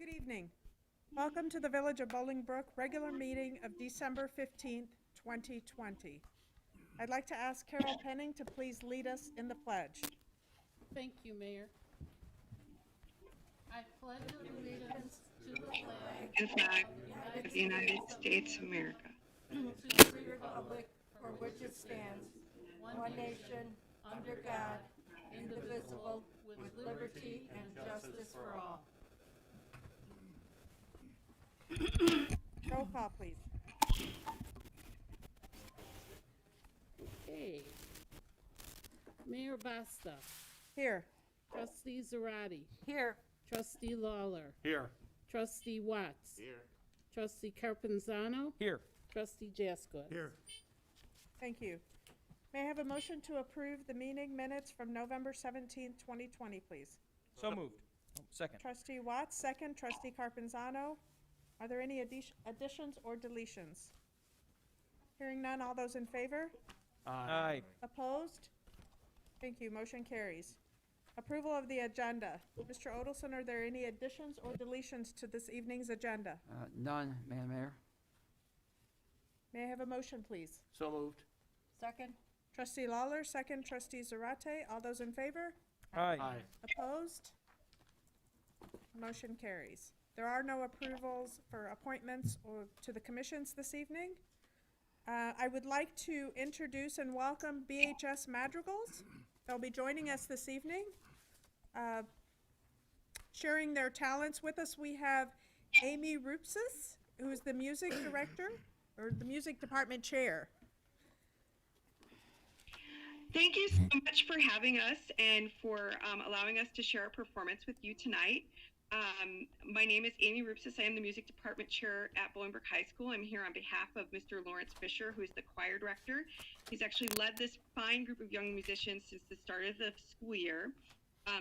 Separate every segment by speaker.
Speaker 1: Good evening. Welcome to the Village of Bolingbrook regular meeting of December 15th, 2020. I'd like to ask Carol Penning to please lead us in the pledge.
Speaker 2: Thank you, Mayor. I pledge allegiance to the flag
Speaker 3: And flag of the United States of America,
Speaker 2: to the republic
Speaker 4: for which it stands, one nation, under God, indivisible, with liberty and justice for all.
Speaker 1: Roll call, please.
Speaker 2: Okay. Mayor Basta,
Speaker 1: Here.
Speaker 2: Trustee Zarate,
Speaker 4: Here.
Speaker 2: Trustee Lawler,
Speaker 5: Here.
Speaker 2: Trustee Watts,
Speaker 5: Here.
Speaker 2: Trustee Carpenzano,
Speaker 5: Here.
Speaker 2: Trustee Jaskowitz.
Speaker 5: Here.
Speaker 1: Thank you. May I have a motion to approve the meeting minutes from November 17th, 2020, please?
Speaker 5: So moved. Second.
Speaker 1: Trustee Watts, second. Trustee Carpenzano. Are there any additions or deletions? Hearing none, all those in favor?
Speaker 5: Aye.
Speaker 1: Opposed? Thank you. Motion carries. Approval of the agenda. Mr. Odelson, are there any additions or deletions to this evening's agenda?
Speaker 6: None, Madam Mayor.
Speaker 1: May I have a motion, please?
Speaker 5: So moved.
Speaker 4: Second.
Speaker 1: Trustee Lawler, second. Trustee Zarate. All those in favor?
Speaker 5: Aye.
Speaker 1: Opposed? Motion carries. There are no approvals for appointments or to the commissions this evening. I would like to introduce and welcome BHS Madrigals. They'll be joining us this evening. Sharing their talents with us, we have Amy Rupsis, who is the music director, or the music department chair.
Speaker 3: thank you so much for having us and for allowing us to share our performance with you tonight. My name is Amy Rupsis. I am the music department chair at Bolingbrook High School. I'm here on behalf of Mr. Lawrence Fisher, who is the choir director. He's actually led this fine group of young musicians since the start of the school year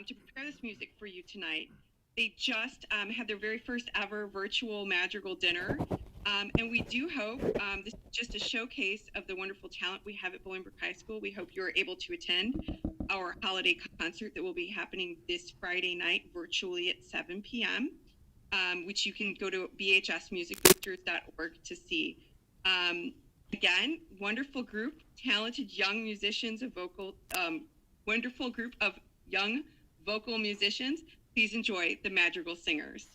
Speaker 3: to prepare this music for you tonight. They just had their very first ever virtual madrigal dinner. And we do hope, this is just a showcase of the wonderful talent we have at Bolingbrook High School. We hope you're able to attend our holiday concert that will be happening this Friday night virtually at 7 p.m., which you can go to bhsmusicboosters.org to see. Again, wonderful group, talented young musicians, wonderful group of young vocal musicians. Please enjoy the Madrigal Singers.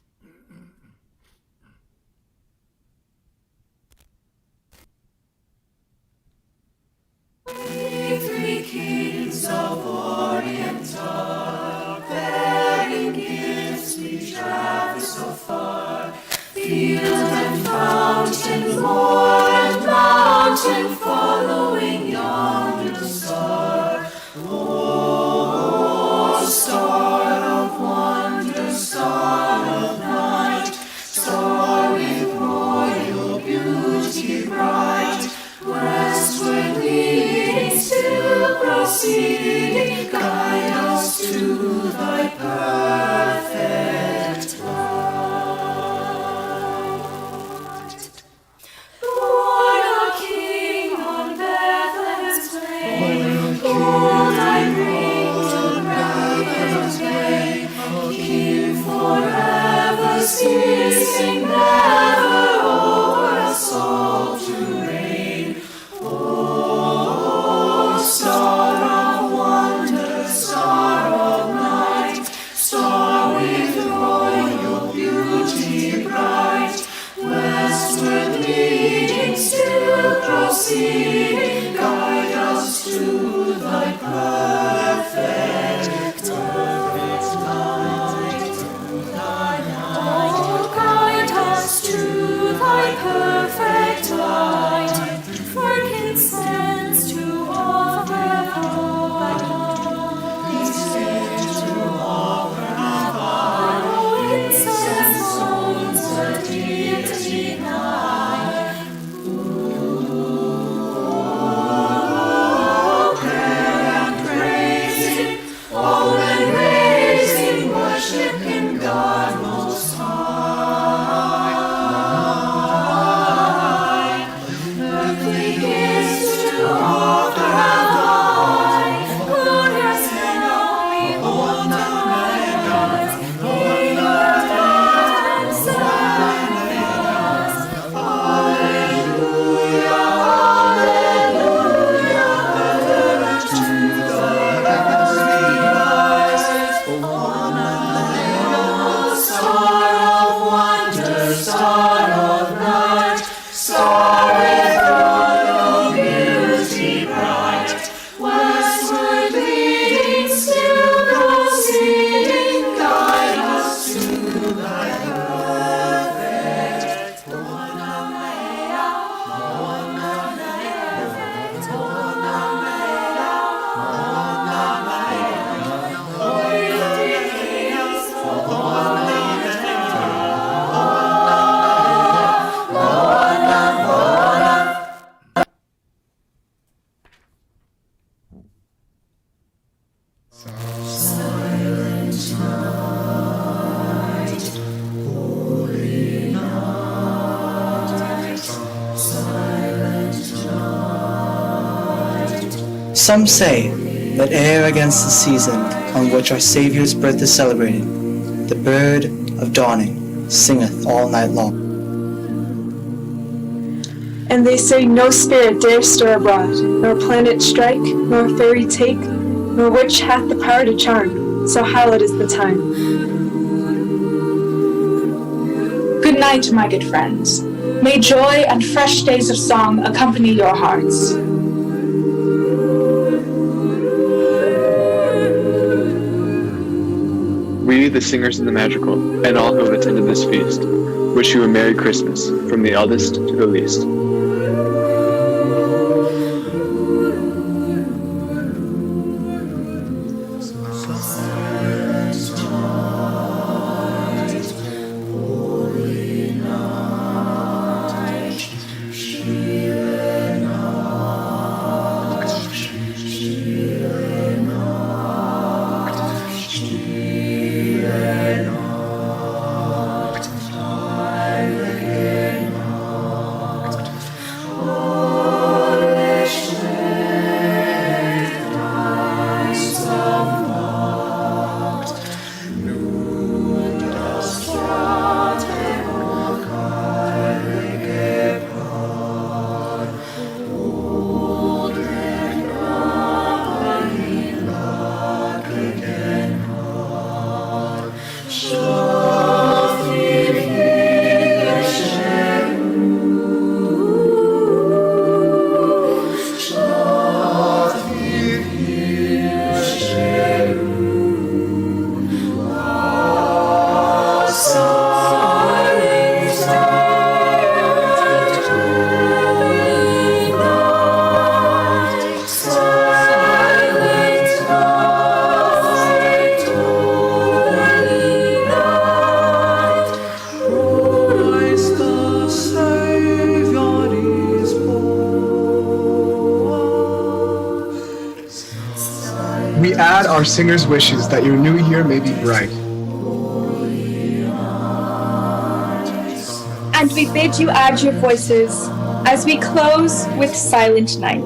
Speaker 4: Three kings of Orient are, bearing gifts we travel so far. Field and fountain, moor and mountain, following yonder star. Oh, star of wonder, star of night, star with royal beauty bright, westward leading, still proceeding, guide us to thy perfect light. Born a king on Bethlehem's plain, hold thy cradle Bethlehem's way, a king forever ceasing, never o'er us all to reign. Oh, star of wonder, star of night, star with royal beauty bright, westward leading, still proceeding, guide us to thy perfect light. Oh, guide us to
Speaker 6: Some say that ere against the season on which our Saviour's birth is celebrated, the bird of dawning singeth all night long.
Speaker 7: And they say no spirit dare stir abroad, nor planet strike, nor fairy take, nor witch hath the power to charm, so hallowed is the time.
Speaker 8: Good night, my good friends. May joy and fresh days of song accompany your hearts.
Speaker 9: We, the singers in the Magical, and all who have attended this feast, wish you a Merry Christmas, from the eldest to the least.
Speaker 10: We add our singers' wishes that your new year may be bright.
Speaker 8: And we bid you add your voices as we close with Silent Night.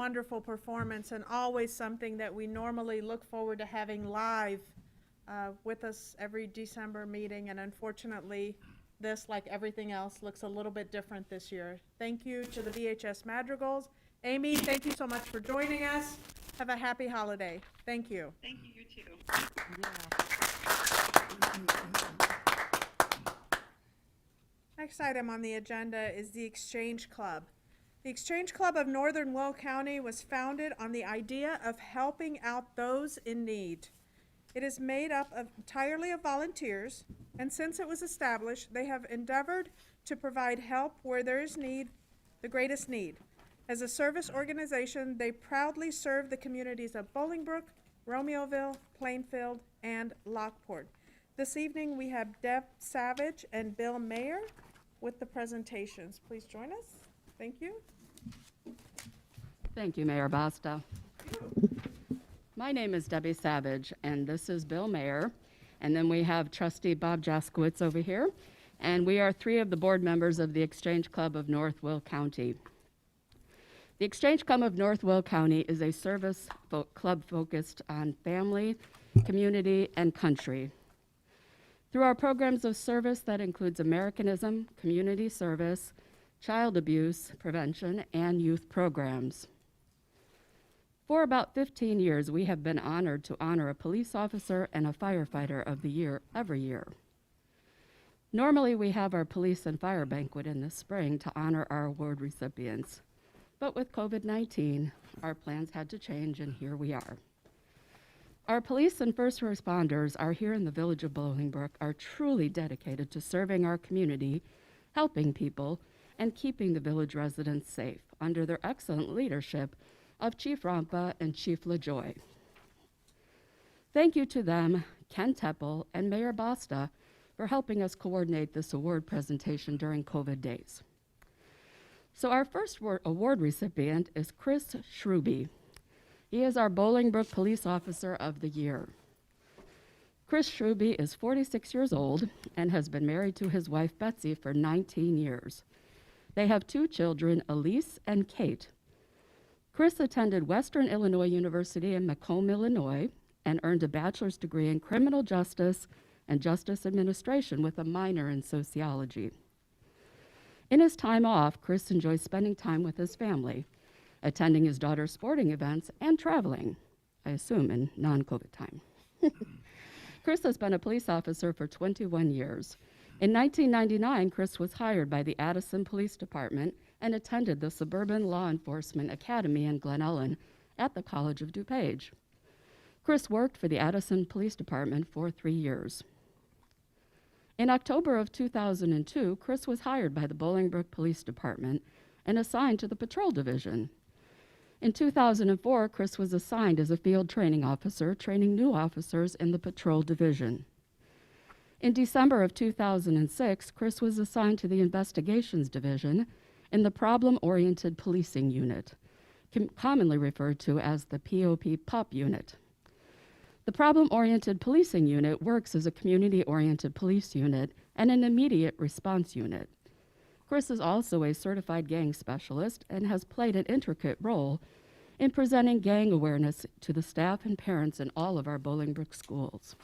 Speaker 1: wonderful performance and always something that we normally look forward to having live with us every December meeting. And unfortunately, this, like everything else, looks a little bit different this year. Thank you to the VHS Madrigals. Amy, thank you so much for joining us. Have a happy holiday. Thank you.
Speaker 3: Thank you, you too.
Speaker 1: Next item on the agenda is the Exchange Club. The Exchange Club of Northern Will County was founded on the idea of helping out those in need. It is made up entirely of volunteers, and since it was established, they have endeavored to provide help where there is need, the greatest need. As a service organization, they proudly serve the communities of Bolingbrook, Romeoville, Plainfield, and Lockport. This evening, we have Deb Savage and Bill Mayer with the presentations. Please join us. Thank you.
Speaker 11: Thank you, Mayor Basta. My name is Debbie Savage, and this is Bill Mayer. And then we have Trustee Bob Jaskowitz over here. And we are three of the board members of the Exchange Club of North Will County. The Exchange Club of North Will County is a service club focused on family, community, and country. Through our programs of service that includes Americanism, community service, child abuse prevention, and youth programs. For about 15 years, we have been honored to honor a police officer and a firefighter of the year every year. Normally, we have our police and fire banquet in the spring to honor our award recipients. But with COVID-19, our plans had to change, and here we are. Our police and first responders are here in the village of Bolingbrook are truly dedicated to serving our community, helping people, and keeping the village residents safe under their excellent leadership of Chief Rampa and Chief LaJoy. Thank you to them, Ken Teppel, and Mayor Basta for helping us coordinate this award presentation during COVID days. So our first award recipient is Chris Schruby. He is our Bolingbrook Police Officer of the Year. Chris Schruby is 46 years old and has been married to his wife Betsy for 19 years. They have two children, Elise and Kate. Chris attended Western Illinois University in Macomb, Illinois, and earned a bachelor's degree in criminal justice and justice administration with a minor in sociology. In his time off, Chris enjoys spending time with his family, attending his daughter's sporting events and traveling, I assume in non-COVID time. Chris has been a police officer for 21 years. In 1999, Chris was hired by the Addison Police Department and attended the Suburban Law Enforcement Academy in Glen Ellen at the College of DuPage. Chris worked for the Addison Police Department for 3 years. In October of 2002, Chris was hired by the Bolingbrook Police Department and assigned to the Patrol Division. In 2004, Chris was assigned as a field training officer, training new officers in the Patrol Division. In December of 2006, Chris was assigned to the Investigations Division in the Problem-Oriented Policing Unit, commonly referred to as the POP Unit. The Problem-Oriented Policing Unit works as a community-oriented police unit and an immediate response unit. Chris is also a certified gang specialist and has played an intricate role in presenting gang awareness to the staff and parents in all of our Bolingbrook schools.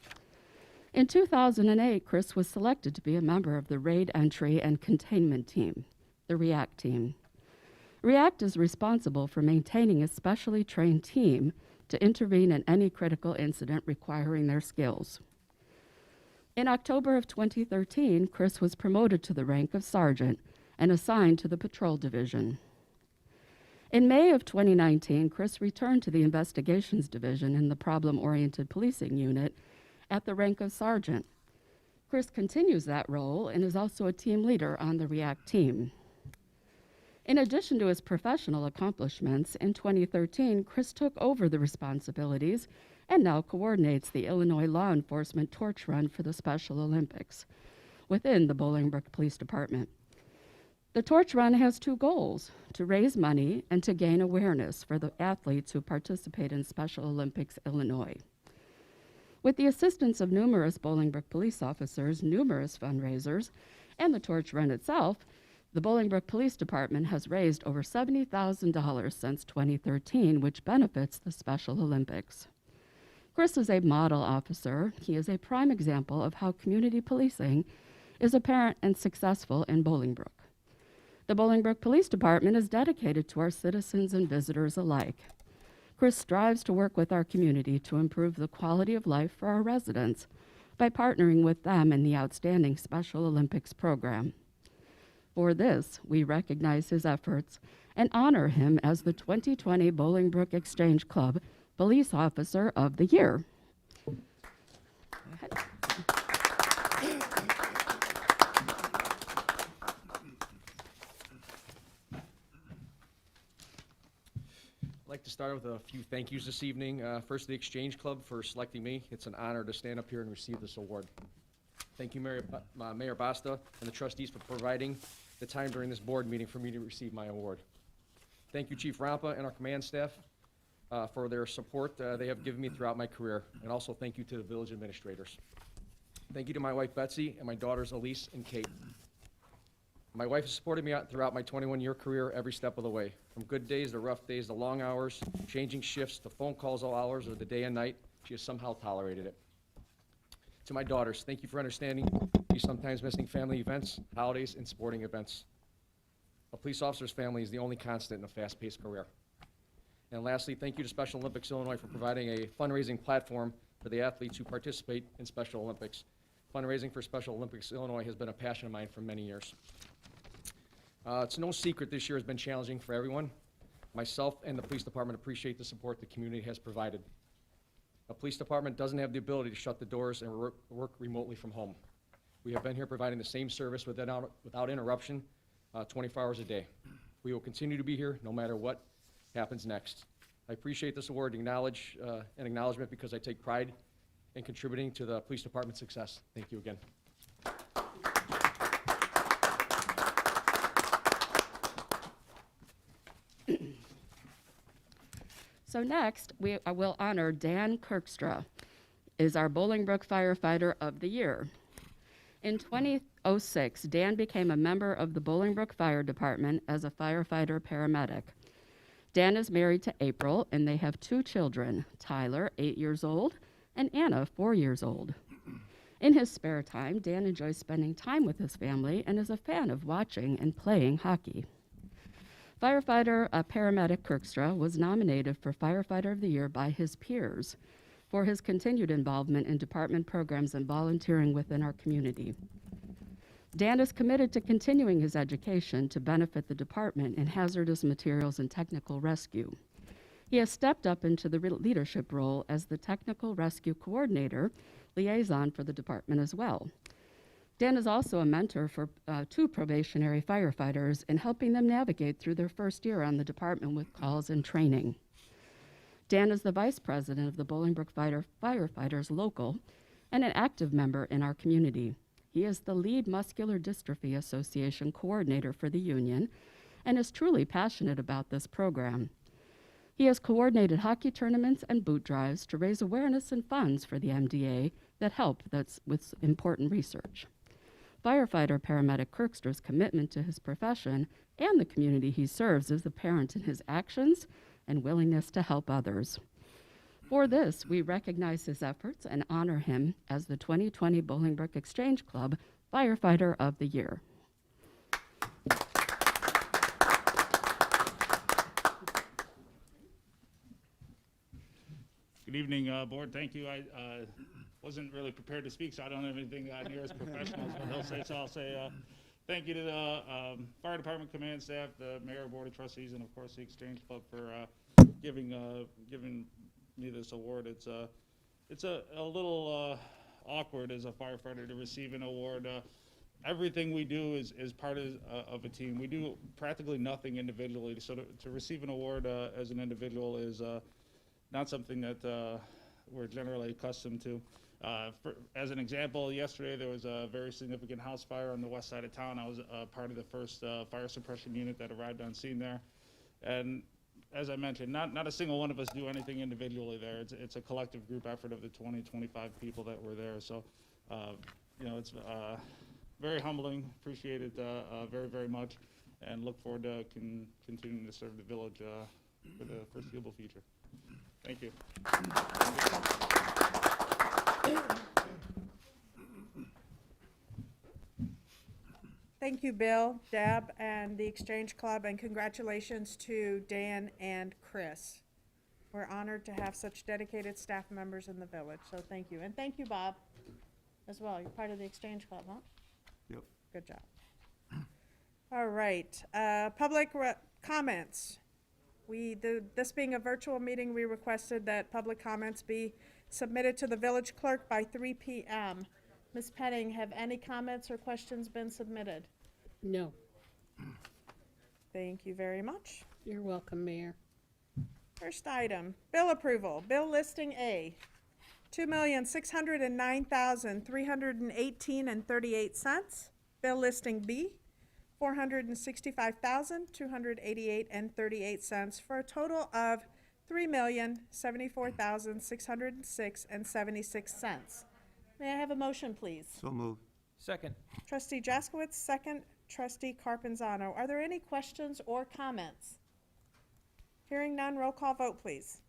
Speaker 11: In 2008, Chris was selected to be a member of the Raid Entry and Containment Team, the REACT team. REACT is responsible for maintaining a specially trained team to intervene in any critical incident requiring their skills. In October of 2013, Chris was promoted to the rank of sergeant and assigned to the Patrol Division. In May of 2019, Chris returned to the Investigations Division in the Problem-Oriented Policing Unit at the rank of sergeant. Chris continues that role and is also a team leader on the REACT team. In addition to his professional accomplishments, in 2013, Chris took over the responsibilities and now coordinates the Illinois Law Enforcement Torch Run for the Special Olympics within the Bolingbrook Police Department. The Torch Run has two goals: to raise money and to gain awareness for the athletes who participate in Special Olympics Illinois. With the assistance of numerous Bolingbrook police officers, numerous fundraisers, and the Torch Run itself, The Bolingbrook Police Department has raised over $70,000 since 2013, which benefits the Special Olympics. Chris is a model officer. He is a prime example of how community policing is apparent and successful in Bolingbrook. The Bolingbrook Police Department is dedicated to our citizens and visitors alike. Chris strives to work with our community to improve the quality of life for our residents by partnering with them in the outstanding Special Olympics program. For this, we recognize his efforts and honor him as the 2020 Bolingbrook Exchange Club Police Officer of the Year. Go ahead.
Speaker 5: I'd like to start with a few thank yous this evening. First, the Exchange Club for selecting me. It's an honor to stand up here and receive this award. Thank you, Mayor Basta and the trustees for providing the time during this board meeting for me to receive my award. Thank you, Chief Rampa and our command staff for their support they have given me throughout my career. And also thank you to the village administrators. Thank you to my wife, Betsy, and my daughters, Elise and Kate. My wife has supported me throughout my 21-year career every step of the way. From good days to rough days to long hours, changing shifts to phone calls all hours of the day and night, she has somehow tolerated it. To my daughters, thank you for understanding me sometimes missing family events, holidays, and sporting events. A police officer's family is the only constant in a fast-paced career. And lastly, thank you to Special Olympics Illinois for providing a fundraising platform for the athletes who participate in Special Olympics. Fundraising for Special Olympics Illinois has been a passion of mine for many years. It's no secret this year has been challenging for everyone. Myself and the police department appreciate the support the community has provided. A police department doesn't have the ability to shut the doors and work remotely from home. We have been here providing the same service without interruption 24 hours a day. We will continue to be here no matter what happens next. I appreciate this award and acknowledgement because I take pride in contributing to the police department's success. Thank you again.
Speaker 11: So next, we will honor Dan Kirkstra, is our Bolingbrook Firefighter of the Year. In 2006, Dan became a member of the Bolingbrook Fire Department as a firefighter paramedic. Dan is married to April, and they have 2 children, Tyler, 8 years old, and Anna, 4 years old. In his spare time, Dan enjoys spending time with his family and is a fan of watching and playing hockey. Firefighter paramedic Kirkstra was nominated for Firefighter of the Year by his peers for his continued involvement in department programs and volunteering within our community. Dan is committed to continuing his education to benefit the department in hazardous materials and technical rescue. He has stepped up into the leadership role as the technical rescue coordinator liaison for the department as well. Dan is also a mentor for 2 probationary firefighters in helping them navigate through their first year on the department with calls and training. Dan is the vice president of the Bolingbrook Firefighters Local and an active member in our community. He is the lead Muscular Dystrophy Association coordinator for the union and is truly passionate about this program. He has coordinated hockey tournaments and boot drives to raise awareness and funds for the MDA that help with important research. Firefighter paramedic Kirkstra's commitment to his profession and the community he serves is apparent in his actions and willingness to help others. For this, we recognize his efforts and honor him as the 2020 Bolingbrook Exchange Club Firefighter of the Year.
Speaker 12: Good evening, board. Thank you. I wasn't really prepared to speak, so I don't have anything near as professional as what they'll say. So I'll say thank you to the fire department command staff, the mayor, board of trustees, and of course the Exchange Club for giving me this award. It's a little awkward as a firefighter to receive an award. Everything we do is part of a team. We do practically nothing individually. So to receive an award as an individual is not something that we're generally accustomed to. As an example, yesterday there was a very significant house fire on the west side of town. I was part of the first fire suppression unit that arrived on scene there. And as I mentioned, not a single one of us do anything individually there. It's a collective group effort of the 20, 25 people that were there. So, you know, it's very humbling. Appreciate it very, very much, and look forward to continuing to serve the village for the foreseeable future. Thank you.
Speaker 1: Thank you, Bill, Deb, and the Exchange Club, and congratulations to Dan and Chris. We're honored to have such dedicated staff members in the village, so thank you. And thank you, Bob, as well. You're part of the Exchange Club, huh?
Speaker 13: Yep.
Speaker 1: Good job. All right, public comments. This being a virtual meeting, we requested that public comments be submitted to the village clerk by 3 p.m. Ms. Penning, have any comments or questions been submitted?
Speaker 2: No.
Speaker 1: Thank you very much.
Speaker 2: You're welcome, Mayor.
Speaker 1: First item, bill approval. Bill listing A, $2,609,318.38. Bill listing B, $465,288.38, for a total of $3,074,606.76. May I have a motion, please?
Speaker 13: So moved.
Speaker 5: Second.
Speaker 1: Trustee Jaskowitz, second. Trustee Carpenzano. Are there any questions or comments? Hearing none, roll call vote, please.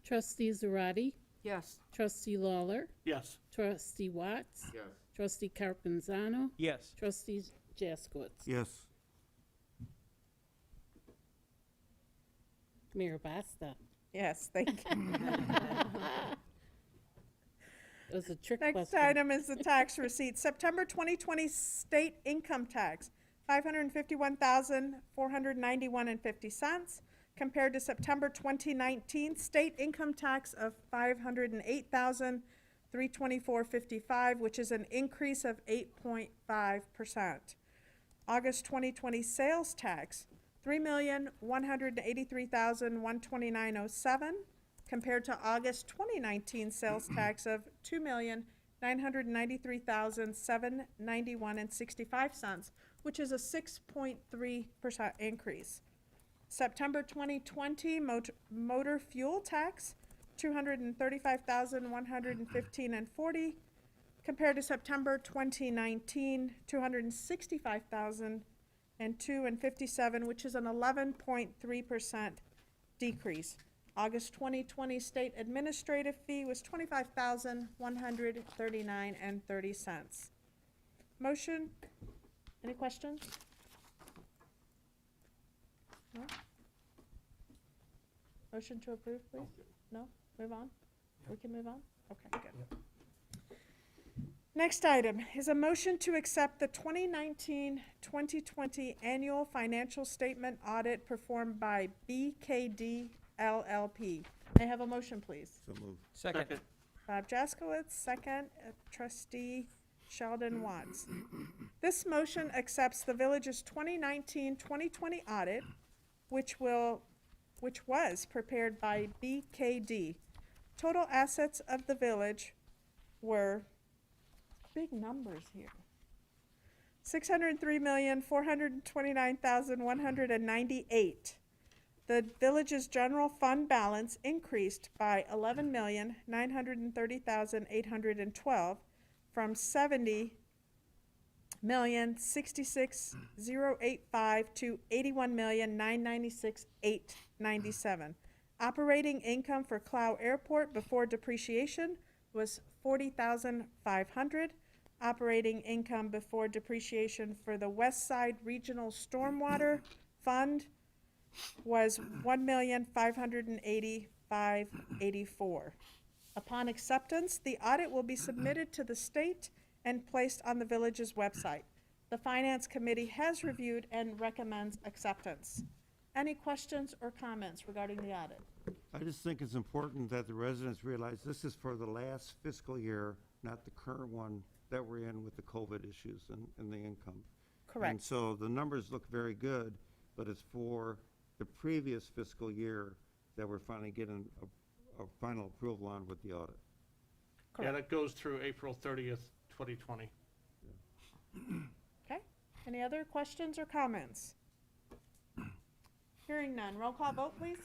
Speaker 2: Trustee Zarate,
Speaker 4: Yes.
Speaker 2: Trustee Lawler,
Speaker 13: Yes.
Speaker 2: Trustee Watts,
Speaker 13: Yes.
Speaker 2: Trustee Carpenzano,
Speaker 5: Yes.
Speaker 2: Trustee Jaskowitz.
Speaker 13: Yes.
Speaker 2: Mayor Basta.
Speaker 1: Yes, thank you.
Speaker 2: It was a trick
Speaker 1: Next
Speaker 2: question.
Speaker 1: item is the tax receipt. September 2020 state income tax, $551,491.50, compared to September 2019 state income tax of $508,324.55, which is an increase of 8.5%. August 2020 sales tax, $3,183,129.07, compared to August 2019 sales tax of $2,993,791.65, which is a 6.3% increase. September 2020 motor fuel tax, $235,115.40, compared to September 2019, $265,002.57, which is an 11.3% decrease. August 2020 state administrative fee was $25,139.30. Motion? Any questions? No? Motion to approve, please? No? Move on? We can move on? Okay, good. Next item is a motion to accept the 2019-2020 annual financial statement audit performed by BKD LLP. May I have a motion, please?
Speaker 13: So moved.
Speaker 5: Second.
Speaker 1: Bob Jaskowitz, second. Trustee Sheldon Watts. This motion accepts the village's 2019-2020 audit, which was prepared by BKD. Total assets of the village were, big numbers here, $603,429,198. The village's general fund balance increased by $11,930,812 from $70,066,085 to $81,996,897. Operating income for Clough Airport before depreciation was $40,500. Operating income before depreciation for the West Side Regional Stormwater Fund was $1,585,084. Upon acceptance, the audit will be submitted to the state and placed on the village's website. The Finance Committee has reviewed and recommends acceptance. Any questions or comments regarding the audit?
Speaker 13: I just think it's important that the residents realize this is for the last fiscal year, not the current one that we're in with the COVID issues and the income.
Speaker 1: Correct.
Speaker 13: And so the numbers look very good, but it's for the previous fiscal year that we're finally getting a final approval on with the audit.
Speaker 1: Correct.
Speaker 14: Yeah, that goes through April 30th, 2020.
Speaker 1: Okay. Any other questions or comments? Hearing none. Roll call vote, please.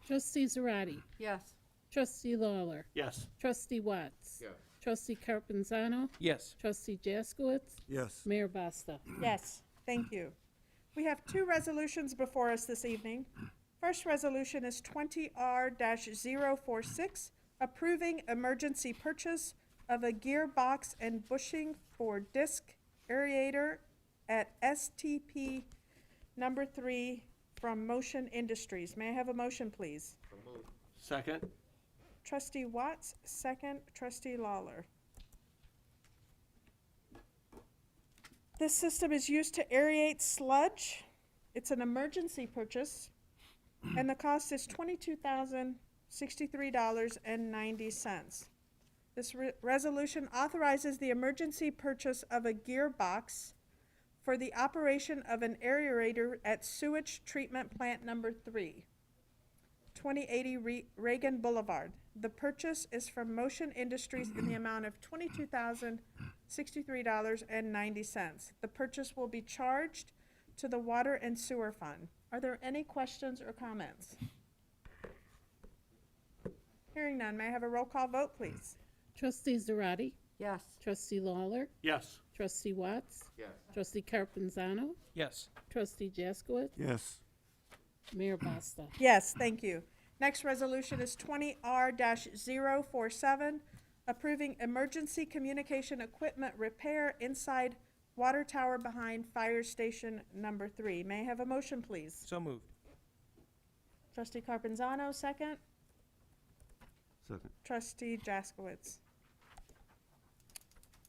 Speaker 2: Trustee Zarate,
Speaker 4: Yes.
Speaker 2: Trustee Lawler,
Speaker 14: Yes.
Speaker 2: Trustee Watts,
Speaker 13: Yes.
Speaker 2: Trustee Carpenzano?
Speaker 5: Yes.
Speaker 2: Trustee Jaskowitz?
Speaker 13: Yes.
Speaker 2: Mayor Basta?
Speaker 1: Yes, thank you. We have two resolutions before us this evening. First resolution is 20R-046, approving emergency purchase of a gearbox and bushing for disc aerator at STP number 3 from Motion Industries. May I have a motion, please?
Speaker 14: Second.
Speaker 1: Trustee Watts, second. Trustee Lawler. This system is used to aerate sludge. It's an emergency purchase, and the cost is $22,063.90. This resolution authorizes the emergency purchase of a gearbox for the operation of an aerator at Sewage Treatment Plant number 3, 2080 Reagan Boulevard. The purchase is from Motion Industries in the amount of $22,063.90. The purchase will be charged to the Water and Sewer Fund. Are there any questions or comments? Hearing none, may I have a roll call vote, please?
Speaker 2: Trustee Zarate?
Speaker 4: Yes.
Speaker 2: Trustee Lawler?
Speaker 14: Yes.
Speaker 2: Trustee Watts?
Speaker 5: Yes.
Speaker 2: Trustee Carpenzano?
Speaker 5: Yes.
Speaker 2: Trustee Jaskowitz?
Speaker 13: Yes.
Speaker 2: Mayor Basta?
Speaker 1: Yes, thank you. Next resolution is 20R-047, approving emergency communication equipment repair inside water tower behind fire station number 3. May I have a motion, please?
Speaker 5: So moved.
Speaker 1: Trustee Carpenzano, second.
Speaker 13: Second.
Speaker 1: Trustee Jaskowitz.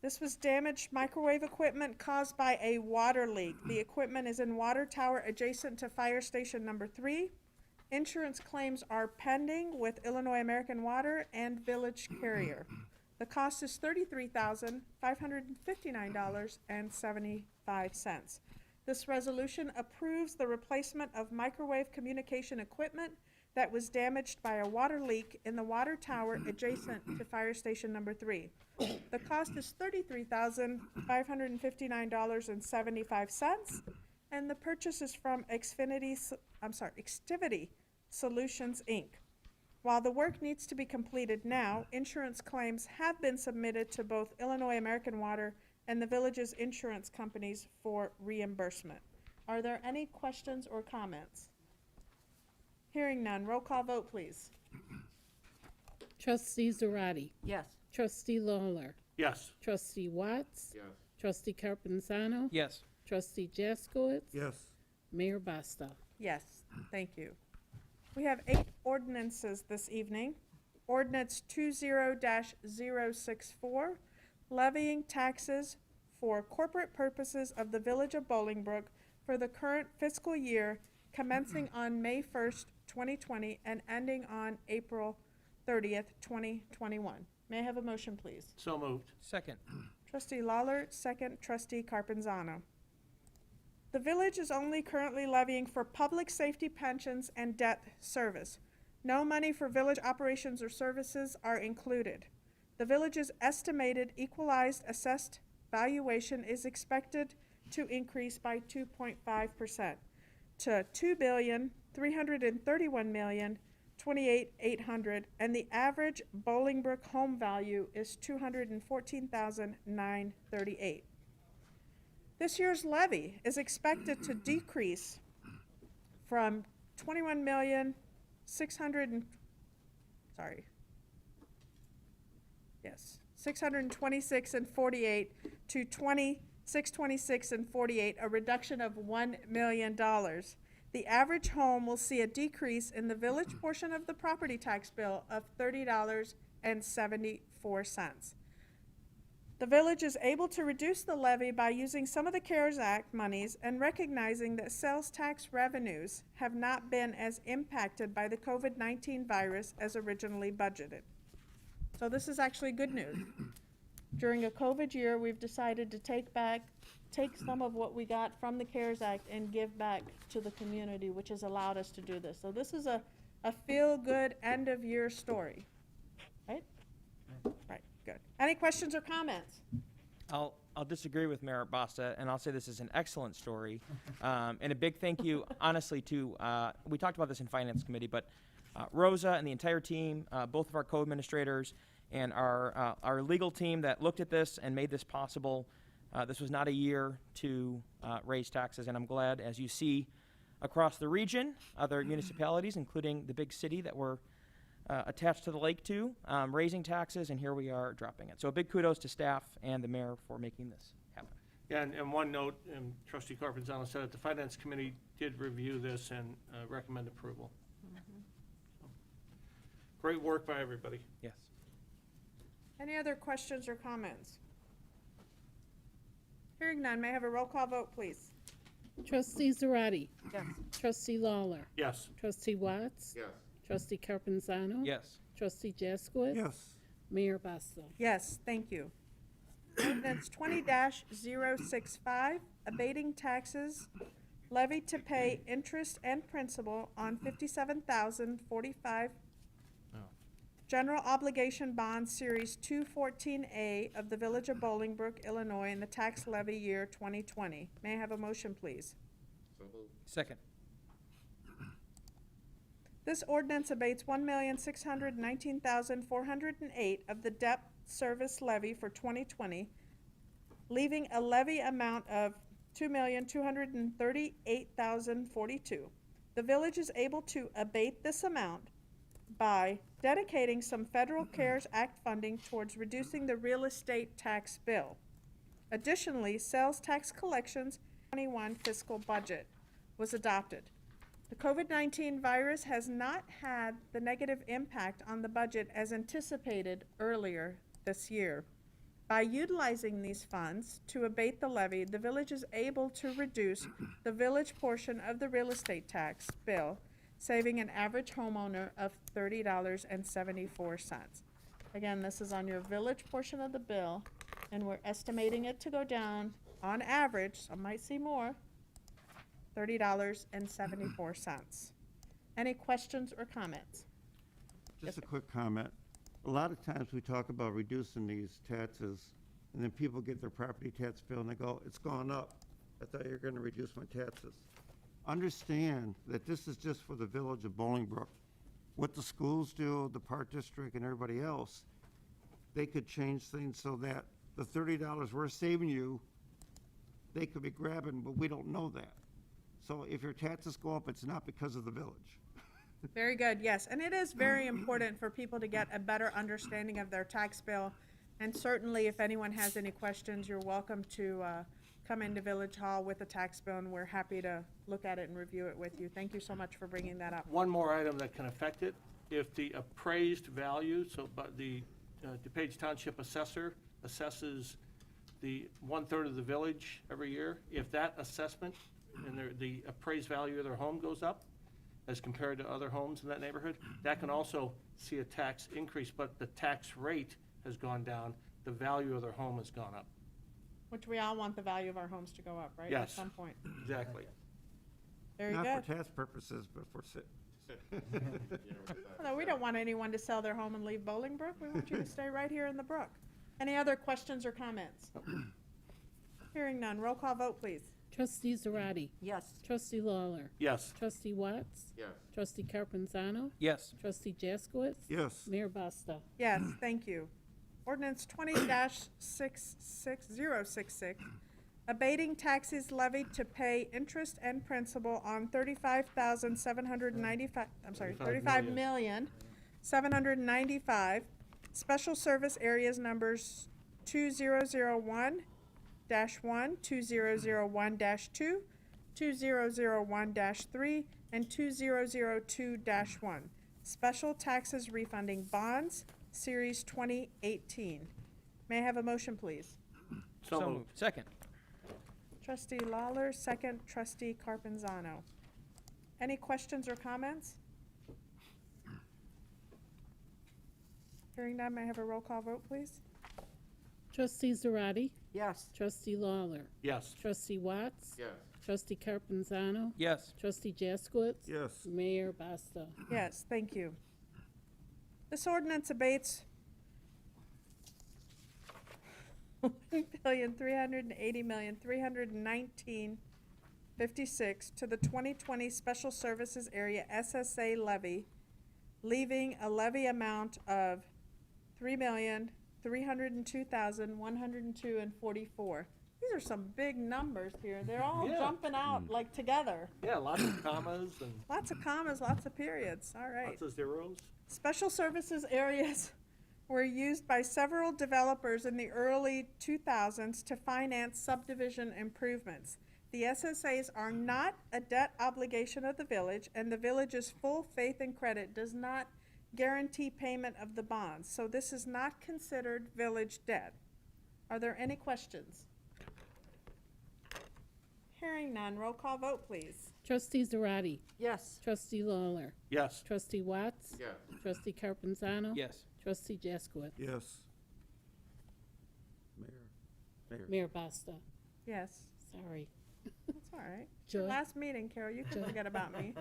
Speaker 1: This was damaged microwave equipment caused by a water leak. The equipment is in water tower adjacent to fire station number 3. Insurance claims are pending with Illinois American Water and Village Carrier. The cost is $33,559.75. This resolution approves the replacement of microwave communication equipment that was damaged by a water leak in the water tower adjacent to fire station number 3. The cost is $33,559.75, and the purchase is from Xfinity Solutions, Inc. While the work needs to be completed now, insurance claims have been submitted to both Illinois American Water and the village's insurance companies for reimbursement. Are there any questions or comments? Hearing none, roll call vote, please.
Speaker 2: Trustee Zarate?
Speaker 4: Yes.
Speaker 2: Trustee Lawler?
Speaker 14: Yes.
Speaker 2: Trustee Watts?
Speaker 5: Yes.
Speaker 2: Trustee Carpenzano?
Speaker 5: Yes.
Speaker 2: Trustee Jaskowitz?
Speaker 13: Yes.
Speaker 2: Mayor Basta?
Speaker 1: Yes, thank you. We have 8 ordinances this evening. Ordinance 20-064, levying taxes for corporate purposes of the Village of Bolingbrook for the current fiscal year commencing on May 1st, 2020 and ending on April 30th, 2021. May I have a motion, please?
Speaker 14: So moved.
Speaker 5: Second.
Speaker 1: Trustee Lawler, second. Trustee Carpenzano. The village is only currently levying for public safety pensions and debt service. No money for village operations or services are included. The village's estimated equalized assessed valuation is expected to increase by 2.5% to $2,331,028,800, and the average Bolingbrook home value is $214,938. This year's levy is expected to decrease from $626,48 to $2626,48, a reduction of $1 million. The average home will see a decrease in the village portion of the property tax bill of $30.74. The village is able to reduce the levy by using some of the CARES Act monies and recognizing that sales tax revenues have not been as impacted by the COVID-19 virus as originally budgeted. So this is actually good news. During a COVID year, we've decided to take some of what we got from the CARES Act and give back to the community, which has allowed us to do this. So this is a feel-good end-of-year story, right? Right, good. Any questions or comments?
Speaker 15: I'll disagree with Mayor Basta, and I'll say this is an excellent story. And a big thank you, honestly, to, we talked about this in Finance Committee, but Rosa and the entire team, both of our co-administrators, and our legal team that looked at this and made this possible. This was not a year to raise taxes, and I'm glad, as you see across the region, other municipalities, including the big city that we're attached to the lake to, raising taxes, and here we are dropping it. So a big kudos to staff and the mayor for making this happen.
Speaker 14: Yeah, and one note, and Trustee Carpenzano said it, the Finance Committee did review this and recommend approval. So, great work by everybody.
Speaker 15: Yes.
Speaker 1: Any other questions or comments? Hearing none, may I have a roll call vote, please?
Speaker 2: Trustee Zarate.
Speaker 1: Yes.
Speaker 2: Trustee Lawler.
Speaker 14: Yes.
Speaker 2: Trustee Watts.
Speaker 16: Yes.
Speaker 2: Trustee Carpenzano.
Speaker 15: Yes.
Speaker 2: Trustee Jaskowitz.
Speaker 13: Yes.
Speaker 2: Mayor Basta.
Speaker 1: Yes, thank you. Ordinance 20-065, abating taxes levied to pay interest and principal on 57,045 general obligation bonds series 214A of the Village of Bolingbrook, Illinois, in the tax levy year 2020. May I have a motion, please?
Speaker 16: So moved.
Speaker 15: Second.
Speaker 1: This ordinance abates 1,619,408 of the debt service levy for 2020, leaving a levy amount of 2,238,042. The village is able to abate this amount by dedicating some federal CARES Act funding towards reducing the real estate tax bill. Additionally, sales tax collections 21 fiscal budget was adopted. The COVID-19 virus has not had the negative impact on the budget as anticipated earlier this year. By utilizing these funds to abate the levy, the village is able to reduce the village portion of the real estate tax bill, saving an average homeowner of $30.74. Again, this is on your village portion of the bill, and we're estimating it to go down, on average, some might see more, $30.74. Any questions or comments?
Speaker 13: Just a quick comment. A lot of times we talk about reducing these taxes, and then people get their property tax bill and they go, it's gone up. I thought you were going to reduce my taxes. Understand that this is just for the village of Bolingbrook. What the schools do, the park district, and everybody else, they could change things so that the $30 we're saving you, they could be grabbing, but we don't know that. So if your taxes go up, it's not because of the village.
Speaker 1: Very good, yes. And it is very important for people to get a better understanding of their tax bill. And certainly, if anyone has any questions, you're welcome to come into Village Hall with a tax bill, and we're happy to look at it and review it with you. Thank you so much for bringing that up.
Speaker 14: One more item that can affect it, if the appraised value, so but the DuPage Township assessor assesses the 1/3 of the village every year, if that assessment and the appraised value of their home goes up as compared to other homes in that neighborhood, that can also see a tax increase, but the tax rate has gone down, the value of their home has gone up.
Speaker 1: Which we all want the value of our homes to go up, right?
Speaker 14: Yes.
Speaker 1: At some point.
Speaker 14: Exactly.
Speaker 1: Very
Speaker 13: Not
Speaker 1: good.
Speaker 13: for tax purposes, but for
Speaker 1: No, we don't want anyone to sell their home and leave Bolingbrook. We want you to stay right here in the brook. Any other questions or comments? Hearing none. Roll call vote, please.
Speaker 2: Trustee Zarate.
Speaker 4: Yes.
Speaker 2: Trustee Lawler.
Speaker 14: Yes.
Speaker 2: Trustee Watts.
Speaker 16: Yes.
Speaker 2: Trustee Carpenzano.
Speaker 15: Yes.
Speaker 2: Trustee Jaskowitz.
Speaker 13: Yes.
Speaker 2: Mayor Basta.
Speaker 1: Yes, thank you. Ordinance 20-66066, abating taxes levied to pay interest and principal on 35,795, special service areas numbers 2001-1, 2001-2, 2001-3, and 2002-1. Special taxes refunding bonds, Series 2018. May I have a motion, please?
Speaker 14: So moved.
Speaker 15: Second.
Speaker 1: Trustee Lawler, second. Trustee Carpenzano. Any questions or comments? Hearing none, may I have a roll call vote, please?
Speaker 2: Trustee Zarate.
Speaker 4: Yes.
Speaker 2: Trustee Lawler.
Speaker 14: Yes.
Speaker 2: Trustee Watts.
Speaker 16: Yes.
Speaker 2: Trustee Carpenzano.
Speaker 15: Yes.
Speaker 2: Trustee Jaskowitz.
Speaker 13: Yes.
Speaker 2: Mayor Basta.
Speaker 1: Yes, thank you. This ordinance abates $1,380,319.56 to the 2020 Special Services Area SSA levy, leaving a levy amount of 3,302,102.44. These are some big numbers here. They're all
Speaker 14: Yeah.
Speaker 1: jumping out like together.
Speaker 14: Yeah, lots of commas and
Speaker 1: Lots of commas, lots of periods. All right.
Speaker 14: lots of zeros.
Speaker 1: Special services areas were used by several developers in the early 2000s to finance subdivision improvements. The SSAs are not a debt obligation of the village, and the village's full faith and credit does not guarantee payment of the bonds, so this is not considered village debt. Are there any questions? Hearing none, roll call vote, please.
Speaker 2: Trustee Zarate.
Speaker 4: Yes.
Speaker 2: Trustee Lawler.
Speaker 14: Yes.
Speaker 2: Trustee Watts.
Speaker 5: Yes.
Speaker 2: Trustee Carpenzano.
Speaker 15: Yes.
Speaker 2: Trustee Jaskowitz.
Speaker 13: Yes. Mayor.
Speaker 2: Mayor Basta.
Speaker 1: Yes,
Speaker 2: Sorry.
Speaker 1: that's all right.
Speaker 2: Joy.
Speaker 1: Your last meeting, Carol, you can
Speaker 2: Joy.
Speaker 1: forget about me.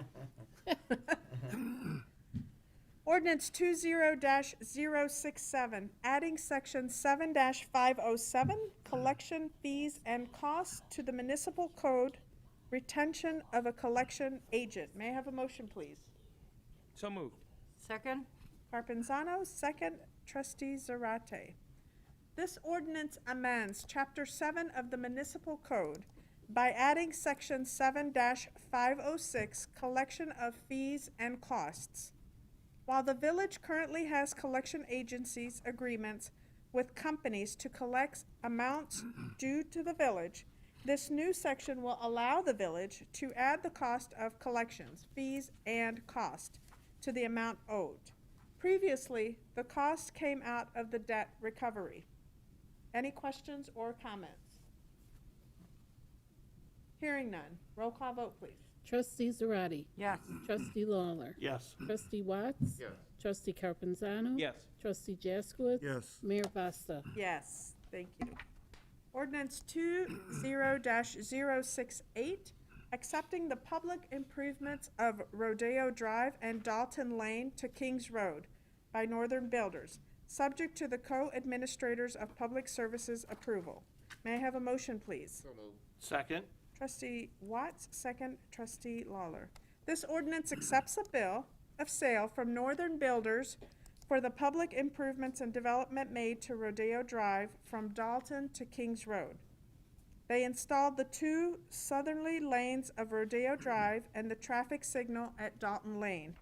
Speaker 1: Ordinance 20-067, adding section 7-507, collection fees and costs to the municipal code, retention of a collection agent. May I have a motion, please?
Speaker 15: So moved.
Speaker 4: Second?
Speaker 1: Carpenzano, second, trustee Zarate. This ordinance amends Chapter 7 of the Municipal Code by adding Section 7-506, collection of fees and costs. While the village currently has collection agencies agreements with companies to collect amounts due to the village, this new section will allow the village to add the cost of collections, fees, and cost to the amount owed. Previously, the cost came out of the debt recovery. Any questions or comments? Hearing none. Roll call vote, please.
Speaker 2: Trustee Zarate.
Speaker 4: Yes.
Speaker 2: Trustee Lawler.
Speaker 14: Yes.
Speaker 2: Trustee Watts.
Speaker 5: Yes.
Speaker 2: Trustee Carpenzano.
Speaker 15: Yes.
Speaker 2: Trustee Jaskowitz.
Speaker 13: Yes.
Speaker 2: Mayor Basta.
Speaker 1: Yes, thank you. Ordinance 20-068, accepting the public improvements of Rodeo Drive and Dalton Lane to Kings Road by Northern Builders, subject to the co-administrators of public services approval. May I have a motion, please?
Speaker 5: So moved.
Speaker 14: Second.
Speaker 1: Trustee Watts, second, trustee Lawler. This ordinance accepts a bill of sale from Northern Builders for the public improvements and development made to Rodeo Drive from Dalton to Kings Road. They installed the two southerly lanes of Rodeo Drive and the traffic signal at Dalton Lane.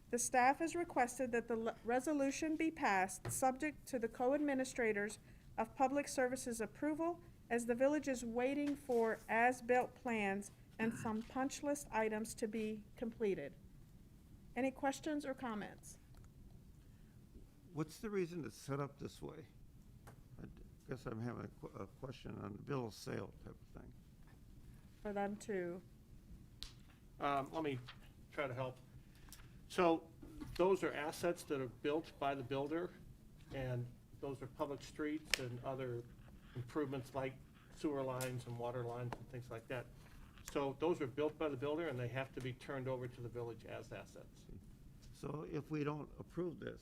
Speaker 1: The staff has requested that the resolution be passed, subject to the co-administrators of public services approval, as the village is waiting for as-built plans and some punch list items to be completed. Any questions or comments?
Speaker 13: What's the reason it's set up this way? I guess I'm having a question on the bill of sale type of thing.
Speaker 1: For them to,
Speaker 14: Let me try to help. So those are assets that are built by the builder, and those are public streets and other improvements like sewer lines and water lines and things like that. So those are built by the builder, and they have to be turned over to the village as assets.
Speaker 13: So if we don't approve this,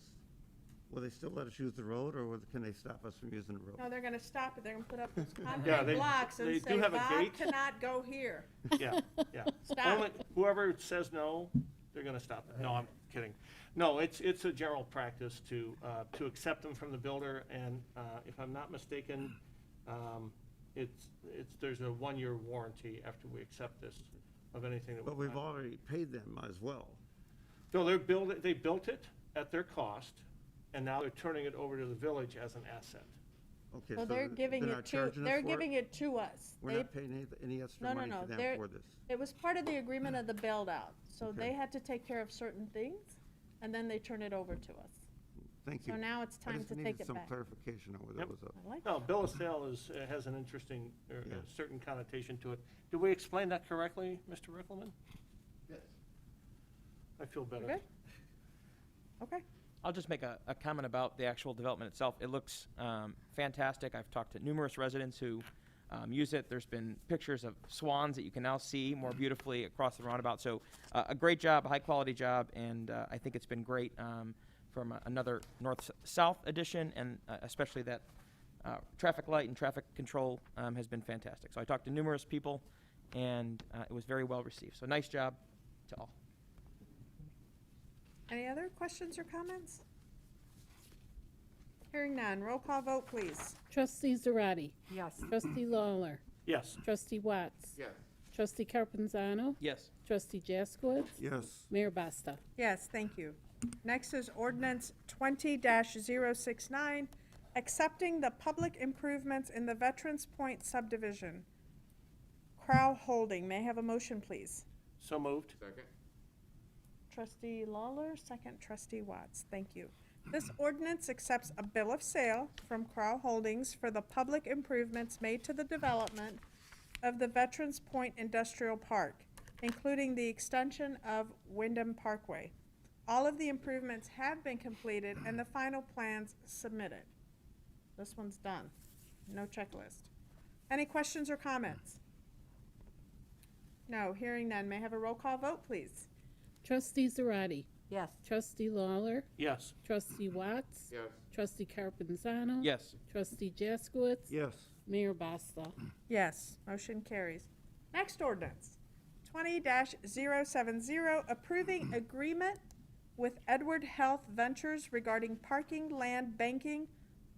Speaker 13: will they still let us use the road, or can they stop us from using the road?
Speaker 1: no, they're gonna stop it, they're gonna put up those
Speaker 14: Yeah,
Speaker 1: concrete
Speaker 14: they-
Speaker 1: blocks
Speaker 14: they
Speaker 1: and
Speaker 14: do
Speaker 1: say,
Speaker 14: have a
Speaker 1: Bob
Speaker 14: gate."
Speaker 1: cannot go here.
Speaker 14: Yeah, yeah.
Speaker 1: Stop.
Speaker 14: Only whoever says no, they're gonna stop it. No, I'm kidding. No, it's a general practice to accept them from the builder, and if I'm not mistaken, there's a 1-year warranty after we accept this of anything that we
Speaker 13: But we've
Speaker 14: buy.
Speaker 13: already paid them as well.
Speaker 14: No, they built it at their cost, and now they're turning it over to the village as an asset.
Speaker 13: Okay,
Speaker 1: So they're giving
Speaker 13: they're
Speaker 1: it
Speaker 13: not
Speaker 1: to,
Speaker 13: charging us
Speaker 1: they're
Speaker 13: for
Speaker 1: giving it to us.
Speaker 13: We're
Speaker 1: They-
Speaker 13: not paying any extra
Speaker 1: No, no,
Speaker 13: money
Speaker 1: no,
Speaker 13: to them
Speaker 1: they're-
Speaker 13: for this.
Speaker 1: It was part of the agreement of the build-out, so
Speaker 13: Okay.
Speaker 1: they had to take care of certain things, and then they turn it over to us.
Speaker 13: Thank you.
Speaker 1: So now it's
Speaker 13: I
Speaker 1: time
Speaker 13: just
Speaker 1: to
Speaker 13: needed
Speaker 1: take it
Speaker 13: some
Speaker 1: back.
Speaker 13: clarification on whether
Speaker 14: Yep.
Speaker 13: it was up.
Speaker 1: I like
Speaker 14: No, bill of sale has an interesting,
Speaker 13: Yeah.
Speaker 14: a certain connotation to it. Did we explain that correctly, Mr. Rickelman?
Speaker 5: Yes.
Speaker 14: I feel better.
Speaker 1: Okay. Okay.
Speaker 15: I'll just make a comment about the actual development itself. It looks fantastic. I've talked to numerous residents who use it. There's been pictures of swans that you can now see more beautifully across the roundabout. So a great job, a high-quality job, and I think it's been great from another north-south addition, and especially that traffic light and traffic control has been fantastic. So I talked to numerous people, and it was very well received. So nice job to all.
Speaker 1: Any other questions or comments? Hearing none, roll call vote, please.
Speaker 2: Trustee Zarate.
Speaker 4: Yes.
Speaker 2: Trustee Lawler.
Speaker 14: Yes.
Speaker 2: Trustee Watts.
Speaker 13: Yes.
Speaker 2: Trustee Carpenzano.
Speaker 15: Yes.
Speaker 2: Trustee Jaskowitz.
Speaker 13: Yes.
Speaker 2: Mayor Basta.
Speaker 1: Yes, thank you. Next is ordinance 20-069, accepting the public improvements in the Veterans Point subdivision. Crow Holding, may I have a motion, please?
Speaker 14: So moved.
Speaker 13: Second.
Speaker 1: Trustee Lawler, second trustee Watts, thank you. This ordinance accepts a bill of sale from Crow Holdings for the public improvements made to the development of the Veterans Point Industrial Park, including the extension of Wyndham Parkway. All of the improvements have been completed and the final plans submitted. This one's done. No checklist. Any questions or comments? No, hearing none. May I have a roll call vote, please?
Speaker 2: Trustee Zarate.
Speaker 4: Yes.
Speaker 2: Trustee Lawler.
Speaker 14: Yes.
Speaker 2: Trustee Watts.
Speaker 13: Yes.
Speaker 2: Trustee Carpenzano.
Speaker 15: Yes.
Speaker 2: Trustee Jaskowitz.
Speaker 13: Yes.
Speaker 2: Mayor Basta.
Speaker 1: Yes, motion carries. Next ordinance, 20-070, approving agreement with Edward Health Ventures regarding parking land banking,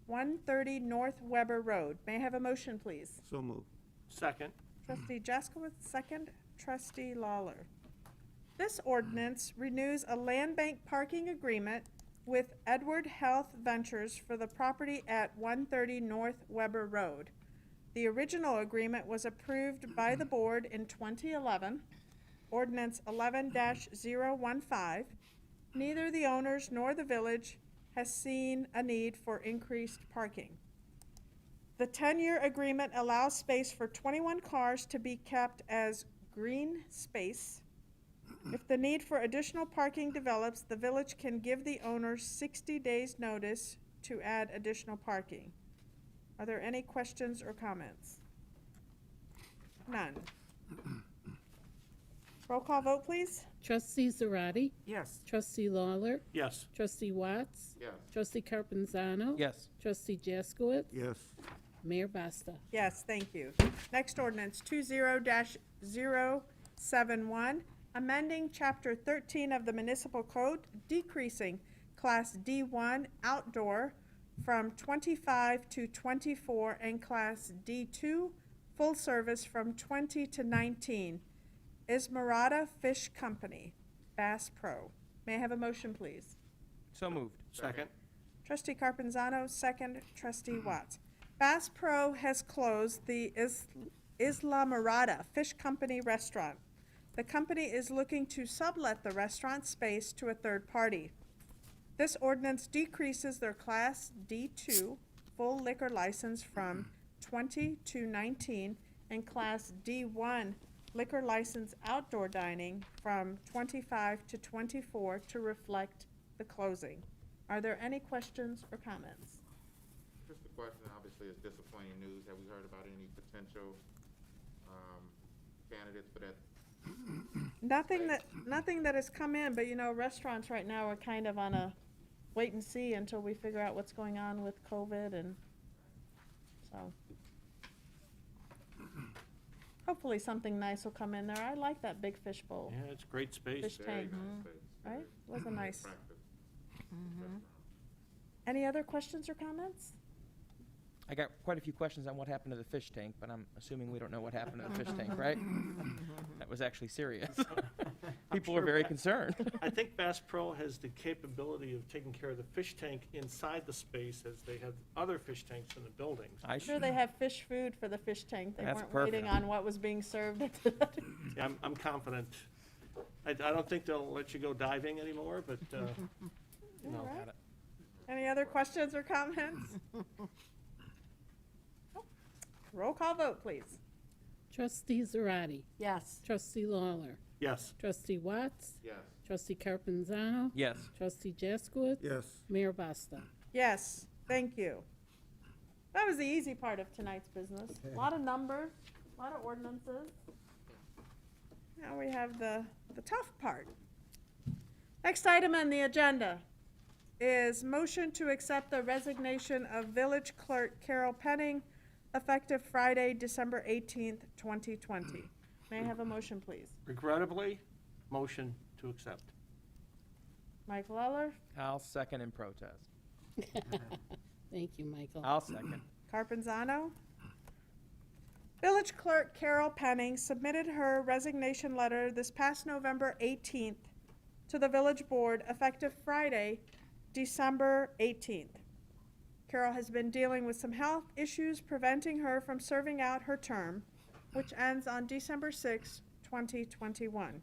Speaker 1: 130 North Weber Road. May I have a motion, please?
Speaker 13: So moved.
Speaker 14: Second.
Speaker 1: Trustee Jaskowitz, second. Trustee Lawler. This ordinance renews a land bank parking agreement with Edward Health Ventures for the property at 130 North Weber Road. The original agreement was approved by the board in 2011, ordinance 11-015. Neither the owners nor the village has seen a need for increased parking. The 10-year agreement allows space for 21 cars to be kept as green space. If the need for additional parking develops, the village can give the owners 60 days' notice to add additional parking. Are there any questions or comments? None. Roll call vote, please.
Speaker 2: Trustee Zarate.
Speaker 4: Yes.
Speaker 2: Trustee Lawler.
Speaker 14: Yes.
Speaker 2: Trustee Watts.
Speaker 13: Yes.
Speaker 2: Trustee Carpenzano.
Speaker 15: Yes.
Speaker 2: Trustee Jaskowitz.
Speaker 13: Yes.
Speaker 2: Mayor Basta.
Speaker 1: Yes, thank you. Next ordinance, 20-071, amending Chapter 13 of the Municipal Code, decreasing Class D1 outdoor from 25 to 24 and Class D2 full service from 20 to 19. Ismarata Fish Company, Bass Pro. May I have a motion, please?
Speaker 15: So moved.
Speaker 14: Second.
Speaker 1: Trustee Carpenzano, second. Trustee Watts. Bass Pro has closed the Isla Mirada Fish Company restaurant. The company is looking to sublet the restaurant space to a third party. This ordinance decreases their Class D2 full liquor license from 20 to 19 and Class D1 liquor license outdoor dining from 25 to 24 to reflect the closing. Are there any questions or comments?
Speaker 16: Just a question, obviously it's disappointing news. Have we heard about any potential candidates for that?
Speaker 1: Nothing that has come in, but you know, restaurants right now are kind of on a wait and see until we figure out what's going on with COVID, and so hopefully something nice will come in there. I like that big fish bowl.
Speaker 14: Yeah, it's great space.
Speaker 1: Fish
Speaker 16: Very
Speaker 1: tank,
Speaker 16: nice space.
Speaker 1: right? Was a nice.
Speaker 16: Attractive.
Speaker 1: Any other questions or comments?
Speaker 15: I got quite a few questions on what happened to the fish tank, but I'm assuming we don't know what happened to the fish tank, right? That was actually serious. People were very concerned.
Speaker 14: I think Bass Pro has the capability of taking care of the fish tank inside the space as they have other fish tanks in the buildings.
Speaker 1: I'm sure they have fish food for the fish tank. They
Speaker 15: That's
Speaker 1: weren't
Speaker 15: perfect.
Speaker 1: waiting on what was being served at the
Speaker 14: Yeah, I'm confident. I don't think they'll let you go diving anymore, but, you know.
Speaker 1: All right. Any other questions or comments? Roll call vote, please.
Speaker 2: Trustee Zarate.
Speaker 4: Yes.
Speaker 2: Trustee Lawler.
Speaker 14: Yes.
Speaker 2: Trustee Watts.
Speaker 16: Yes.
Speaker 2: Trustee Carpenzano.
Speaker 15: Yes.
Speaker 2: Trustee Jaskowitz.
Speaker 13: Yes.
Speaker 2: Mayor Basta.
Speaker 1: Yes, thank you. That was the easy part of tonight's business. A lot of numbers, a lot of ordinances. Now we have the tough part. Next item on the agenda is motion to accept the resignation of Village Clerk Carol Penning, effective Friday, December 18th, 2020. May I have a motion, please?
Speaker 14: Regrettably, motion to accept.
Speaker 1: Mike Lawler,
Speaker 15: I'll second in protest.
Speaker 2: Thank you, Michael.
Speaker 15: I'll second.
Speaker 1: Carpenzano. Village Clerk Carol Penning submitted her resignation letter this past November 18th to the Village Board effective Friday, December 18th. Carol has been dealing with some health issues preventing her from serving out her term, which ends on December 6, 2021.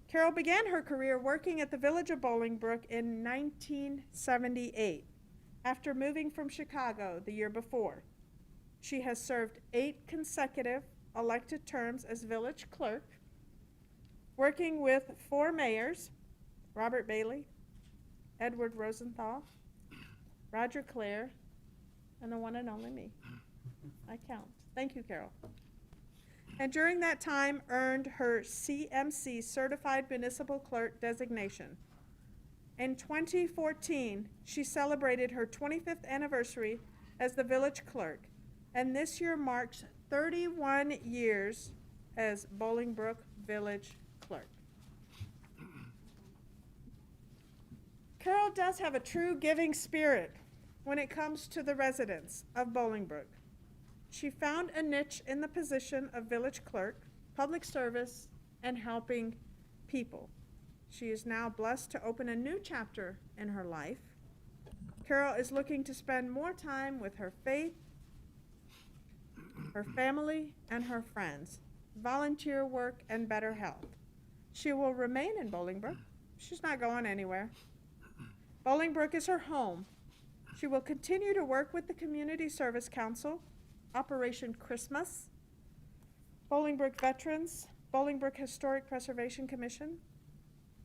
Speaker 1: Carol began her career working at the Village of Bolingbrook in 1978 after moving from Chicago the year before. She has served 8 consecutive elected terms as village clerk, working with 4 mayors, Robert Bailey, Edward Rosenthal, Roger Clare, and the one and only me. I count. Thank you, Carol. And during that time earned her CMC Certified Municipal Clerk designation. In 2014, she celebrated her 25th anniversary as the village clerk, and this year marks 31 years as Bolingbrook Village Clerk. Carol does have a true giving spirit when it comes to the residents of Bolingbrook. She found a niche in the position of village clerk, public service, and helping people. She is now blessed to open a new chapter in her life. Carol is looking to spend more time with her faith, her family, and her friends, volunteer work, and better health. She will remain in Bolingbrook. She's not going anywhere. Bolingbrook is her home. She will continue to work with the Community Service Council, Operation Christmas, Bolingbrook Veterans, Bolingbrook Historic Preservation Commission.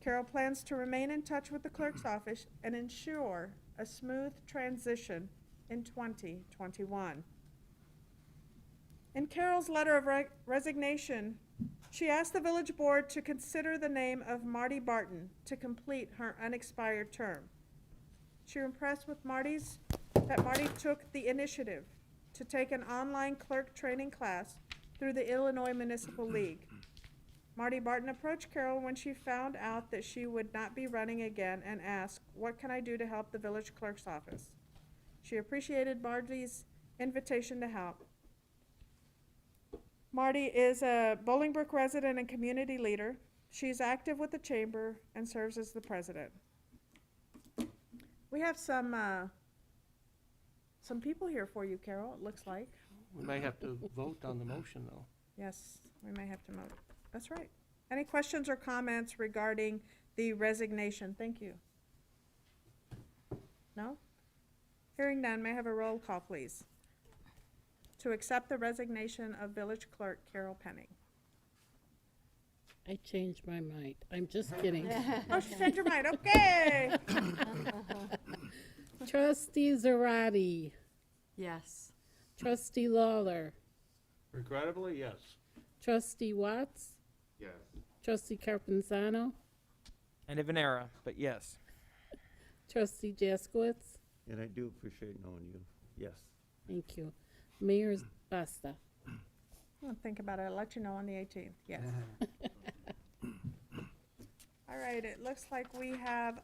Speaker 1: Carol plans to remain in touch with the clerk's office and ensure a smooth transition in 2021. In Carol's letter of resignation, she asked the village board to consider the name of Marty Barton to complete her unexpired term. She was impressed with that Marty took the initiative to take an online clerk training class through the Illinois Municipal League. Marty Barton approached Carol when she found out that she would not be running again and asked, "What can I do to help the village clerk's office?" She appreciated Marty's invitation to help. Marty is a Bolingbrook resident and community leader. She's active with the chamber and serves as the president. We have some people here for you, Carol, it looks like.
Speaker 14: We may have to vote on the motion, though.
Speaker 1: Yes, we may have to vote. That's right. Any questions or comments regarding the resignation? Thank you. No? Hearing none, may I have a roll call, please? To accept the resignation of Village Clerk Carol Penning.
Speaker 2: I changed my mind. I'm just kidding.
Speaker 1: Oh, she changed her mind. Okay.
Speaker 2: Trustee Zarate.
Speaker 4: Yes.
Speaker 2: Trustee Lawler.
Speaker 14: Regrettably, yes.
Speaker 2: Trustee Watts.
Speaker 16: Yes.
Speaker 2: Trustee Carpenzano.
Speaker 15: End of an era, but yes.
Speaker 2: Trustee Jaskowitz.
Speaker 13: And I do appreciate knowing you. Yes.
Speaker 2: Thank you. Mayor Basta.
Speaker 1: I'll think about it. I'll let you know on the 18th. Yes. All right. It looks like we have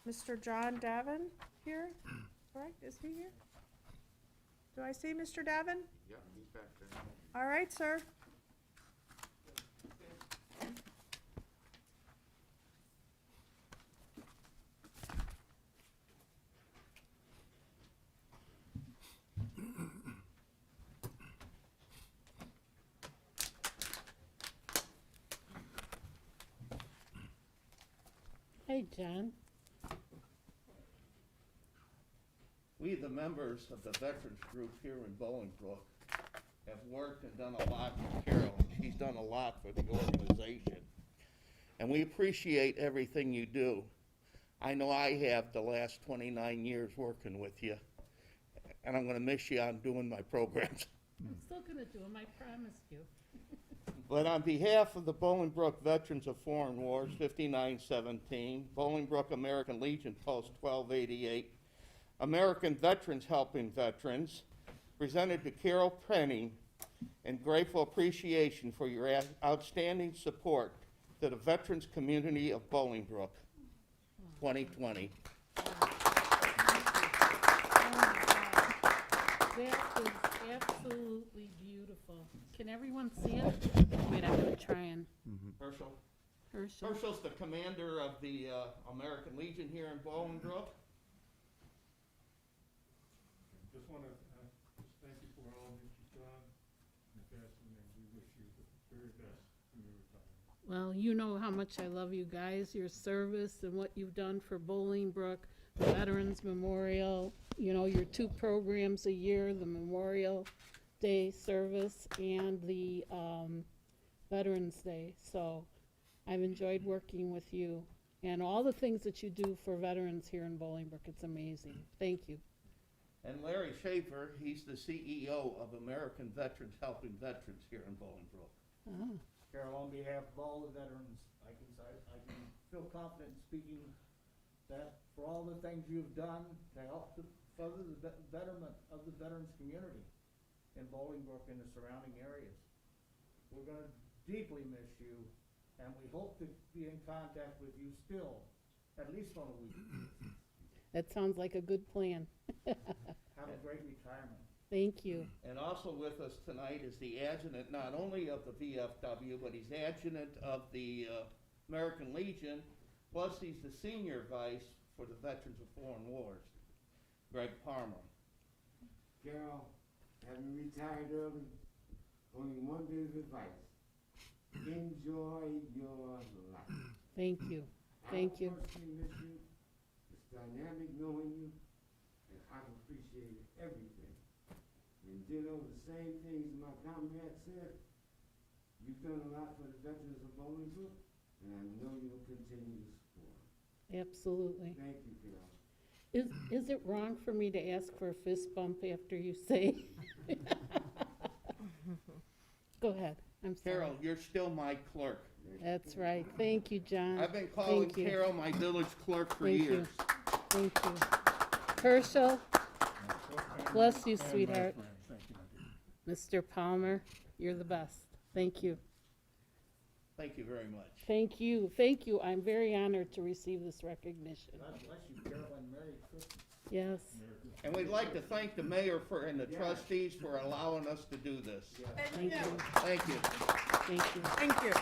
Speaker 1: Mr. John Davin here. Correct? Is he here? Do I see Mr. Davin?
Speaker 16: Yep, he's back there.
Speaker 1: All right, sir.
Speaker 2: Hey, John.
Speaker 17: We, the members of the Veterans Group here in Bolingbrook, have worked and done a lot for Carol. She's done a lot for the organization. And we appreciate everything you do. I know I have the last 29 years working with you. And I'm going to miss you on doing my programs.
Speaker 2: I'm still going to do them, I promised you.
Speaker 17: But on behalf of the Bolingbrook Veterans of Foreign Wars, 5917, Bolingbrook American Legion Post 1288, American Veterans Helping Veterans, presented to Carol Penning, and grateful appreciation for your outstanding support to the veterans community of Bolingbrook, 2020.
Speaker 2: That is absolutely beautiful. Can everyone see it? Wait, I'm gonna try and.
Speaker 17: Herschel?
Speaker 2: Herschel.
Speaker 17: Herschel's the commander of the American Legion here in Bolingbrook.
Speaker 18: Just want to just thank you for all that you've done in the past, and we wish you the very best in your retirement.
Speaker 2: Well, you know how much I love you guys, your service and what you've done for Bolingbrook, the Veterans Memorial, you know, your 2 programs a year, the Memorial Day service and the Veterans Day. So I've enjoyed working with you and all the things that you do for veterans here in Bolingbrook. It's amazing. Thank you.
Speaker 17: And Larry Schaefer, he's the CEO of American Veterans Helping Veterans here in Bolingbrook.
Speaker 2: Oh.
Speaker 19: Carol, on behalf of all the veterans, I can feel confident in speaking that for all the things you've done to help further the betterment of the veterans community in Bolingbrook and the surrounding areas. We're going to deeply miss you, and we hope to be in contact with you still, at least on a weekly basis.
Speaker 2: That sounds like a good plan.
Speaker 19: Have a great retirement.
Speaker 2: Thank you.
Speaker 17: And also with us tonight is the adjutant, not only of the VFW, but he's adjutant of the American Legion, plus he's the senior vice for the Veterans of Foreign Wars, Greg Palmer.
Speaker 20: Carol, having retired early, only one bit of advice. Enjoy your life.
Speaker 2: Thank you. Thank you.
Speaker 20: I personally miss you. It's dynamic knowing you, and I've appreciated everything. And ditto the same things my comrade said. You've done a lot for the veterans of Bolingbrook, and I know you'll continue to support.
Speaker 2: Absolutely.
Speaker 20: Thank you, Carol.
Speaker 2: Is it wrong for me to ask for a fist bump after you say? Go ahead. I'm sorry.
Speaker 17: Carol, you're still my clerk.
Speaker 2: That's right. Thank you, John.
Speaker 17: I've been calling
Speaker 2: Thank you.
Speaker 17: Carol my village clerk for
Speaker 2: Thank you.
Speaker 17: years.
Speaker 2: Thank you. Herschel, bless you, sweetheart. Mr. Palmer, you're the best. Thank you.
Speaker 17: Thank you very much.
Speaker 2: Thank you. Thank you. I'm very honored to receive this recognition.
Speaker 19: God bless you, Carol, and Merry Christmas.
Speaker 2: Yes.
Speaker 17: And we'd like to thank the mayor and the trustees for allowing us to do this.
Speaker 2: Thank you.
Speaker 17: Thank you.
Speaker 2: Thank you.
Speaker 1: Thank you.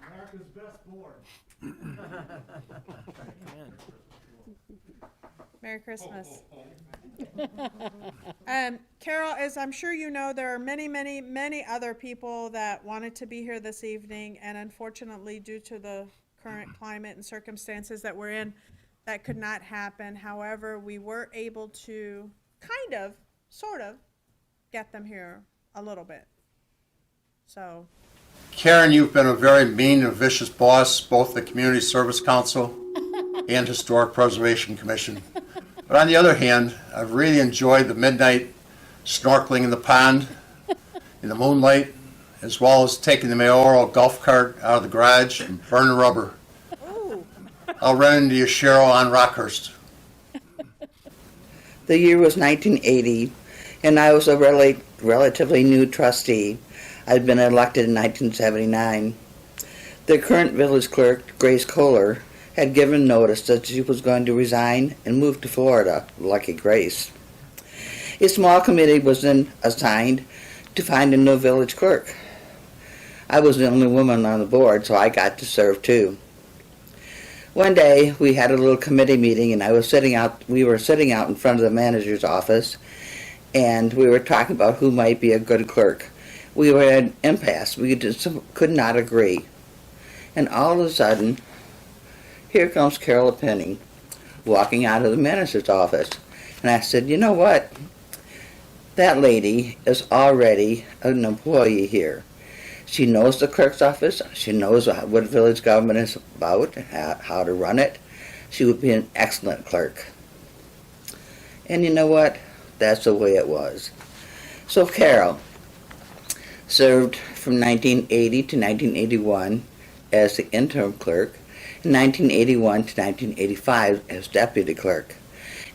Speaker 19: America's best board.
Speaker 1: Merry Christmas. Carol, as I'm sure you know, there are many, many, many other people that wanted to be here this evening, and unfortunately, due to the current climate and circumstances that we're in, that could not happen. However, we were able to kind of, sort of, get them here a little bit. So.
Speaker 21: Karen, you've been a very mean and vicious boss, both the Community Service Council and Historic Preservation Commission. But on the other hand, I've really enjoyed the midnight snorkeling in the pond, in the moonlight, as well as taking the mayoral golf cart out of the garage and burning rubber.
Speaker 1: Ooh.
Speaker 21: I'll run into you, Cheryl, on Rockhurst.
Speaker 22: The year was 1980, and I was a relatively new trustee. I'd been elected in 1979. The current village clerk, Grace Kohler, had given notice that she was going to resign and move to Florida. Lucky Grace. A small committee was then assigned to find a new village clerk. I was the only woman on the board, so I got to serve too. One day we had a little committee meeting, and we were sitting out in front of the manager's office, and we were talking about who might be a good clerk. We were at an impasse. We just could not agree. And all of a sudden, here comes Carol Penny walking out of the manager's office. And I said, you know what? That lady is already an employee here. She knows the clerk's office. She knows what village government is about, how to run it. She would be an excellent clerk. And you know what? That's the way it was. So Carol served from 1980 to 1981 as the interim clerk, in 1981 to 1985 as deputy clerk.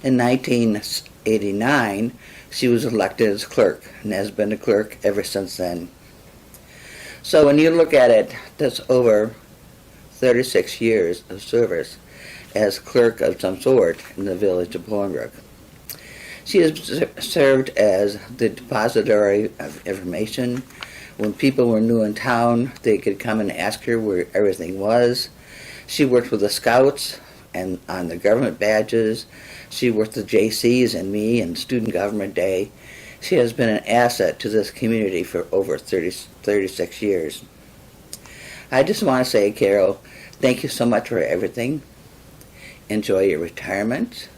Speaker 22: In 1989, she was elected as clerk and has been a clerk ever since then. So when you look at it, that's over 36 years of service as clerk of some sort in the village of Bolingbrook. She has served as the depository of information. When people were new in town, they could come and ask her where everything was. She worked with the Scouts and on the government badges. She worked with JCs and me and Student Government Day. She has been an asset to this community for over 36 years. I just want to say, Carol, thank you so much for everything. Enjoy your retirement.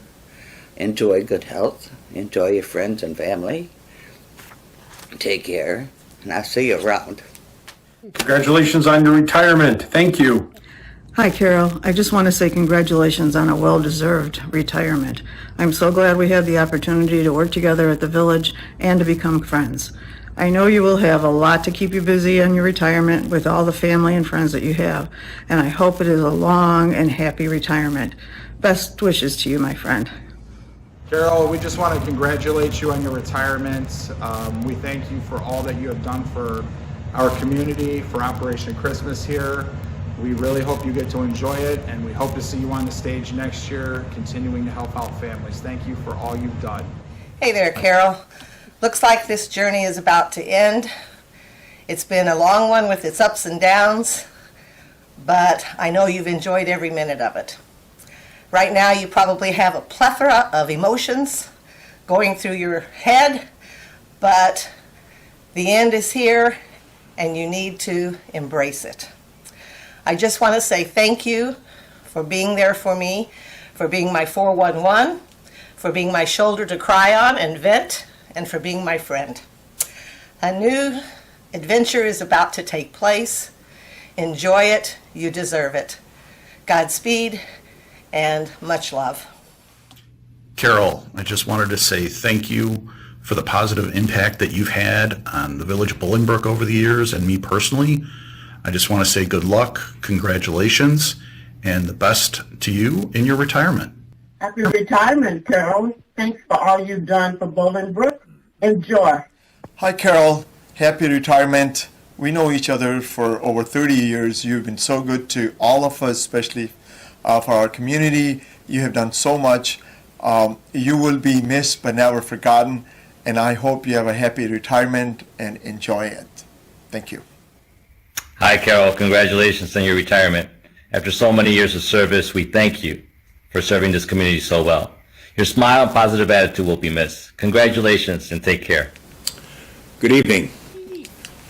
Speaker 22: Enjoy good health. Enjoy your friends and family. Take care, and I'll see you around.
Speaker 10: Congratulations on your retirement. Thank you.
Speaker 6: Hi, Carol. I just want to say congratulations on a well-deserved retirement. I'm so glad we had the opportunity to work together at the village and to become friends. I know you will have a lot to keep you busy on your retirement with all the family and friends that you have, and I hope it is a long and happy retirement. Best wishes to you, my friend.
Speaker 7: Carol, we just want to congratulate you on your retirement. We thank you for all that you have done for our community, for Operation Christmas here. We really hope you get to enjoy it, and we hope to see you on the stage next year, continuing to help out families. Thank you for all you've done.
Speaker 23: Hey there, Carol. Looks like this journey is about to end. It's been a long one with its ups and downs, but I know you've enjoyed every minute of it. Right now, you probably have a plethora of emotions going through your head, but the end is here, and you need to embrace it. I just want to say thank you for being there for me, for being my 411, for being my shoulder to cry on and vent, and for being my friend. A new adventure is about to take place. Enjoy it. You deserve it. Godspeed and much love.
Speaker 24: Carol, I just wanted to say thank you for the positive impact that you've had on the village of Bolingbrook over the years and me personally. I just want to say good luck, congratulations, and the best to you in your retirement.
Speaker 25: Happy retirement, Carol. Thanks for all you've done for Bolingbrook. Enjoy.
Speaker 10: Hi, Carol. Happy retirement. We know each other for over 30 years. You've been so good to all of us, especially for our community. You have done so much. You will be missed but never forgotten, and I hope you have a happy retirement and enjoy it. Thank you.
Speaker 26: Hi, Carol. Congratulations on your retirement. After so many years of service, we thank you for serving this community so well. Your smile and positive attitude will be missed. Congratulations and take care.
Speaker 27: Good evening.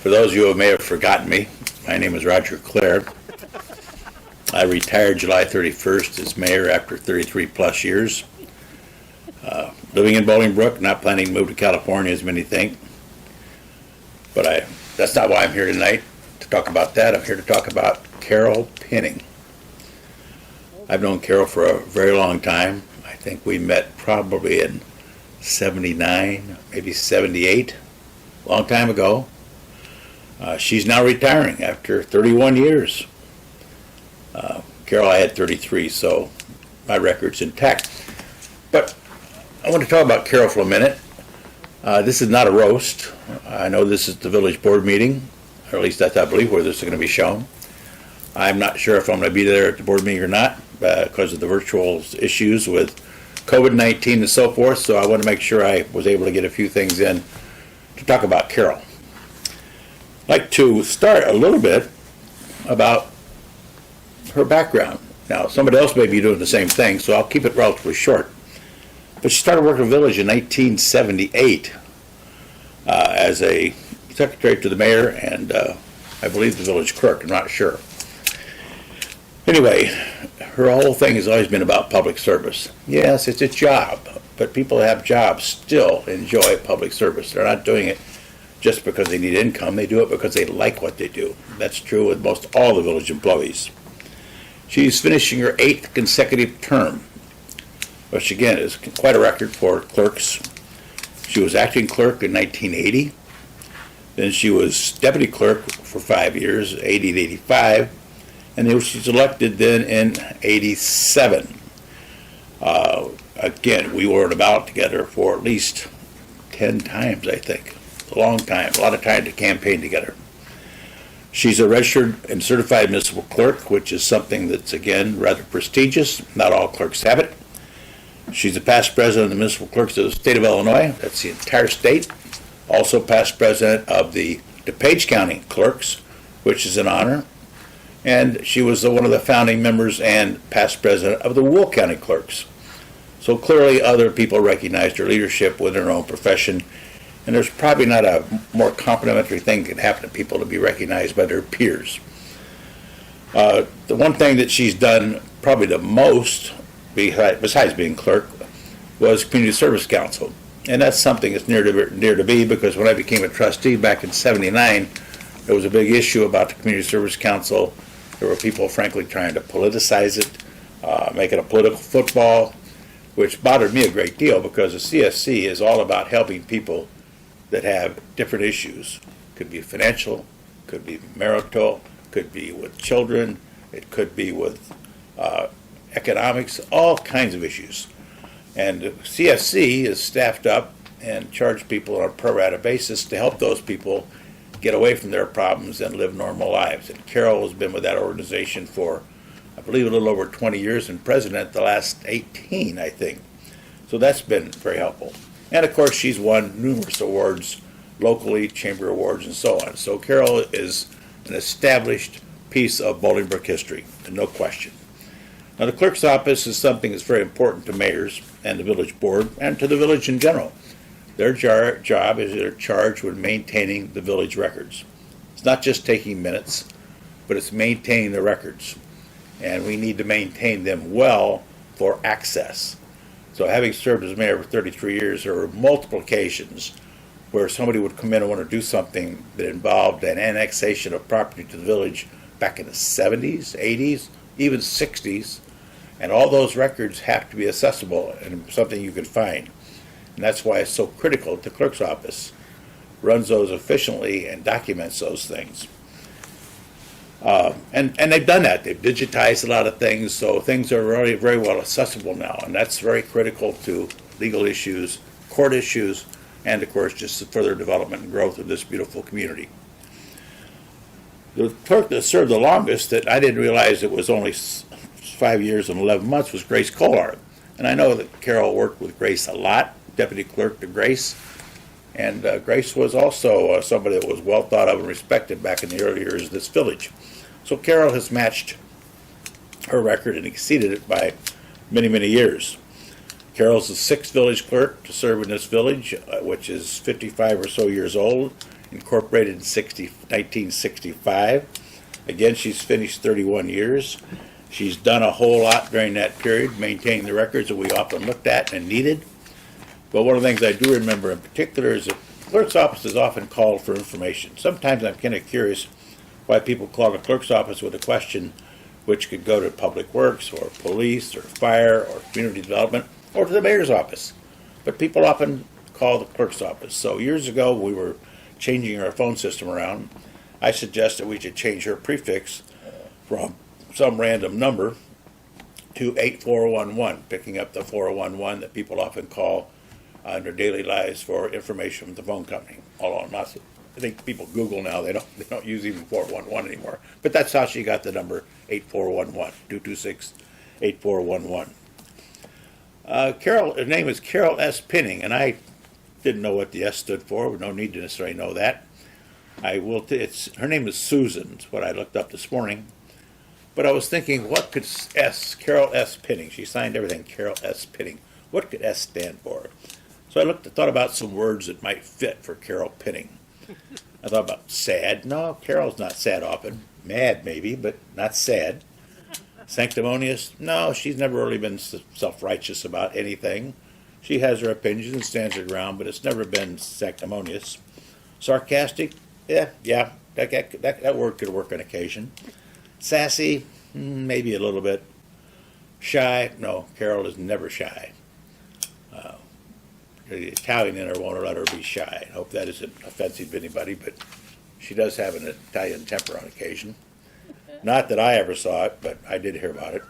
Speaker 27: For those of you who may have forgotten me, my name is Roger Clare. I retired July 31st as mayor after 33 plus years. Living in Bolingbrook, not planning to move to California as many think. But that's not why I'm here tonight to talk about that. I'm here to talk about Carol Pinning. I've known Carol for a very long time. I think we met probably in 79, maybe 78, a long time ago. She's now retiring after 31 years. Carol, I had 33, so my record's intact. But I want to talk about Carol for a minute. This is not a roast. I know this is the village board meeting, or at least that's, I believe, where this is going to be shown. I'm not sure if I'm going to be there at the board meeting or not because of the virtual issues with COVID-19 and so forth, so I want to make sure I was able to get a few things in to talk about Carol. I'd like to start a little bit about her background. Now, somebody else may be doing the same thing, so I'll keep it relatively short. But she started working in the village in 1978 as a secretary to the mayor and I believe the village clerk, I'm not sure. Anyway, her whole thing has always been about public service. Yes, it's a job, but people that have jobs still enjoy public service. They're not doing it just because they need income. They do it because they like what they do. That's true with most all the village employees. She's finishing her 8th consecutive term, which again is quite a record for clerks. She was acting clerk in 1980. Then she was deputy clerk for 5 years, 80 to 85. And then she's elected then in 87. Again, we were on a ballot together for at least 10 times, I think. A long time, a lot of time to campaign together. She's a registered and certified municipal clerk, which is something that's, again, rather prestigious. Not all clerks have it. She's the past president of the municipal clerks of the state of Illinois. That's the entire state. Also past president of the DuPage County Clerks, which is an honor. And she was one of the founding members and past president of the Wool County Clerks. So clearly other people recognized her leadership within her own profession. And there's probably not a more complimentary thing that can happen to people to be recognized by their peers. The one thing that she's done probably the most, besides being clerk, was Community Service Council. And that's something that's near to me, because when I became a trustee back in '79, there was a big issue about the Community Service Council. There were people, frankly, trying to politicize it, make it a political football, which bothered me a great deal, because the CSC is all about helping people that have different issues. Could be financial, could be marital, could be with children, it could be with economics, all kinds of issues. And the CSC is staffed up and charge people on a pro rata basis to help those people get away from their problems and live normal lives. And Carol has been with that organization for, I believe, a little over 20 years, and president the last 18, I think. So that's been very helpful. And of course, she's won numerous awards locally, chamber awards, and so on. So Carol is an established piece of Bolingbrook history, no question. Now, the clerk's office is something that's very important to mayors and the village board and to the village in general. Their job is they're charged with maintaining the village records. It's not just taking minutes, but it's maintaining the records. And we need to maintain them well for access. So having served as mayor for 33 years, there were multiple occasions where somebody would come in and want to do something that involved an annexation of property to the village back in the 70s, 80s, even 60s. And all those records have to be accessible and something you can find. And that's why it's so critical that the clerk's office runs those efficiently and documents those things. And they've done that. They've digitized a lot of things, so things are really very well accessible now. And that's very critical to legal issues, court issues, and of course just the further development and growth of this beautiful community. The clerk that served the longest, that I didn't realize it was only 5 years and 11 months, was Grace Kolar. And I know that Carol worked with Grace a lot, deputy clerk to Grace. And Grace was also somebody that was well thought of and respected back in the early years of this village. So Carol has matched her record and exceeded it by many, many years. Carol's the sixth village clerk to serve in this village, which is 55 or so years old, incorporated in 1965. Again, she's finished 31 years. She's done a whole lot during that period, maintaining the records that we often looked at and needed. But one of the things I do remember in particular is that the clerk's office is often called for information. Sometimes I'm kind of curious why people call the clerk's office with a question which could go to Public Works or police or fire or community development or to the mayor's office. But people often call the clerk's office. So years ago, we were changing our phone system around. I suggested we should change her prefix from some random number to 8411, picking up the 411 that people often call in their daily lives for information from the phone company. Although I'm not, I think people Google now, they don't use even 411 anymore. But that's how she got the number 8411, 226-8411. Carol, her name is Carol S. Pinning, and I didn't know what the S stood for. No need to necessarily know that. I will. Her name is Susan. It's what I looked up this morning. But I was thinking, what could Carol S. Pinning? She signed everything, Carol S. Pinning. What could S stand for? So I thought about some words that might fit for Carol Pinning. I thought about sad. No, Carol's not sad often. Mad maybe, but not sad. Sanctimonious? No, she's never really been self-righteous about anything. She has her opinions and stands her ground, but it's never been sanctimonious. Sarcastic? Yeah, that word could work on occasion. Sassy? Maybe a little bit. Shy? No, Carol is never shy. The Italian in her won't let her be shy. I hope that isn't offensive to anybody, but she does have an Italian temper on occasion. Not that I ever saw it, but I did hear about it.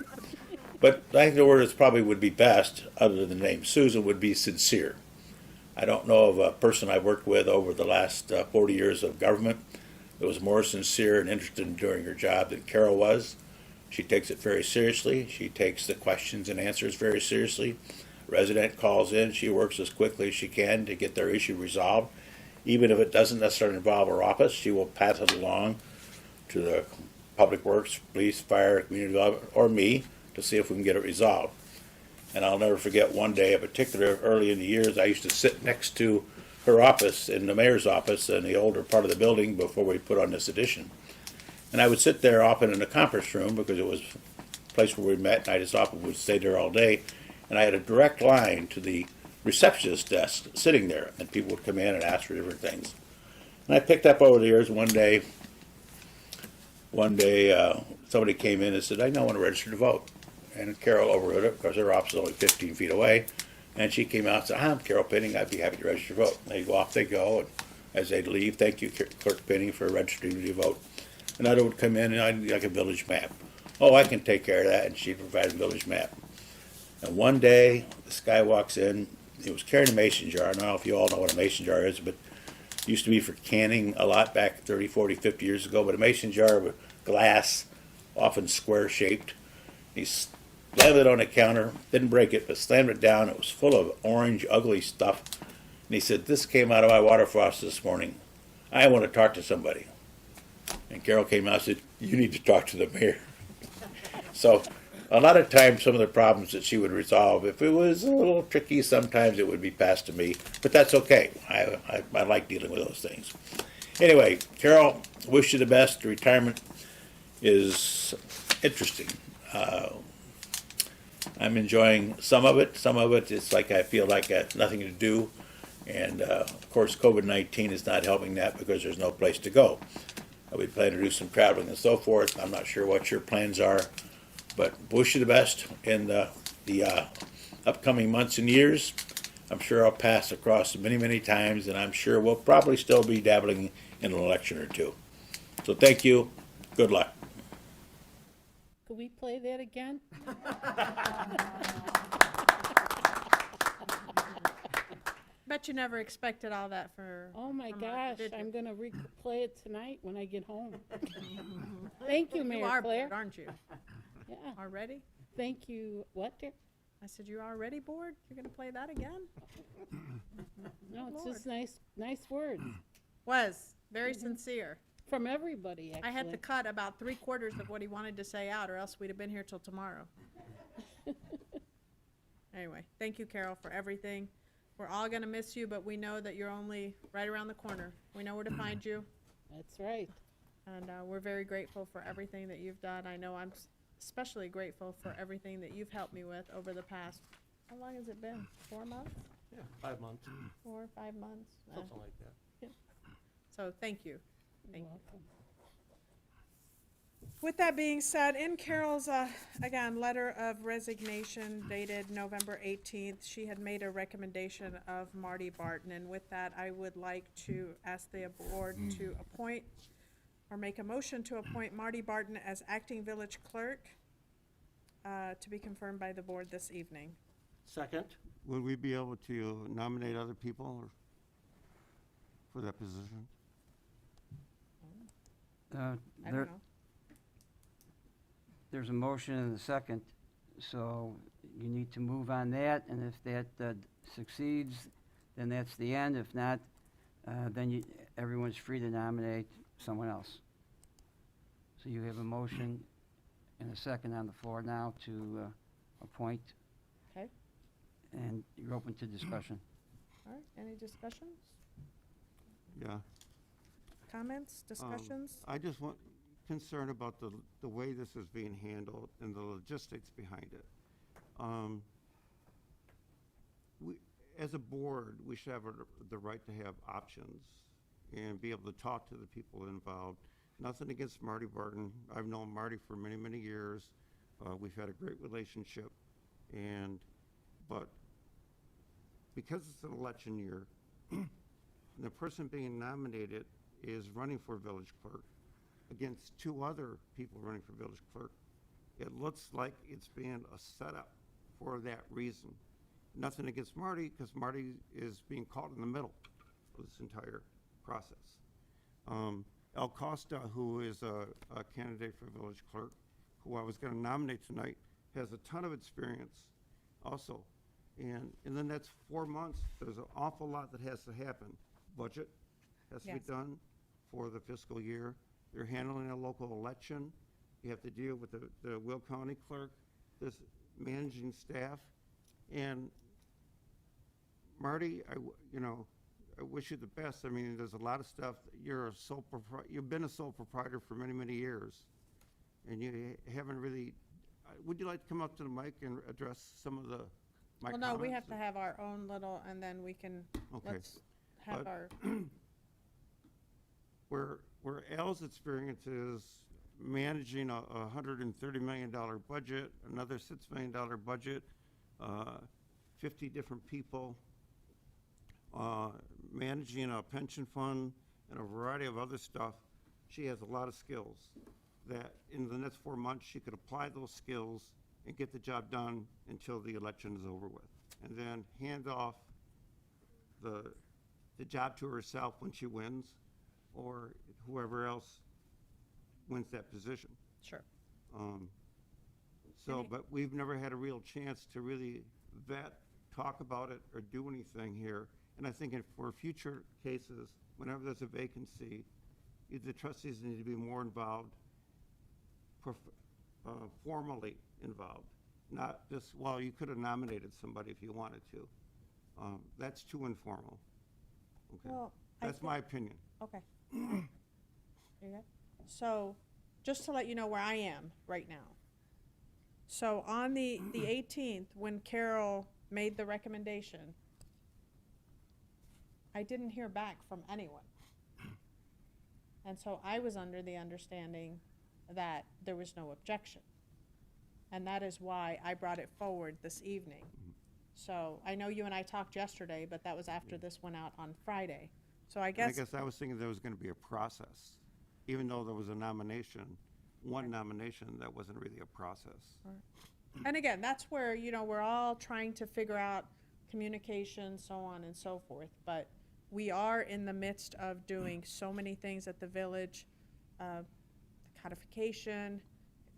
Speaker 27: But I think the word that probably would be best, other than the name Susan, would be sincere. I don't know of a person I've worked with over the last 40 years of government that was more sincere and interested in doing her job than Carol was. She takes it very seriously. She takes the questions and answers very seriously, resident calls in, she works as quickly as she can to get their issue resolved. Even if it doesn't necessarily involve her office, she will pass it along to the Public Works, Police, Fire, Community Development, or me to see if we can get it resolved. And I'll never forget one day in particular, early in the years, I used to sit next to her office in the mayor's office in the older part of the building before we put on this addition. And I would sit there often in the conference room because it was a place where we met, and I just often would stay there all day. And I had a direct line to the receptionist desk sitting there, and people would come in and ask for different things. And I picked up over the years one day, somebody came in and said, I now want to register to vote. And Carol overrode it because her office is only 15 feet away. And she came out and said, I'm Carol Penning, I'd be happy to register to vote. And they go off, they go, and as they leave, thank you, Clerk Penning, for registering to vote. Another would come in and I'd like a village map. Oh, I can take care of that, and she'd provide a village map. And one day, this guy walks in, he was carrying a mason jar. I don't know if you all know what a mason jar is, but it used to be for canning a lot back 30, 40, 50 years ago, but a mason jar with glass, often square shaped. He slammed it on the counter, didn't break it, but slammed it down. It was full of orange, ugly stuff. And he said, this came out of my water faucet this morning. I want to talk to somebody. And Carol came out and said, you need to talk to the mayor. So a lot of times, some of the problems that she would resolve, if it was a little tricky, sometimes it would be passed to me. But that's okay. I like dealing with those things. Anyway, Carol, wish you the best. The retirement is interesting. I'm enjoying some of it. Some of it, it's like I feel like I have nothing to do. And of course, COVID-19 is not helping that because there's no place to go. We plan to do some traveling and so forth. I'm not sure what your plans are, but wish you the best in the upcoming months and years. I'm sure I'll pass across many, many times, and I'm sure we'll probably still be dabbling in an election or two. So thank you. Good luck.
Speaker 2: Could we play that again?
Speaker 1: Bet you never expected all that for.
Speaker 2: Oh my
Speaker 1: from us,
Speaker 2: gosh,
Speaker 1: did you?
Speaker 2: I'm gonna replay it tonight when I get home. Thank you,
Speaker 1: You
Speaker 2: Mayor
Speaker 1: are
Speaker 2: Claire.
Speaker 1: bored, aren't you?
Speaker 2: Yeah,
Speaker 1: Already?
Speaker 2: thank you. What, dear?
Speaker 1: I said, you already bored? You're gonna play that again?
Speaker 2: No, it's
Speaker 1: Lord.
Speaker 2: just nice words
Speaker 1: Was very sincere.
Speaker 2: from everybody, actually.
Speaker 1: I had to cut about 3/4 of what he wanted to say out, or else we'd have been here till tomorrow. Anyway, thank you, Carol, for everything. We're all gonna miss you, but we know that you're only right around the corner. We know where to find you,
Speaker 2: That's right.
Speaker 1: and we're very grateful for everything that you've done. I know I'm especially grateful for everything that you've helped me with over the past, how long has it been? 4 months?
Speaker 14: Yeah, 5 months,
Speaker 1: 4 or 5 months?
Speaker 14: something like that.
Speaker 1: So thank you.
Speaker 2: You're
Speaker 1: Thank you.
Speaker 2: welcome.
Speaker 1: With that being said, in Carol's, again, letter of resignation dated November 18th, she had made a recommendation of Marty Barton. And with that, I would like to ask the board to appoint or make a motion to appoint Marty Barton as acting village clerk to be confirmed by the board this evening.
Speaker 14: Second,
Speaker 13: Would we be able to nominate other people for that position?
Speaker 1: I don't know.
Speaker 3: There's a motion and a second, so you need to move on that, and if that succeeds, then that's the end. If not, then everyone's free to nominate someone else. So you have a motion and a second on the floor now to appoint,
Speaker 1: Okay,
Speaker 3: and you're open to discussion.
Speaker 1: all right, any discussions,
Speaker 13: Yeah.
Speaker 1: comments, discussions?
Speaker 13: I just concerned about the way this is being handled and the logistics behind it. As a board, we should have the right to have options and be able to talk to the people involved. Nothing against Marty Barton. I've known Marty for many, many years. We've had a great relationship, but because it's an election year, and the person being nominated is running for village clerk against 2 other people running for village clerk, it looks like it's being a setup for that reason. Nothing against Marty, because Marty is being caught in the middle of this entire process. El Costa, who is a candidate for village clerk, who I was going to nominate tonight, has a ton of experience also. And in the next 4 months, there's an awful lot that has to happen. Budget has to be
Speaker 1: Yes.
Speaker 13: done for the fiscal year. You're handling a local election. You have to deal with the Will County clerk, this managing staff. And Marty, I wish you the best. I mean, there's a lot of stuff. You've been a sole proprietor for many, many years. And you haven't really, would you like to come up to the mic and address some of my
Speaker 1: Well,
Speaker 13: comments?
Speaker 1: no, we have to have our own little, and then we can,
Speaker 13: Okay.
Speaker 1: let's have
Speaker 13: But-
Speaker 1: our,
Speaker 13: Where Al's experience is managing a $130 million budget, another $6 million budget, 50 different people, managing a pension fund and a variety of other stuff, she has a lot of skills that in the next 4 months, she could apply those skills and get the job done until the election is over with. And then hand off the job to herself when she wins, or whoever else wins that position.
Speaker 1: sure.
Speaker 13: But we've never had a real chance to really vet, talk about it, or do anything here. And I think for future cases, whenever there's a vacancy, the trustees need to be more involved, formally involved, not just, well, you could have nominated somebody if you wanted to. That's too informal. Okay,
Speaker 1: Well, I
Speaker 13: that's
Speaker 1: thi-
Speaker 13: my opinion.
Speaker 1: Okay. You good? So, just to let you know where I am right now. So on the 18th, when Carol made the recommendation, I didn't hear back from anyone. And so I was under the understanding that there was no objection. And that is why I brought it forward this evening. So I know you and I talked yesterday, but that was after this went out on Friday. So I
Speaker 13: And
Speaker 1: guess.
Speaker 13: I was thinking there was going to be a process, even though there was a nomination, one nomination, that wasn't really a process.
Speaker 1: And again, that's where, we're all trying to figure out communication, so on and so forth. But we are in the midst of doing so many things at the village, codification,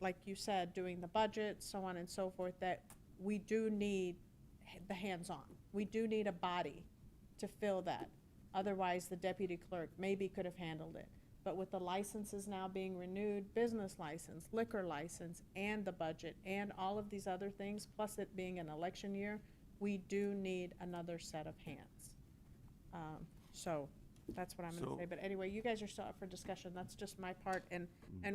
Speaker 1: like you said, doing the budget, so on and so forth, that we do need the hands-on. We do need a body to fill that. Otherwise, the deputy clerk maybe could have handled it. But with the licenses now being renewed, business license, liquor license, and the budget, and all of these other things, plus it being an election year, we do need another set of hands. So that's what I'm gonna
Speaker 13: So-
Speaker 1: say. But anyway, you guys are still up for discussion. That's just my part. And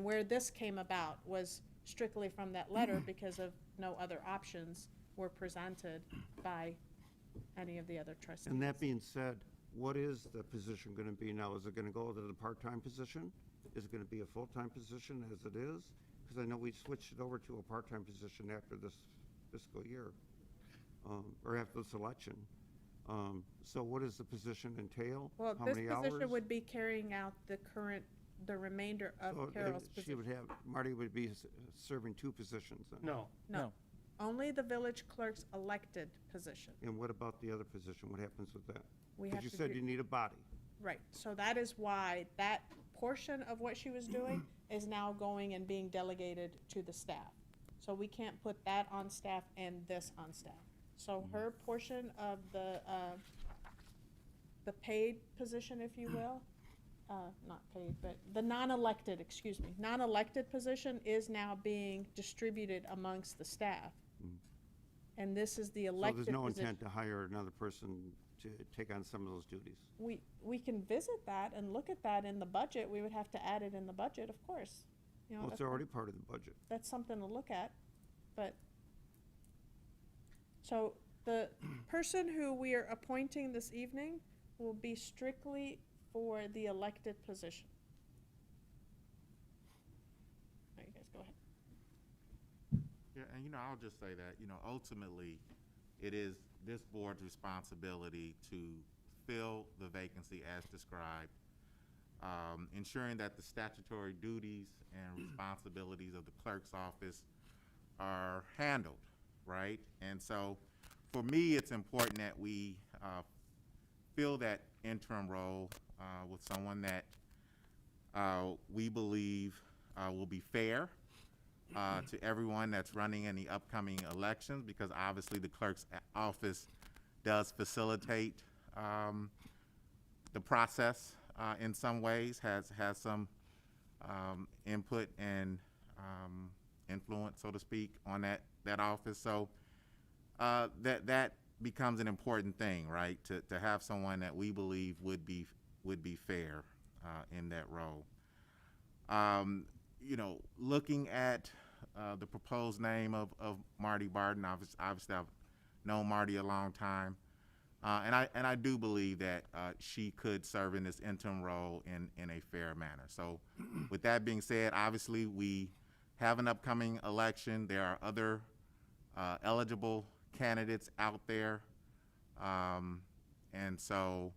Speaker 1: where this came about was strictly from that letter because of no other options were presented by any of the other trustees.
Speaker 13: And that being said, what is the position going to be now? Is it going to go to the part-time position? Is it going to be a full-time position as it is? Because I know we switched it over to a part-time position after this fiscal year, or after this election. So what does the position entail?
Speaker 1: Well,
Speaker 13: How
Speaker 1: this
Speaker 13: many
Speaker 1: position
Speaker 13: hours?
Speaker 1: would be carrying out the remainder
Speaker 13: So
Speaker 1: of
Speaker 13: then
Speaker 1: Carol's
Speaker 13: She
Speaker 1: position.
Speaker 13: would have, Marty would be serving two positions then?
Speaker 14: No.
Speaker 1: No, only the village clerk's elected position.
Speaker 13: And what about the other position? What happens with that?
Speaker 1: We
Speaker 13: Because
Speaker 1: have
Speaker 13: you
Speaker 1: to
Speaker 13: said
Speaker 1: do-
Speaker 13: you need a body.
Speaker 1: Right, so that is why that portion of what she was doing is now going and being delegated to the staff. So we can't put that on staff and this on staff. So her portion of the paid position, if you will, not paid, but the non-elected, excuse me, non-elected position is now being distributed amongst the staff. And this is the
Speaker 13: So
Speaker 1: elected
Speaker 13: there's no
Speaker 1: position.
Speaker 13: intent to hire another person to take on some of those duties?
Speaker 1: We can visit that and look at that in the budget. We would have to add it in the budget, of course.
Speaker 13: Well, it's
Speaker 1: that's-
Speaker 13: already part of the budget.
Speaker 1: That's something to look at, but. So the person who we are appointing this evening will be strictly for the elected position. All right, you guys go ahead.
Speaker 16: Yeah, and I'll just say that, ultimately, it is this board's responsibility to fill the vacancy as described, ensuring that the statutory duties and responsibilities of the clerk's office are handled, right? And so, for me, it's important that we fill that interim role with someone that we believe will be fair, to everyone that's running in the upcoming elections, because obviously the clerk's office does facilitate the process in some ways, has some input and influence, so to speak, on that office. So that becomes an important thing, right? To have someone that we believe would be fair in that role. You know, looking at the proposed name of Marty Barton, obviously I've known Marty a long time, and I do believe that she could serve in this interim role in a fair manner. So, with that being said, obviously we have an upcoming election. There are other eligible candidates out there, and so,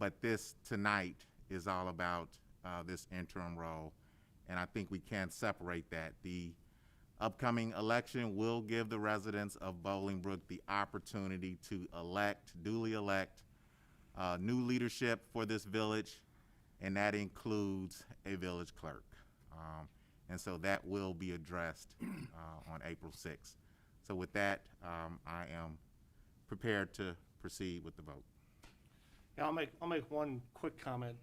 Speaker 16: but this tonight is all about this interim role, and I think we can't separate that. The upcoming election will give the residents of Bolingbrook the opportunity to duly elect new leadership for this village, and that includes a village clerk. And so that will be addressed on April 6th. So with that, I am prepared to proceed with the vote.
Speaker 14: Yeah, I'll make one quick comment.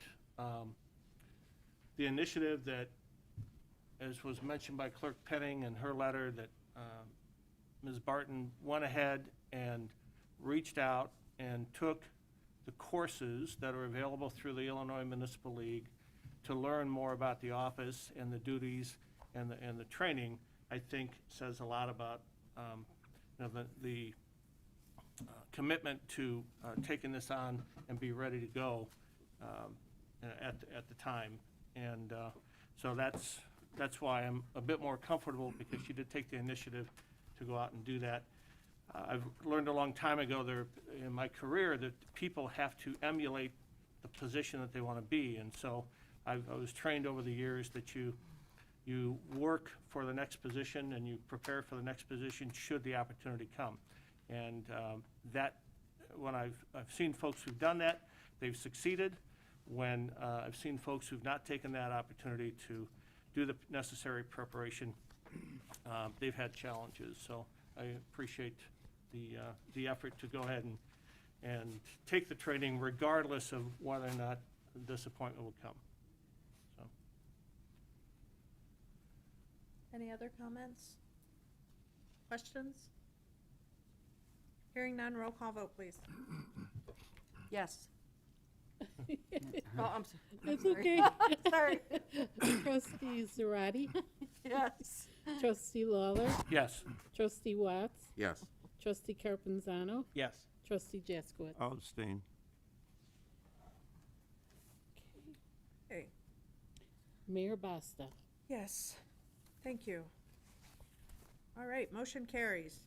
Speaker 14: The initiative that, as was mentioned by Clerk Penning in her letter, that Ms. Barton went ahead and reached out and took the courses that are available through the Illinois Municipal League to learn more about the office and the duties and the training, I think says a lot about you know, the commitment to taking this on and be ready to go at the time. And so that's why I'm a bit more comfortable, because she did take the initiative to go out and do that. I've learned a long time ago in my career that people have to emulate the position that they want to be, and so I was trained over the years that you work for the next position and you prepare for the next position should the opportunity come. And that, when I've seen folks who've done that, they've succeeded. When I've seen folks who've not taken that opportunity to do the necessary preparation, they've had challenges. So I appreciate the effort to go ahead and take the training regardless of whether or not this appointment will come. So.
Speaker 1: Any other comments? Questions? Hearing none, roll call vote, please.
Speaker 4: Yes. Oh, I'm sorry.
Speaker 2: It's okay.
Speaker 4: Sorry.
Speaker 2: Trustee Zarate?
Speaker 4: Yes.
Speaker 2: Trustee Lawler?
Speaker 14: Yes.
Speaker 2: Trustee Watts?
Speaker 16: Yes.
Speaker 2: Trustee Carpenzano?
Speaker 14: Yes.
Speaker 2: Trustee Jaskowitz?
Speaker 13: I'll abstain.
Speaker 1: Okay.
Speaker 2: Mayor Basta?
Speaker 1: Yes, thank you. All right, motion carries.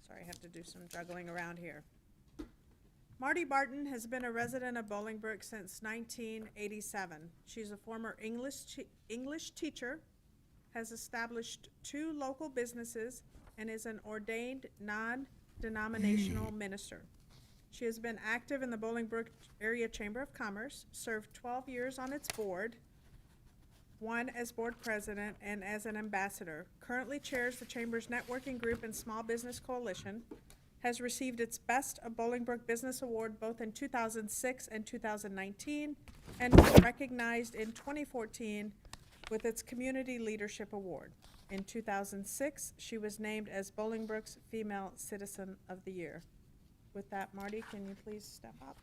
Speaker 1: Sorry, I have to do some juggling around here. Marty Barton has been a resident of Bolingbrook since 1987. She's a former English teacher, has established 2 local businesses, and is an ordained non-denominational minister. She has been active in the Bolingbrook Area Chamber of Commerce, served 12 years on its board, 1 as board president and as an ambassador, currently chairs the Chamber's Networking Group and Small Business Coalition, has received its Best of Bolingbrook Business Award both in 2006 and 2019, and was recognized in 2014 with its Community Leadership Award. In 2006, she was named as Bolingbrook's Female Citizen of the Year. With that, Marty, can you please step up?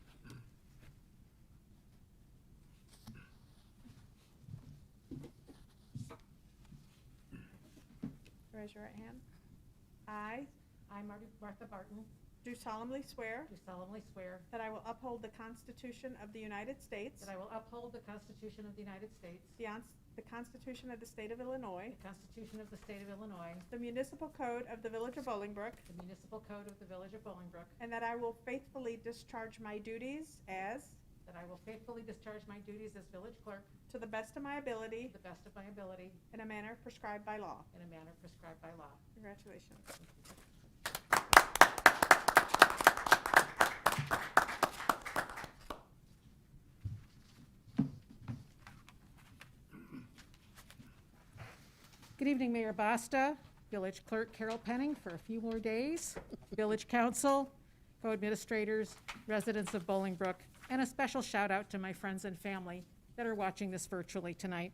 Speaker 1: Raise your right hand. I
Speaker 4: Martha Barton,
Speaker 1: do solemnly swear
Speaker 4: do solemnly swear
Speaker 1: that I will uphold the Constitution of the United States,
Speaker 4: that I will uphold the Constitution of the United States,
Speaker 1: the Constitution of the State of Illinois,
Speaker 4: the Constitution of the State of Illinois,
Speaker 1: the Municipal Code of the Village of Bolingbrook,
Speaker 4: the Municipal Code of the Village of Bolingbrook,
Speaker 1: and that I will faithfully discharge my duties as,
Speaker 4: that I will faithfully discharge my duties as village clerk
Speaker 1: to the best of my ability,
Speaker 4: to the best of my ability,
Speaker 1: in a manner prescribed by law.
Speaker 4: in a manner prescribed by law.
Speaker 1: Congratulations.
Speaker 4: Good evening, Mayor Basta, Village Clerk Carol Penning for a few more days, Village Council, co-administrators, residents of Bolingbrook, and a special shout out to my friends and family that are watching this virtually tonight.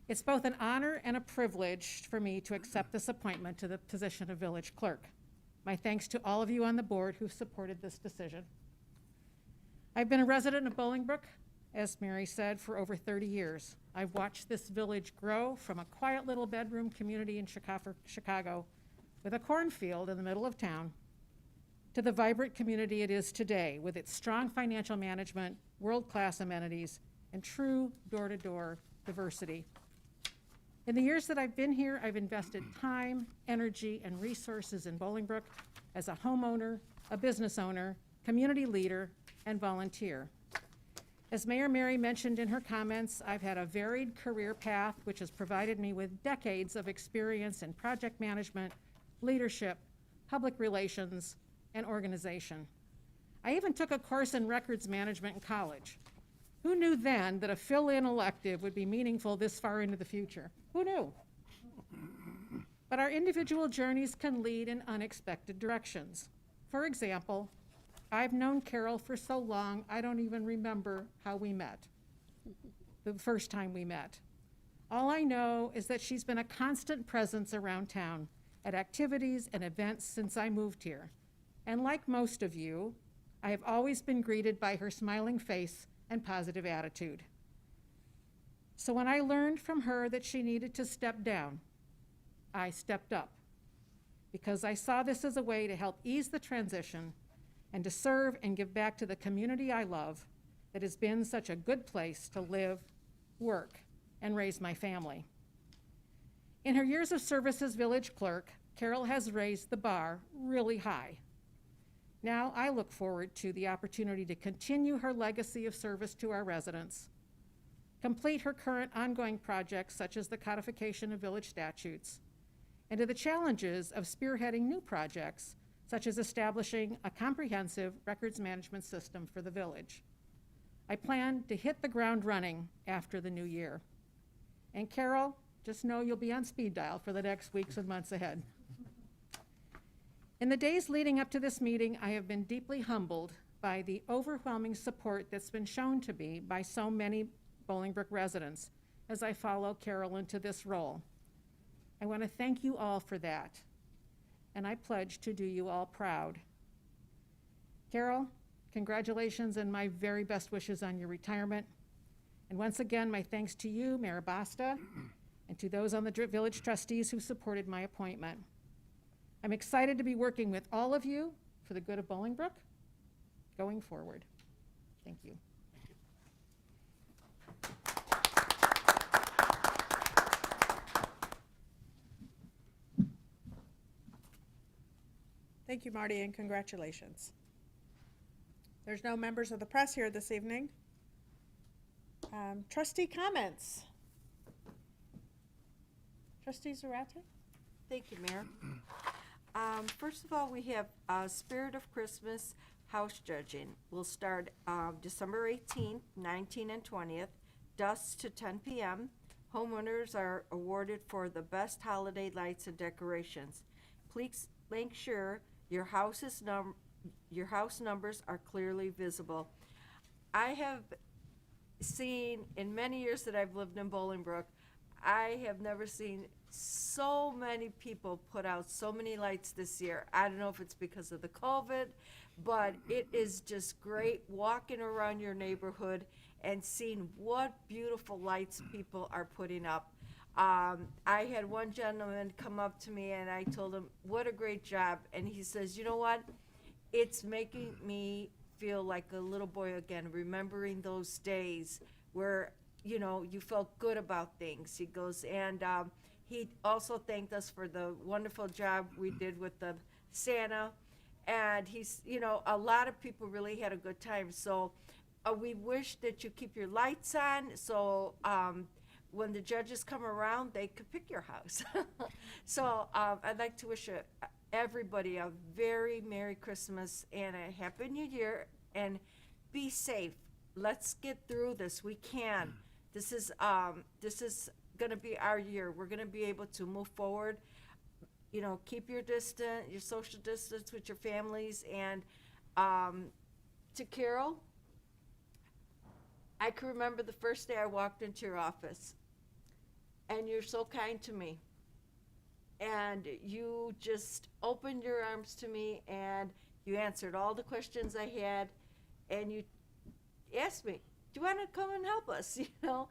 Speaker 4: It's both an honor and a privilege for me to accept this appointment to the position of Village Clerk. My thanks to all of you on the board who supported this decision. I've been a resident of Bolingbrook, as Mary said, for over 30 years. I've watched this village grow from a quiet little bedroom community in Chicago with a cornfield in the middle of town to the vibrant community it is today with its strong financial management, world-class amenities, and true door-to-door diversity. In the years that I've been here, I've invested time, energy, and resources in Bolingbrook as a homeowner, a business owner, community leader, and volunteer. As Mayor Mary mentioned in her comments, I've had a varied career path which has provided me with decades of experience in project management, leadership, public relations, and organization. I even took a course in records management in college. Who knew then that a fill-in elective would be meaningful this far into the future? Who knew? But our individual journeys can lead in unexpected directions. For example, I've known Carol for so long, I don't even remember how we met, the first time we met. All I know is that she's been a constant presence around town at activities and events since I moved here. And like most of you, I have always been greeted by her smiling face and positive attitude. So when I learned from her that she needed to step down, I stepped up because I saw this as a way to help ease the transition and to serve and give back to the community I love that has been such a good place to live, work, and raise my family. In her years of service as village clerk, Carol has raised the bar really high. Now I look forward to the opportunity to continue her legacy of service to our residents, complete her current ongoing projects such as the codification of village statutes, and to the challenges of spearheading new projects such as establishing a comprehensive records management system for the village. I plan to hit the ground running after the new year. And Carol, just know you'll be on speed dial for the next weeks and months ahead. In the days leading up to this meeting, I have been deeply humbled by the overwhelming support that's been shown to me by so many Bolingbrook residents as I follow Carol into this role. I want to thank you all for that, and I pledge to do you all proud. Carol, congratulations and my very best wishes on your retirement. And once again, my thanks to you, Mayor Basta, and to those on the village trustees who supported my appointment. I'm excited to be working with all of you for the good of Bolingbrook going forward. Thank you.
Speaker 1: Thank you, Marty, and congratulations. There's no members of the press here this evening. Trustee comments. Trustee Zarate?
Speaker 5: Thank you, Mayor. First of all, we have Spirit of Christmas house judging. We'll start December 18th, 19th, and 20th, dusk to 10 p.m. Homeowners are awarded for the best holiday lights and decorations. Please make sure your house numbers are clearly visible. I have seen, in many years that I've lived in Bolingbrook, I have never seen so many people put out so many lights this year. I don't know if it's because of the COVID, but it is just great walking around your neighborhood and seeing what beautiful lights people are putting up. I had one gentleman come up to me and I told him, what a great job. And he says, you know what? It's making me feel like a little boy again, remembering those days where, you know, you felt good about things. He goes, and he also thanked us for the wonderful job we did with the Santa. And he's, you know, a lot of people really had a good time. So we wish that you keep your lights on. So when the judges come around, they could pick your house. So I'd like to wish everybody a very Merry Christmas and a Happy New Year, and be safe. Let's get through this. We can. This is gonna be our year. We're gonna be able to move forward. You know, keep your distance, your social distance with your families, and to Carol, I can remember the first day I walked into your office, and you're so kind to me. And you just opened your arms to me, and you answered all the questions I had, and you asked me, do you want to come and help us, you know?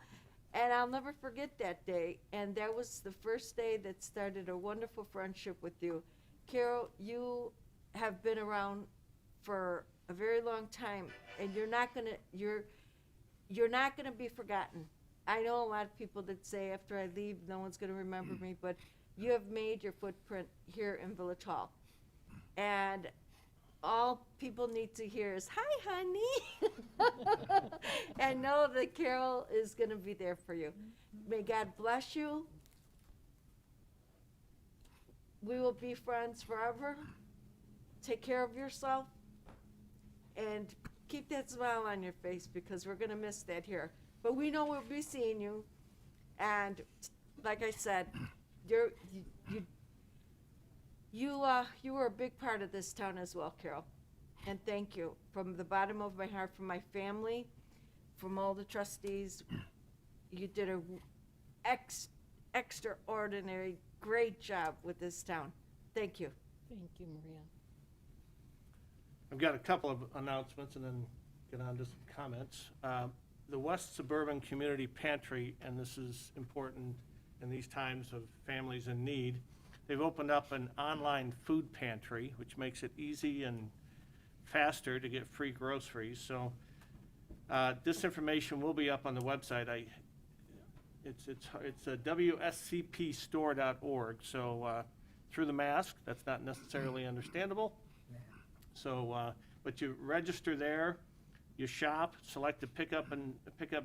Speaker 5: And I'll never forget that day. And that was the first day that started a wonderful friendship with you. Carol, you have been around for a very long time, and you're not gonna be forgotten. I know a lot of people that say after I leave, no one's gonna remember me, but you have made your footprint here in Village Hall. And all people need to hear is, hi, honey. And know that Carol is going to be there for you. May God bless you. We will be friends forever. Take care of yourself. And keep that smile on your face, because we're going to miss that here. But we know we'll be seeing you. And like I said, you were a big part of this town as well, Carol. And thank you from the bottom of my heart, from my family, from all the trustees. You did a extraordinary, great job with this town. Thank you.
Speaker 2: Thank you, Maria.
Speaker 14: I've got a couple of announcements and then get on to some comments. The West Suburban Community Pantry, and this is important in these times of families in need, they've opened up an online food pantry, which makes it easy and faster to get free groceries. So this information will be up on the website. It's WSCPstore.org. So through the mask, that's not necessarily understandable. So, but you register there, you shop, select the pickup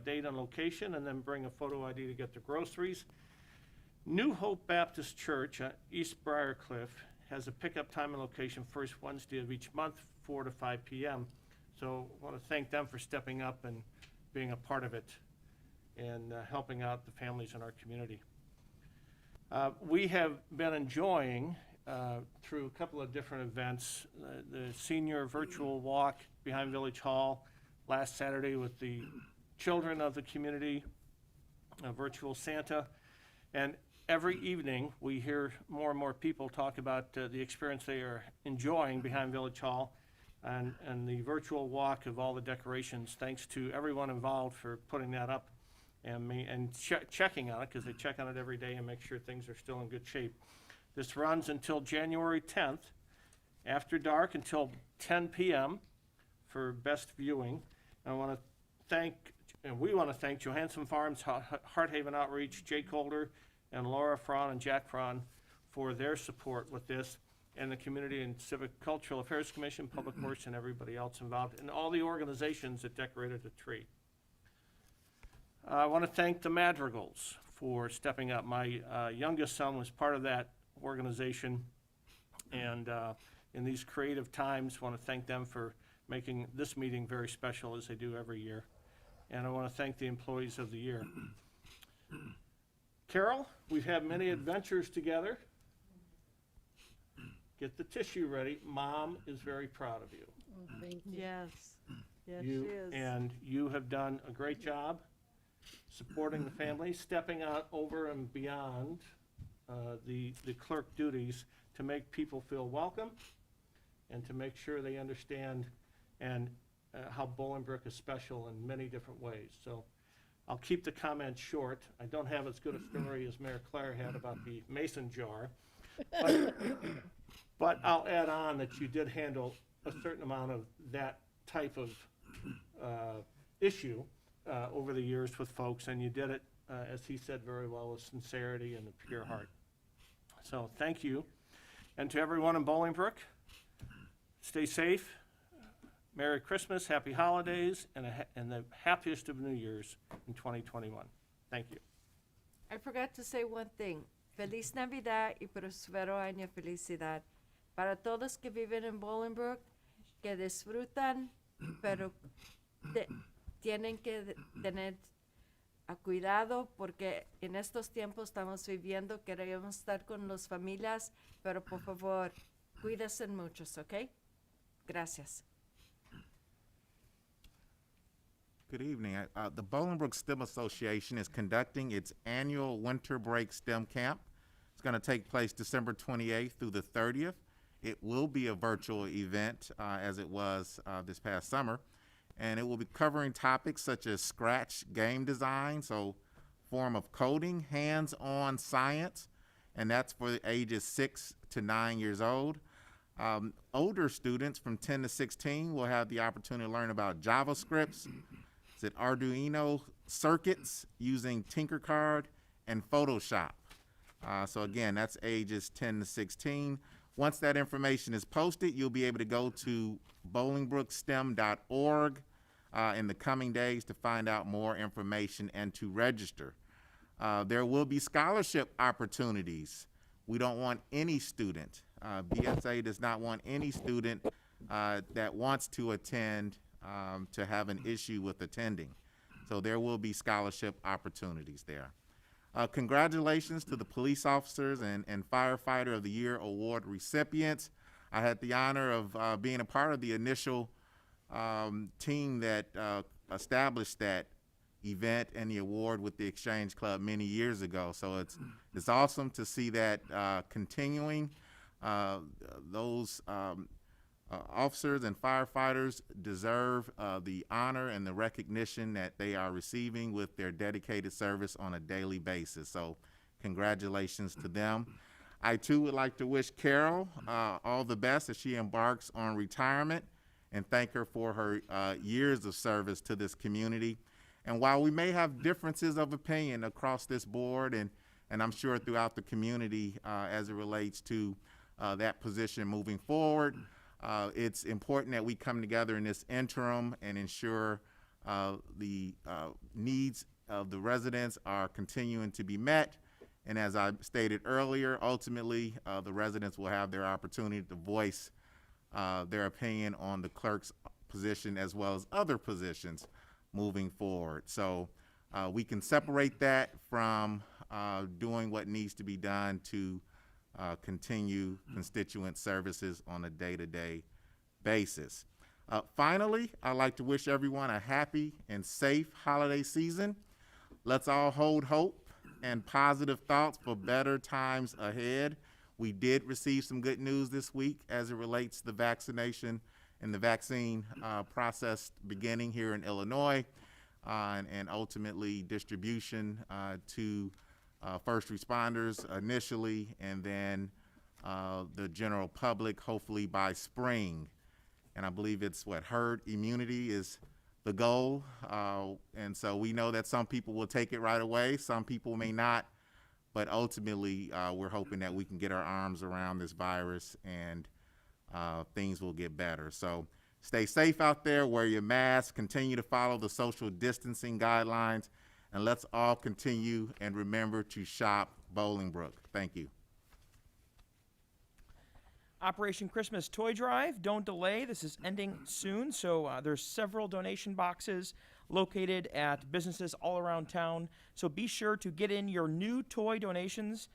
Speaker 14: date and location, and then bring a photo ID to get the groceries. New Hope Baptist Church, East Briarcliff, has a pickup time and location first Wednesday of each month, 4 to 5 p.m. So I want to thank them for stepping up and being a part of it and helping out the families in our community. We have been enjoying, through a couple of different events, the senior virtual walk behind Village Hall last Saturday with the children of the community, virtual Santa. And every evening, we hear more and more people talk about the experience they are enjoying behind Village Hall and the virtual walk of all the decorations. Thanks to everyone involved for putting that up and checking on it, because they check on it every day and make sure things are still in good shape. This runs until January 10th, after dark until 10 p.m. for best viewing. And we want to thank Johansson Farms, Hearthaven Outreach, Jake Holder, and Laura Fraun and Jack Fraun for their support with this, and the Community and Civic Cultural Affairs Commission, Public Works, and everybody else involved, and all the organizations that decorated the tree. I want to thank the Madrigals for stepping up. My youngest son was part of that organization, and in these creative times, want to thank them for making this meeting very special, as they do every year. And I want to thank the employees of the year. Carol, we've had many adventures together. Get the tissue ready. Mom is very proud of you.
Speaker 2: Oh, thank you.
Speaker 5: Yes. Yes, she is.
Speaker 14: And you have done a great job supporting the family, stepping out over and beyond the clerk duties to make people feel welcome and to make sure they understand and how Bolingbrook is special in many different ways. So I'll keep the comments short. I don't have as good a story as Mayor Claire had about the mason jar. But I'll add on that you did handle a certain amount of that type of issue over the years with folks, and you did it, as he said very well, with sincerity and a pure heart. So thank you. And to everyone in Bolingbrook, stay safe. Merry Christmas, Happy Holidays, and the happiest of New Year's in 2021. Thank you.
Speaker 5: I forgot to say one thing. Feliz Navidad y prospero año felicidad. Para todos que viven en Bolingbrook, que disfrutan, pero tienen que tener cuidado porque en estos tiempos estamos viviendo, queremos estar con las familias, pero por favor, cuídense muchos, ¿ok? Gracias.
Speaker 16: Good evening. The Bolingbrook STEM Association is conducting its annual winter break STEM camp. It's going to take place December 28th through the 30th. It will be a virtual event as it was this past summer, and it will be covering topics such as Scratch game design, so form of coding, hands-on science, and that's for the ages 6 to 9 years old. Older students from 10 to 16 will have the opportunity to learn about JavaScript, Arduino circuits using Tinkercad and Photoshop. So again, that's ages 10 to 16. Once that information is posted, you'll be able to go to bolingbrookSTEM.org in the coming days to find out more information and to register. There will be scholarship opportunities. We don't want any student, BSA does not want any student that wants to attend to have an issue with attending. So there will be scholarship opportunities there. Congratulations to the police officers and firefighter of the year award recipients. I had the honor of being a part of the initial team that established that event and the award with the Exchange Club many years ago. So it's awesome to see that continuing. Those officers and firefighters deserve the honor and the recognition that they are receiving with their dedicated service on a daily basis. So congratulations to them. I too would like to wish Carol all the best as she embarks on retirement and thank her for her years of service to this community. And while we may have differences of opinion across this board and I'm sure throughout the community as it relates to that position moving forward, it's important that we come together in this interim and ensure the needs of the residents are continuing to be met. And as I stated earlier, ultimately, the residents will have their opportunity to voice their opinion on the clerk's position as well as other positions moving forward. So we can separate that from doing what needs to be done to continue constituent services on a day-to-day basis. Finally, I'd like to wish everyone a happy and safe holiday season. Let's all hold hope and positive thoughts for better times ahead. We did receive some good news this week as it relates to the vaccination and the vaccine process beginning here in Illinois and ultimately distribution to first responders initially, and then the general public hopefully by spring. And I believe it's herd immunity is the goal. And so we know that some people will take it right away, some people may not, but ultimately we're hoping that we can get our arms around this virus and things will get better. So stay safe out there, wear your mask, continue to follow the social distancing guidelines, and let's all continue and remember to shop Bolingbrook. Thank you.
Speaker 8: Operation Christmas Toy Drive, don't delay. This is ending soon, so there's several donation boxes located at businesses all around town. So be sure to get in your new toy donations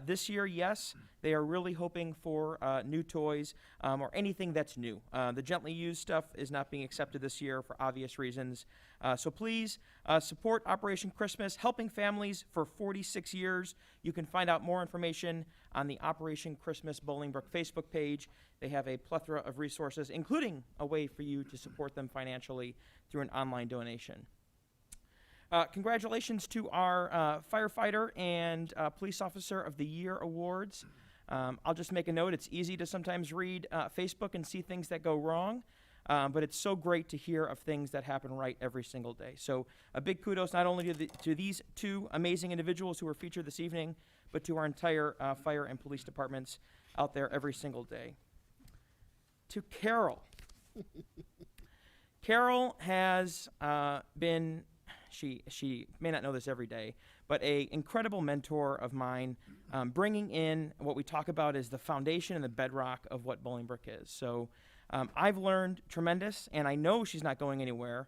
Speaker 8: this year. Yes, they are really hoping for new toys or anything that's new. The gently used stuff is not being accepted this year for obvious reasons. So please support Operation Christmas, helping families for 46 years. You can find out more information on the Operation Christmas Bolingbrook Facebook page. They have a plethora of resources, including a way for you to support them financially through an online donation. Congratulations to our firefighter and police officer of the year awards. I'll just make a note, it's easy to sometimes read Facebook and see things that go wrong, but it's so great to hear of things that happen right every single day. So a big kudos not only to these two amazing individuals who were featured this evening, but to our entire fire and police departments out there every single day. To Carol. Carol has been, she may not know this every day, but an incredible mentor of mine, bringing in what we talk about as the foundation and the bedrock of what Bolingbrook is. So I've learned tremendous, and I know she's not going anywhere.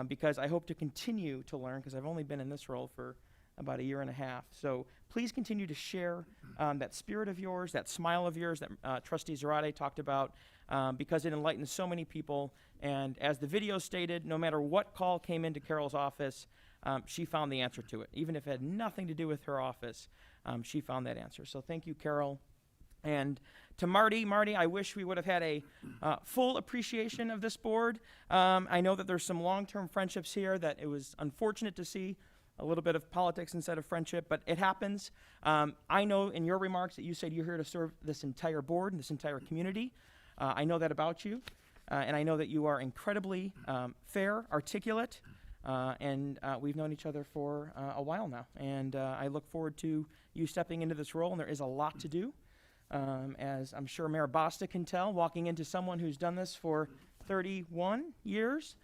Speaker 8: because I hope to continue to learn, because I've only been in this role for about a year and a half. So please continue to share that spirit of yours, that smile of yours that Trustee Zarate talked about, because it enlightens so many people. And as the video stated, no matter what call came into Carol's office, she found the answer to it. Even if it had nothing to do with her office, she found that answer. So thank you, Carol. And to Marty, I wish we would have had a full appreciation of this board. I know that there's some long-term friendships here that it was unfortunate to see a little bit of politics instead of friendship, but it happens. I know in your remarks that you said you're here to serve this entire board and this entire community. I know that about you, and I know that you are incredibly fair, articulate, and we've known each other for a while now. And I look forward to you stepping into this role, and there is a lot to do. As I'm sure Mayor Basta can tell, walking into someone who's done this for 31 years,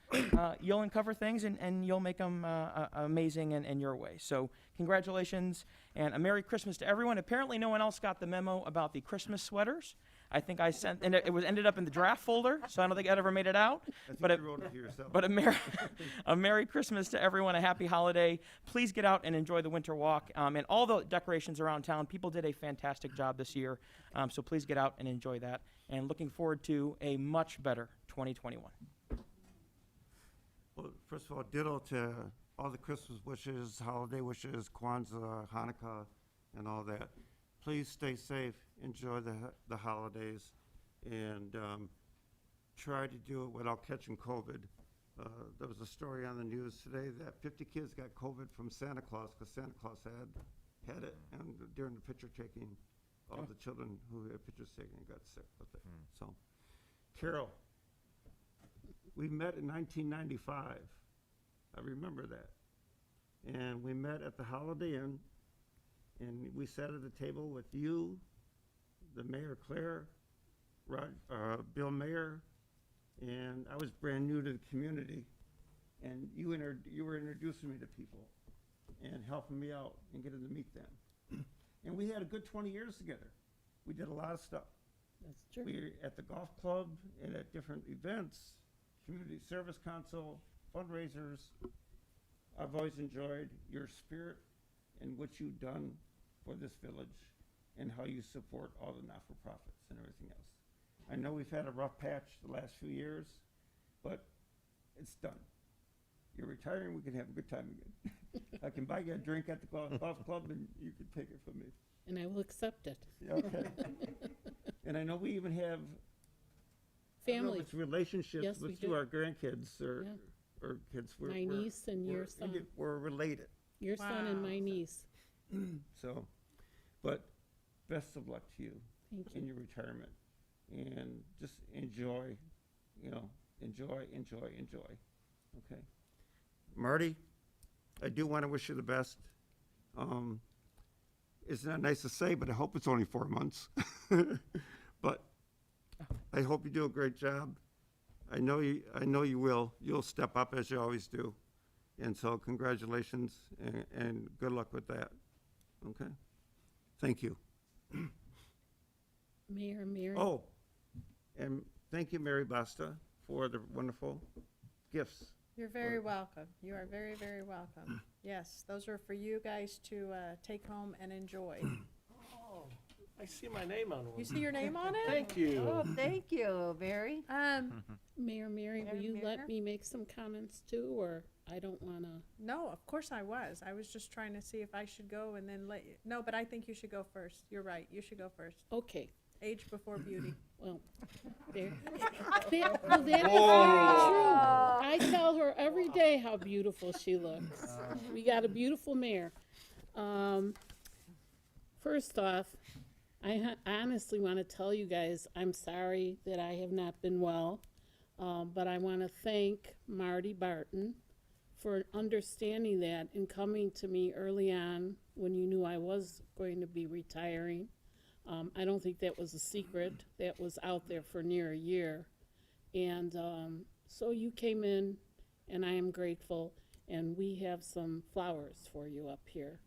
Speaker 8: you'll uncover things and you'll make them amazing in your way. So congratulations and a Merry Christmas to everyone. Apparently no one else got the memo about the Christmas sweaters. I think I sent, and it was ended up in the draft folder, so I don't think it ever made it out. But a Merry Christmas to everyone, a happy holiday. Please get out and enjoy the winter walk and all the decorations around town. People did a fantastic job this year, so please get out and enjoy that. And looking forward to a much better 2021.
Speaker 13: Well, first of all, ditto to all the Christmas wishes, holiday wishes, Kwanzaa, Hanukkah, and all that. Please stay safe, enjoy the holidays, and try to do it without catching COVID. There was a story on the news today that 50 kids got COVID from Santa Claus because Santa Claus had it, and during the picture taking, all the children who had pictures taken got sick with it. So, Carol, we met in 1995. I remember that. And we met at the Holiday Inn, and we sat at the table with you, the Mayor Claire, Bill Mayer, and I was brand new to the community, and you were introducing me to people and helping me out and getting to meet them. And we had a good 20 years together. We did a lot of stuff.
Speaker 2: That's true.
Speaker 13: We were at the golf club and at different events, community service council, fundraisers. I've always enjoyed your spirit and what you've done for this village and how you support all the not-for-profits and everything else. I know we've had a rough patch the last few years, but it's done. You're retiring, we can have a good time again. I can buy you a drink at the golf club and you can take it from me.
Speaker 2: And I will accept it.
Speaker 13: Okay. And I know we even have
Speaker 2: Family.
Speaker 13: It's relationships
Speaker 2: Yes, we
Speaker 13: with
Speaker 2: do.
Speaker 13: our grandkids or kids.
Speaker 2: My niece and your son.
Speaker 13: We're related.
Speaker 2: Your son and my niece.
Speaker 13: So, but best of luck to you
Speaker 2: Thank
Speaker 13: in
Speaker 2: you.
Speaker 13: your retirement. And just enjoy, enjoy. Okay. Marty, I do want to wish you the best. It's not nice to say, but I hope it's only 4 months. But I hope you do a great job. I know you will. You'll step up as you always do. And so congratulations and good luck with that. Okay? Thank you.
Speaker 2: Mayor, Mary.
Speaker 13: Oh, and thank you, Mary Basta, for the wonderful gifts.
Speaker 1: You're very welcome. You are very, very welcome. Yes, those are for you guys to take home and enjoy.
Speaker 14: Oh, I see my name on one.
Speaker 1: You see your name on it?
Speaker 14: Thank you.
Speaker 5: Oh, thank you, Mary.
Speaker 2: Mayor Mary, will you
Speaker 1: Mayor?
Speaker 2: let me make some comments too, or I don't want to?
Speaker 1: No, of course I was. I was just trying to see if I should go and then let you. No, but I think you should go first. You're right. You should go first.
Speaker 2: Okay.
Speaker 1: Age before beauty.
Speaker 2: Well, there. That is very true. I tell her every day how beautiful she looks. We got a beautiful mayor. First off, I honestly want to tell you guys I'm sorry that I have not been well, but I want to thank Marty Barton for understanding that and coming to me early on when you knew I was going to be retiring. I don't think that was a secret. That was out there for near a year. And so you came in, and I am grateful. And we have some flowers for you up here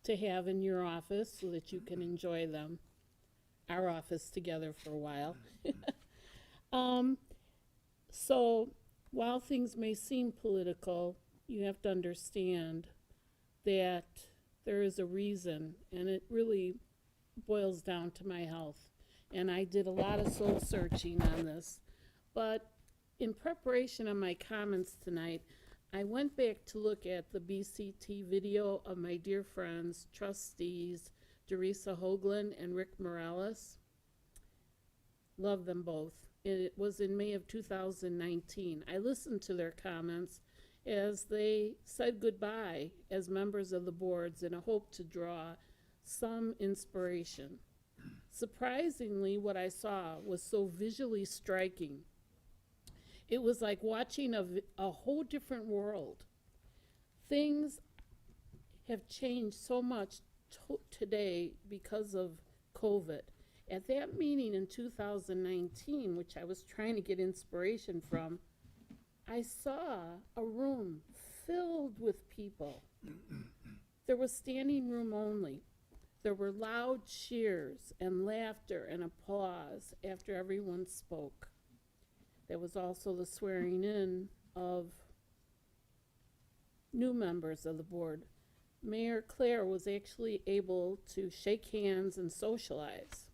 Speaker 2: to have in your office so that you can enjoy them. Our office together for a while. So while things may seem political, you have to understand that there is a reason, and it really boils down to my health. And I did a lot of soul searching on this. But in preparation of my comments tonight, I went back to look at the BCT video of my dear friends, trustees, Teresa Hoagland and Rick Morales. Love them both. It was in May of 2019. I listened to their comments as they said goodbye as members of the boards in a hope to draw some inspiration. Surprisingly, what I saw was so visually striking. It was like watching a whole different world. Things have changed so much today because of COVID. At that meeting in 2019, which I was trying to get inspiration from, I saw a room filled with people. There was standing room only. There were loud cheers and laughter and applause after everyone spoke. There was also the swearing in of new members of the board. Mayor Claire was actually able to shake hands and socialize.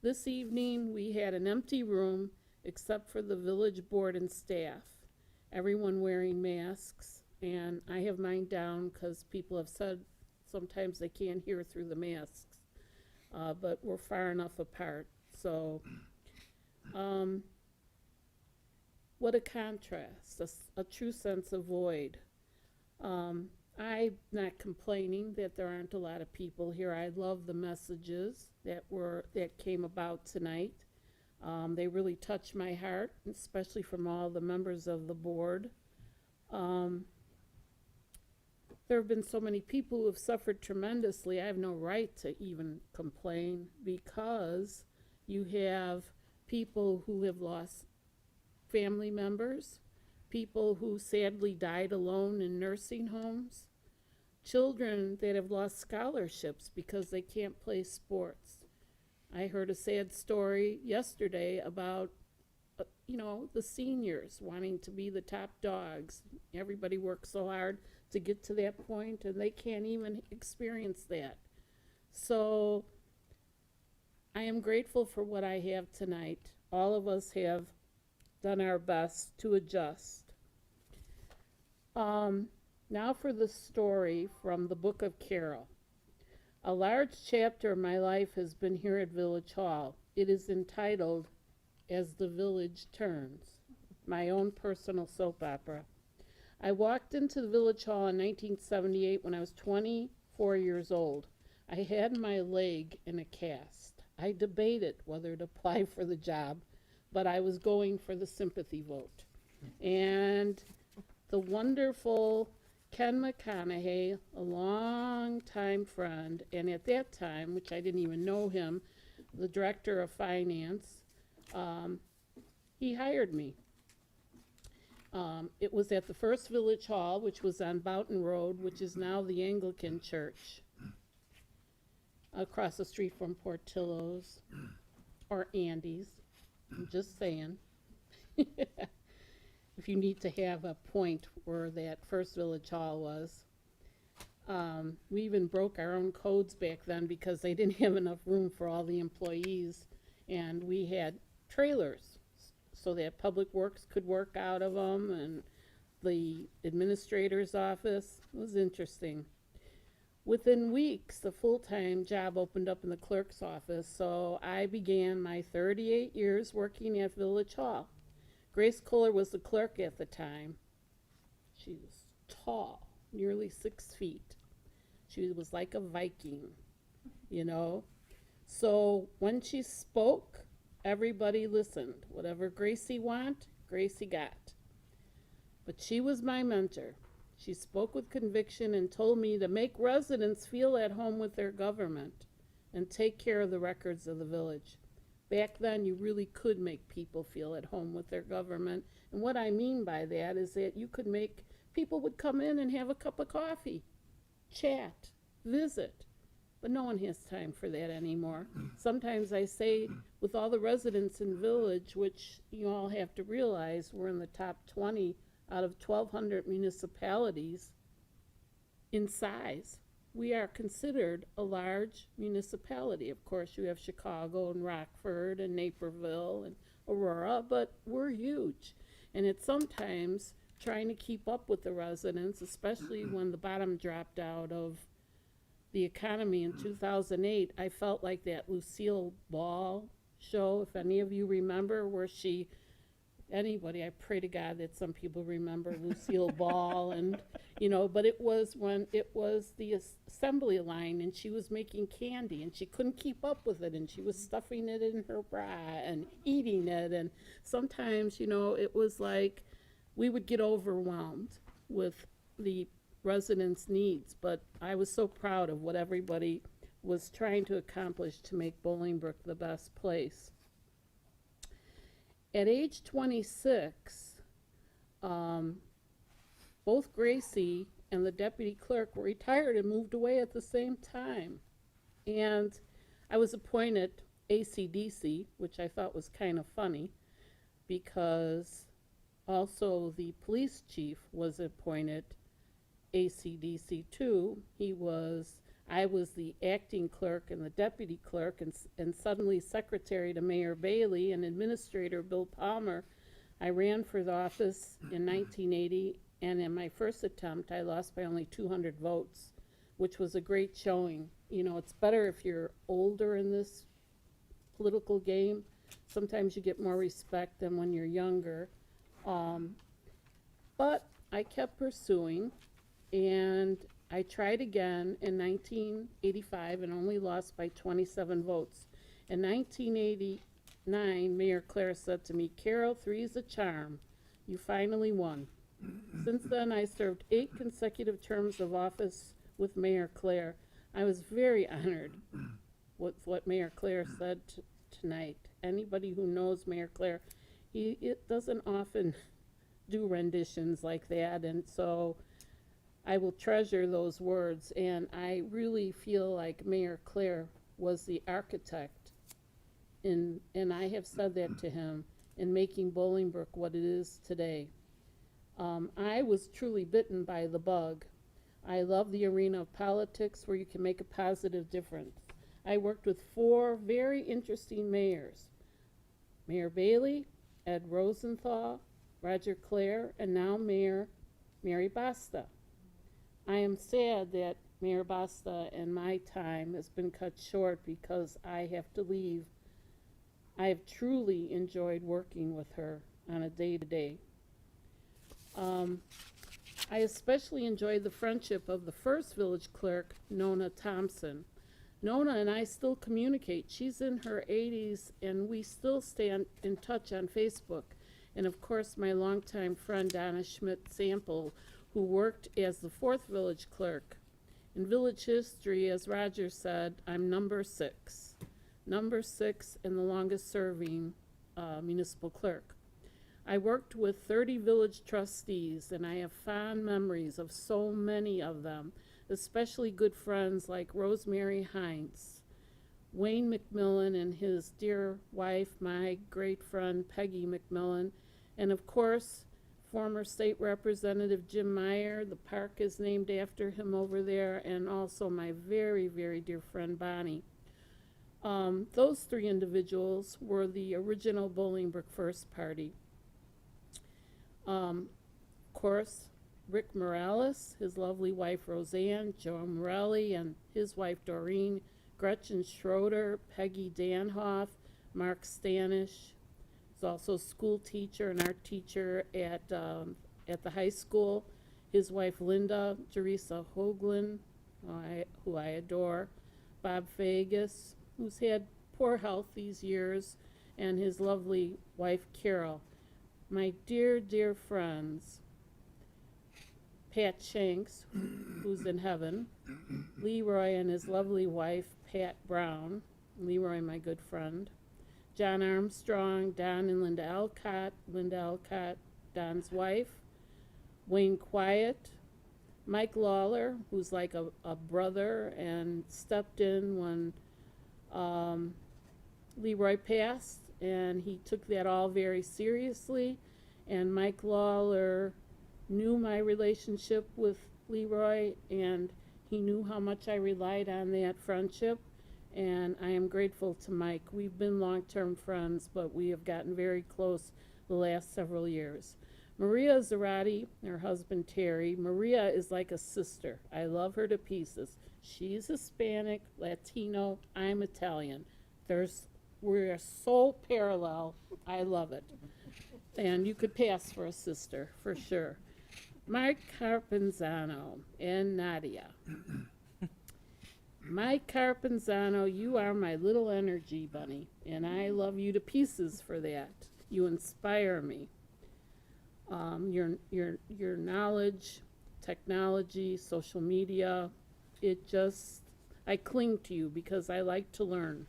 Speaker 2: This evening, we had an empty room except for the village board and staff, everyone wearing masks, and I have mine down because people have said sometimes they can't hear through the masks, but we're far enough apart. So, what a contrast, a true sense of void. I'm not complaining that there aren't a lot of people here. I love the messages that came about tonight. They really touched my heart, especially from all the members of the board. There have been so many people who have suffered tremendously. I have no right to even complain because you have people who have lost family members, people who sadly died alone in nursing homes, children that have lost scholarships because they can't play sports. I heard a sad story yesterday about, the seniors wanting to be the top dogs. Everybody works so hard to get to that point, and they can't even experience that. So I am grateful for what I have tonight. All of us have done our best to adjust. Now for the story from the Book of Carol. A large chapter of my life has been here at Village Hall. It is entitled As the Village Turns, my own personal soap opera. I walked into the Village Hall in 1978 when I was 24 years old. I had my leg in a cast. I debated whether to apply for the job, but I was going for the sympathy vote. And the wonderful Ken McConaughey, a long-time friend, and at that time, which I didn't even know him, the director of finance, he hired me. It was at the first Village Hall, which was on Boughton Road, which is now the Anglican Church, across the street from Portillo's or Andy's. I'm just saying. If you need to have a point where that first Village Hall was. We even broke our own codes back then because they didn't have enough room for all the employees, and we had trailers so that Public Works could work out of them, and the administrator's office. It was interesting. Within weeks, a full-time job opened up in the clerk's office, so I began my 38 years working at Village Hall. Grace Kohler was the clerk at the time. She was tall, nearly 6 feet. She was like a Viking, So when she spoke, everybody listened. Whatever Gracie want, Gracie got. But she was my mentor. She spoke with conviction and told me to make residents feel at home with their government and take care of the records of the village. Back then, you really could make people feel at home with their government. And what I mean by that is that you could people would come in and have a cup of coffee, chat, visit. but no one has time for that anymore. Sometimes I say, with all the residents in Village, which you all have to realize, we're in the top 20 out of 1,200 municipalities in size. We are considered a large municipality. Of course, you have Chicago and Rockford and Naperville and Aurora, but we're huge. And it's sometimes trying to keep up with the residents, especially when the bottom dropped out of the economy in 2008. I felt like that Lucille Ball show, if any of you remember, where anybody, I pray to God that some people remember Lucille Ball, and, but it was when it was the assembly line, and she was making candy, and she couldn't keep up with it, and she was stuffing it in her bra and eating it, and sometimes, it was like we would get overwhelmed with the residents' needs, but I was so proud of what everybody was trying to accomplish to make Bolingbrook the best place. At age 26, both Gracie and the deputy clerk were retired and moved away at the same time. And I was appointed ACDC, which I thought was kind of funny, because also the police chief was appointed ACDC too. I was the acting clerk and the deputy clerk, and suddenly secretary to Mayor Bailey and administrator Bill Palmer. I ran for the office in 1980, and in my first attempt, I lost by only 200 votes, which was a great showing. It's better if you're older in this political game. Sometimes you get more respect than when you're younger. But I kept pursuing, and I tried again in 1985 and only lost by 27 votes. In 1989, Mayor Claire said to me, "Carol, 3 is a charm. You finally won." Since then, I served 8 consecutive terms of office with Mayor Claire. I was very honored with what Mayor Claire said tonight. Anybody who knows Mayor Claire, it doesn't often do renditions like that, and so I will treasure those words, and I really feel like Mayor Claire was the architect, and I have said that to him, in making Bolingbrook what it is today. I was truly bitten by the bug. I love the arena of politics where you can make a positive difference. I worked with 4 very interesting mayors: Mayor Bailey, Ed Rosenthal, Roger Clare, and now Mayor Mary Basta. I am sad that Mayor Basta and my time has been cut short because I have to leave. I have truly enjoyed working with her on a day-to-day. I especially enjoyed the friendship of the first village clerk, Nona Thompson. Nona and I still communicate. She's in her 80s, and we still stay in touch on Facebook. And of course, my longtime friend, Donna Schmidt-Sample, who worked as the 4th village clerk. In village history, as Roger said, I'm number 6. Number 6 and the longest serving municipal clerk. I worked with 30 village trustees, and I have fond memories of so many of them, especially good friends like Rosemary Hines, Wayne McMillan and his dear wife, my great friend Peggy McMillan, and of course, former state representative Jim Meyer. The park is named after him over there, and also my very, very dear friend Bonnie. Those 3 individuals were the original Bolingbrook First Party. Of course, Rick Morales, his lovely wife Roseanne, Joe Morelli and his wife Doreen, Gretchen Schroeder, Peggy Danhoff, Mark Stanish. He's also a school teacher and art teacher at the high school. His wife Linda, Teresa Hoagland, who I adore, Bob Vegas, who's had poor health these years, and his lovely wife Carol. My dear, dear friends, Pat Shanks, who's in heaven, Leroy and his lovely wife, Pat Brown, Leroy, my good friend, John Armstrong, Don and Linda Alcott, Don's wife, Wayne Quiet, Mike Lawler, who's like a brother and stepped in when Leroy passed, and he took that all very seriously. And Mike Lawler knew my relationship with Leroy, and he knew how much I relied on that friendship, and I am grateful to Mike. We've been long-term friends, but we have gotten very close the last several years. Maria Zarati, her husband Terry. Maria is like a sister. I love her to pieces. She's Hispanic, Latino, I'm Italian. We're so parallel. I love it. And you could pass for a sister, for sure. Mike Carpenzano and Nadia. Mike Carpenzano, you are my little energy bunny, and I love you to pieces for that. You inspire me. Your knowledge, technology, social media, I cling to you because I like to learn.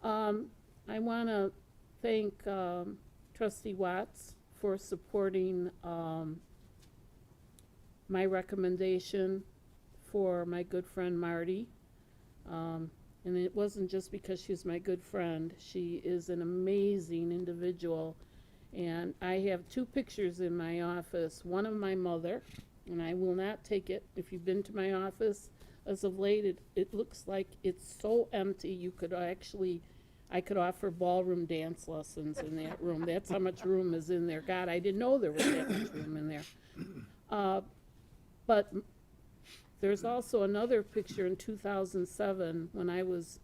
Speaker 2: I want to thank Trustee Watts for supporting my recommendation for my good friend Marty. And it wasn't just because she's my good friend. She is an amazing individual. And I have two pictures in my office. One of my mother, and I will not take it. If you've been to my office as of late, it looks like it's so empty. I could offer ballroom dance lessons in that room. That's how much room is in there. God, I didn't know there was that much room in there. But there's also another picture in 2007 when I was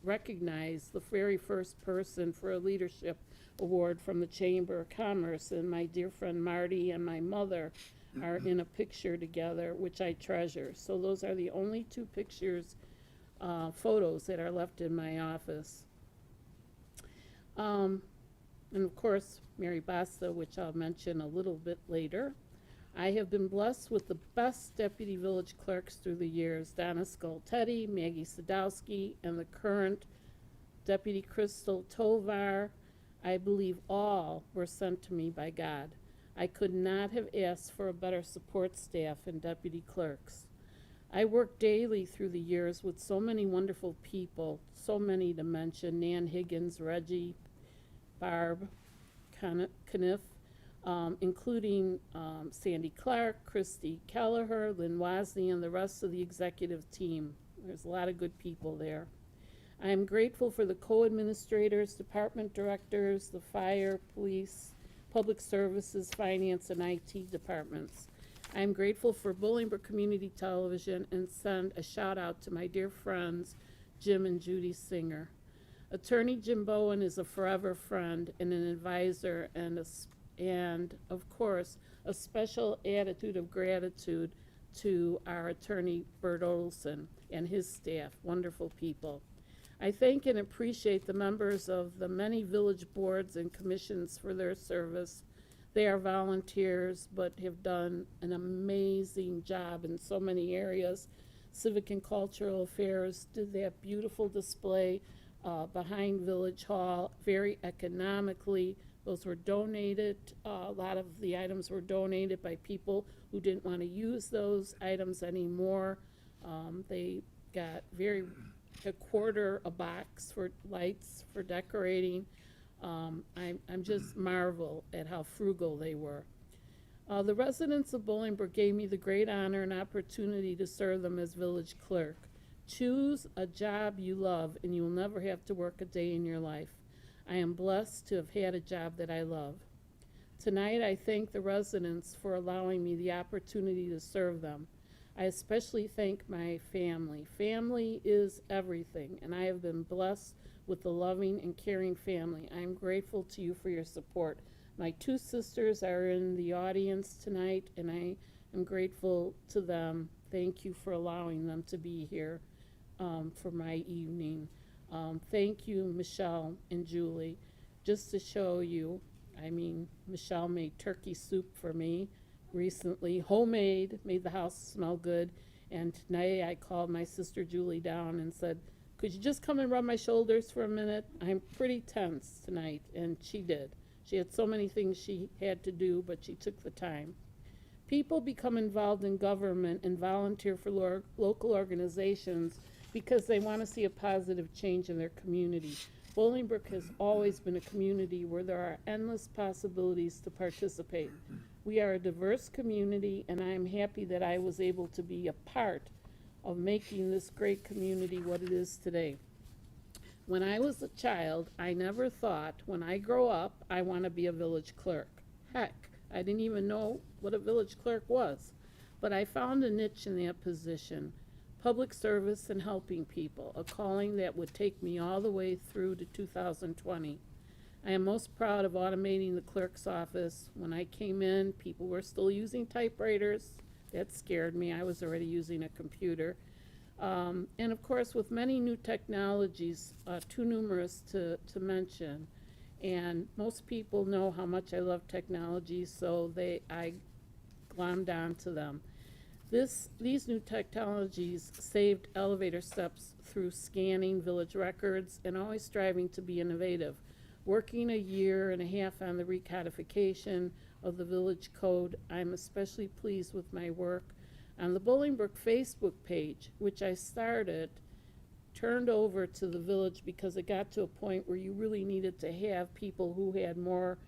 Speaker 2: recognized the very first person for a leadership award from the Chamber of Commerce, and my dear friend Marty and my mother are in a picture together, which I treasure. So those are the only two pictures, photos that are left in my office. And of course, Mary Basta, which I'll mention a little bit later. I have been blessed with the best deputy village clerks through the years, Donna Skoltetti, Maggie Sadowski, and the current Deputy Crystal Tovar. I believe all were sent to me by God. I could not have asked for a better support staff and deputy clerks. I worked daily through the years with so many wonderful people, so many to mention: Nan Higgins, Reggie, Barb, Kniff, including Sandy Clark, Christy Kelleher, Lynn Wozni, and the rest of the executive team. There's a lot of good people there. I am grateful for the co-administrators, department directors, the fire, police, public services, finance, and IT departments. I am grateful for Bolingbrook Community Television and send a shout out to my dear friends, Jim and Judy Singer. Attorney Jim Bowen is a forever friend and an advisor, and of course, a special attitude of gratitude to our attorney Bert Olson and his staff, wonderful people. I thank and appreciate the members of the many village boards and commissions for their service. They are volunteers, but have done an amazing job in so many areas. Civic and Cultural Affairs did that beautiful display behind Village Hall, very economically. Those were donated. A lot of the items were donated by people who didn't want to use those items anymore. They got a quarter a box for lights for decorating. I'm just marvel at how frugal they were. The residents of Bolingbrook gave me the great honor and opportunity to serve them as village clerk. Choose a job you love and you will never have to work a day in your life. I am blessed to have had a job that I love. Tonight I thank the residents for allowing me the opportunity to serve them. I especially thank my family. Family is everything, and I have been blessed with a loving and caring family. I am grateful to you for your support. My two sisters are in the audience tonight, and I am grateful to them. Thank you for allowing them to be here for my evening. Thank you, Michelle and Julie. Just to show you, Michelle made turkey soup for me recently, homemade, made the house smell good. And tonight I called my sister Julie down and said, could you just come and rub my shoulders for a minute? I'm pretty tense tonight. And she did. She had so many things she had to do, but she took the time. People become involved in government and volunteer for local organizations because they want to see a positive change in their community. Bolingbrook has always been a community where there are endless possibilities to participate. We are a diverse community, and I am happy that I was able to be a part of making this great community what it is today. When I was a child, I never thought, when I grow up, I want to be a village clerk. Heck, I didn't even know what a village clerk was. But I found a niche in that position, public service and helping people, a calling that would take me all the way through to 2020. I am most proud of automating the clerk's office. When I came in, people were still using typewriters. That scared me. I was already using a computer. And of course, with many new technologies, too numerous to mention. And most people know how much I love technology, so I glommed onto them. These new technologies saved elevator steps through scanning village records and always striving to be innovative. Working a year and a half on the recodification of the village code, I'm especially pleased with my work on the Bolingbrook Facebook page, which I started, turned over to the village because it got to a point where you really needed to have people who had more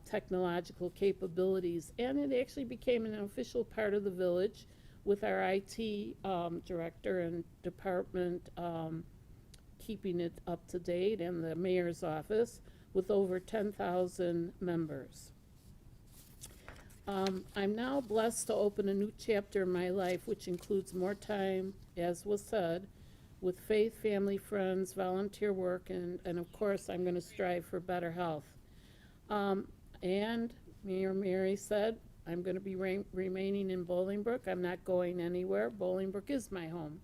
Speaker 2: technological capabilities, and it actually became an official part of the village with our IT director and department keeping it up to date, and the mayor's office with over 10,000 members. I'm now blessed to open a new chapter in my life, which includes more time, as was said, with faith, family, friends, volunteer work, and of course, I'm going to strive for better health. And Mayor Mary said, I'm going to be remaining in Bolingbrook. I'm not going anywhere. Bolingbrook is my home.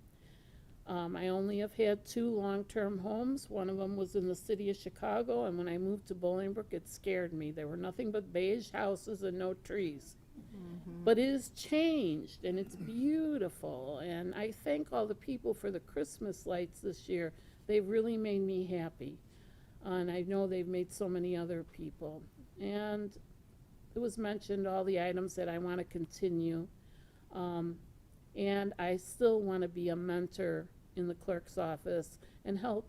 Speaker 2: I only have had 2 long-term homes. One of them was in the city of Chicago, and when I moved to Bolingbrook, it scared me. There were nothing but beige houses and no trees. But it has changed, and it's beautiful, and I thank all the people for the Christmas lights this year. They've really made me happy, and I know they've made so many other people. And it was mentioned all the items that I want to continue. And I still want to be a mentor in the clerk's office and help.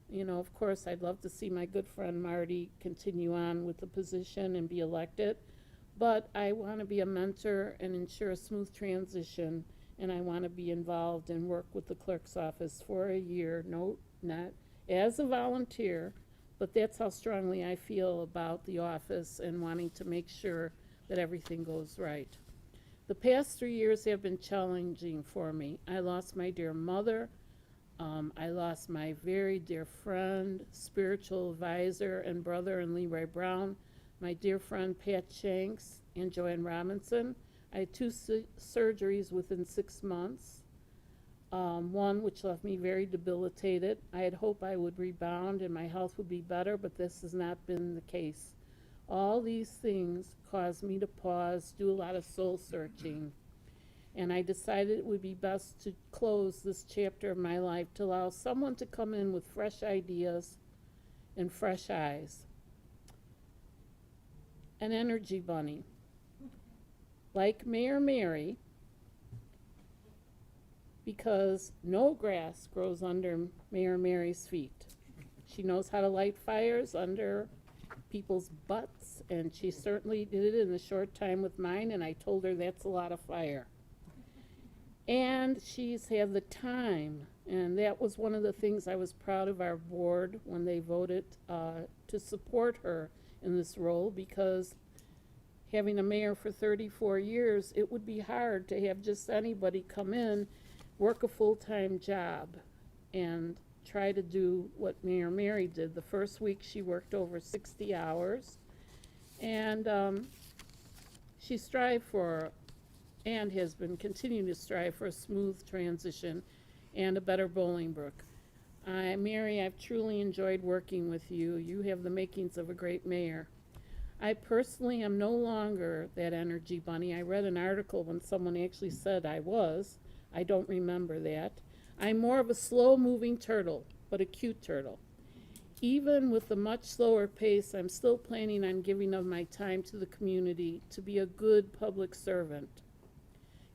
Speaker 2: You know, of course, I'd love to see my good friend Marty continue on with the position and be elected. But I want to be a mentor and ensure a smooth transition. And I want to be involved and work with the clerk's office for a year, not as a volunteer, but that's how strongly I feel about the office and wanting to make sure that everything goes right. The past 3 years have been challenging for me. I lost my dear mother. I lost my very dear friend, spiritual advisor, and brother in Leroy Brown, my dear friend Pat Shanks, and Joanne Robinson. I had 2 surgeries within 6 months. One which left me very debilitated. I had hoped I would rebound and my health would be better, but this has not been the case. All these things caused me to pause, do a lot of soul searching, and I decided it would be best to close this chapter of my life to allow someone to come in with fresh ideas and fresh eyes. An energy bunny. Like Mayor Mary, because no grass grows under Mayor Mary's feet. She knows how to light fires under people's butts, and she certainly did it in a short time with mine, and I told her that's a lot of fire. And she's had the time, and that was one of the things I was proud of our board when they voted to support her in this role, because having a mayor for 34 years, it would be hard to have just anybody come in, work a full-time job, and try to do what Mayor Mary did. The first week she worked over 60 hours, and she strived for, and has been continuing to strive for, a smooth transition and a better Bolingbrook. Mary, I've truly enjoyed working with you. You have the makings of a great mayor. I personally am no longer that energy bunny. I read an article when someone actually said I was. I don't remember that. I'm more of a slow-moving turtle, but a cute turtle. Even with a much slower pace, I'm still planning on giving of my time to the community to be a good public servant.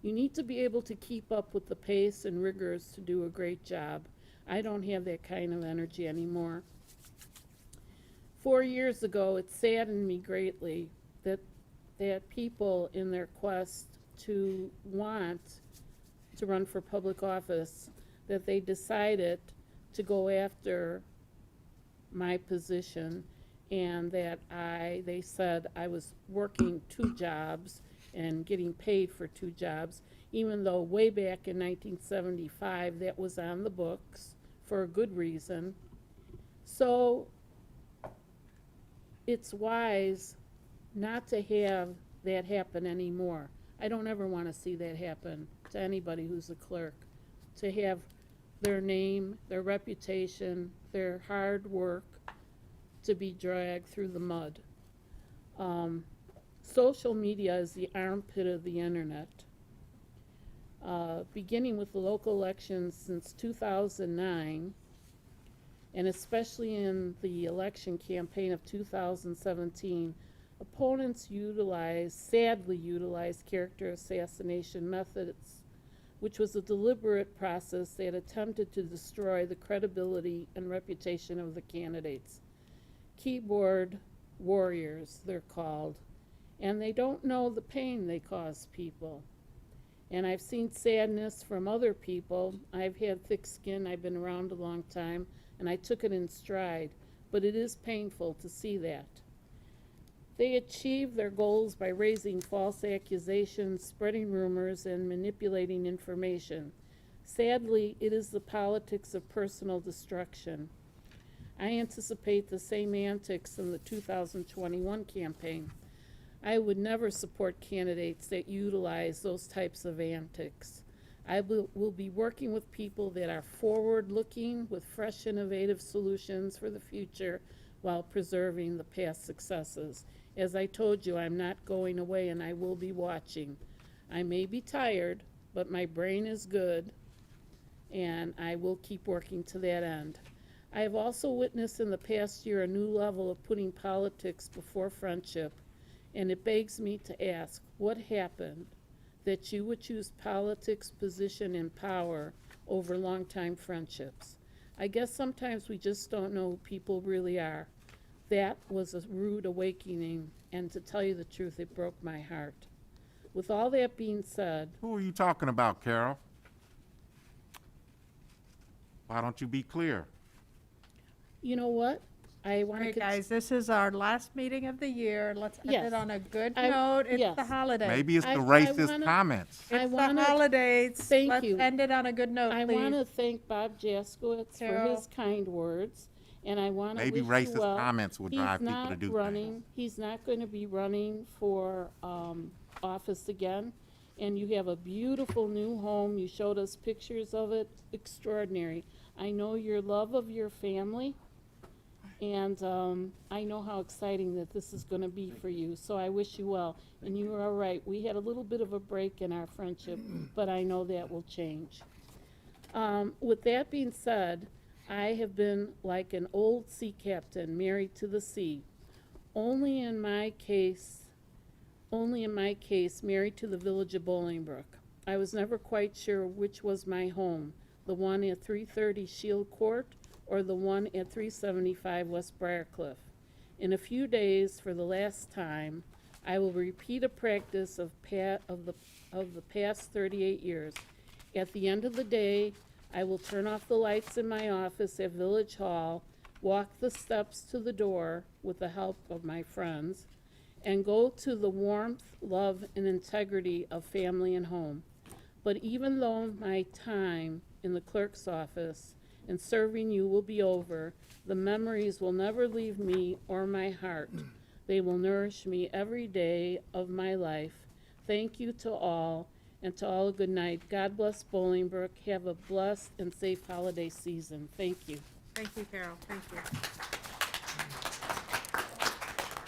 Speaker 2: You need to be able to keep up with the pace and rigors to do a great job. I don't have that kind of energy anymore. 4 years ago, it saddened me greatly that people in their quest to want to run for public office, that they decided to go after my position, and that they said I was working 2 jobs and getting paid for 2 jobs, even though way back in 1975 that was on the books for a good reason. So it's wise not to have that happen anymore. I don't ever want to see that happen to anybody who's a clerk, to have their name, their reputation, their hard work to be dragged through the mud. Social media is the armpit of the internet. Beginning with the local elections since 2009, and especially in the election campaign of 2017, opponents sadly utilized character assassination methods, which was a deliberate process that attempted to destroy the credibility and reputation of the candidates. Keyboard warriors, they're called, and they don't know the pain they cause people. And I've seen sadness from other people. I've had thick skin, I've been around a long time, and I took it in stride, but it is painful to see that. They achieve their goals by raising false accusations, spreading rumors, and manipulating information. Sadly, it is the politics of personal destruction. I anticipate the same antics in the 2021 campaign. I would never support candidates that utilize those types of antics. I will be working with people that are forward-looking with fresh, innovative solutions for the future while preserving the past successes. As I told you, I'm not going away, and I will be watching. I may be tired, but my brain is good, and I will keep working to that end. I have also witnessed in the past year a new level of putting politics before friendship, and it begs me to ask, what happened that you would choose politics, position, and power over longtime friendships? I guess sometimes we just don't know who people really are. That was a rude awakening, and to tell you the truth, it broke my heart. With all that being said,
Speaker 16: Who are you talking about, Carol? Why don't you be clear?
Speaker 2: you know what? I
Speaker 1: All
Speaker 2: want
Speaker 1: right,
Speaker 2: to.
Speaker 1: guys, this is our last meeting of the year. Let's end
Speaker 2: Yes.
Speaker 1: it on a good
Speaker 2: I-
Speaker 1: note. It's the
Speaker 2: yes.
Speaker 1: holiday.
Speaker 16: Maybe it's
Speaker 2: I
Speaker 16: the racist
Speaker 2: wanna-
Speaker 16: comments.
Speaker 2: I
Speaker 1: It's the
Speaker 2: wanna-
Speaker 1: holidays.
Speaker 2: Thank
Speaker 1: Let's
Speaker 2: you.
Speaker 1: end it on a good note,
Speaker 2: I
Speaker 1: please.
Speaker 2: want to thank Bob Jaskowitz for
Speaker 1: Carol.
Speaker 2: his kind words, and I want to
Speaker 16: Maybe
Speaker 2: wish you
Speaker 16: racist
Speaker 2: well.
Speaker 16: comments will drive people to do things.
Speaker 2: He's not going to be running for office again, and you have a beautiful new home. You showed us pictures of it. Extraordinary. I know your love of your family, and I know how exciting that this is going to be for you, so I wish you well. And you are right, we had a little bit of a break in our friendship, but I know that will change. With that being said, I have been like an old sea captain married to the sea. Only in my case, married to the village of Bolingbrook. I was never quite sure which was my home, the one at 330 Shield Court or the one at 375 West Briarcliff. In a few days, for the last time, I will repeat a practice of the past 38 years. At the end of the day, I will turn off the lights in my office at Village Hall, walk the steps to the door with the help of my friends, and go to the warmth, love, and integrity of family and home. But even though my time in the clerk's office and serving you will be over, the memories will never leave me or my heart. They will nourish me every day of my life. Thank you to all, and to all a good night. God bless Bolingbrook. Have a blessed and safe holiday season. Thank you.
Speaker 1: Thank you, Carol. Thank you.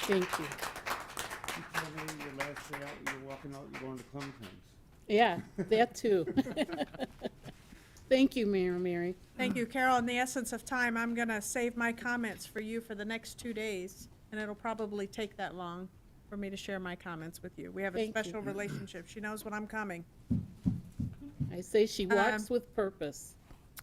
Speaker 2: Thank you.
Speaker 13: Your last day out, you're walking out, you're going to Clemens.
Speaker 2: Yeah, that too. Thank you, Mayor Mary.
Speaker 1: Thank you, Carol. In the essence of time, I'm going to save my comments for you for the next 2 days, and it'll probably take that long for me to share my comments with you. We have a
Speaker 2: Thank you.
Speaker 1: special relationship. She knows when I'm coming.
Speaker 2: I say she walks with purpose.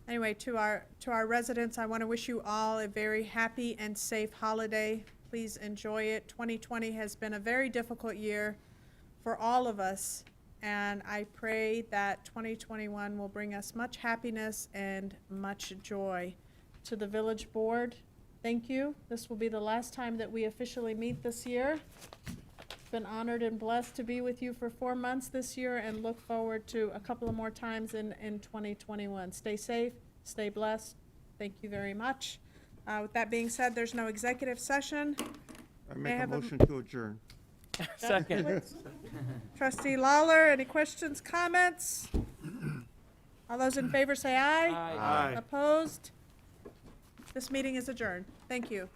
Speaker 1: Anyway, to our residents, I want to wish you all a very happy and safe holiday. Please enjoy it. 2020 has been a very difficult year for all of us, and I pray that 2021 will bring us much happiness and much joy. To the village board, thank you. This will be the last time that we officially meet this year. Been honored and blessed to be with you for 4 months this year, and look forward to a couple of more times in 2021. Stay safe, stay blessed. Thank you very much. With that being said, there's no executive session.
Speaker 13: I
Speaker 1: May I
Speaker 13: make a
Speaker 1: have
Speaker 13: motion to adjourn.
Speaker 8: Second.
Speaker 1: Trustee Lawler, any questions, comments? All those in favor say aye.
Speaker 8: Aye.
Speaker 1: Opposed? This meeting is adjourned. Thank you.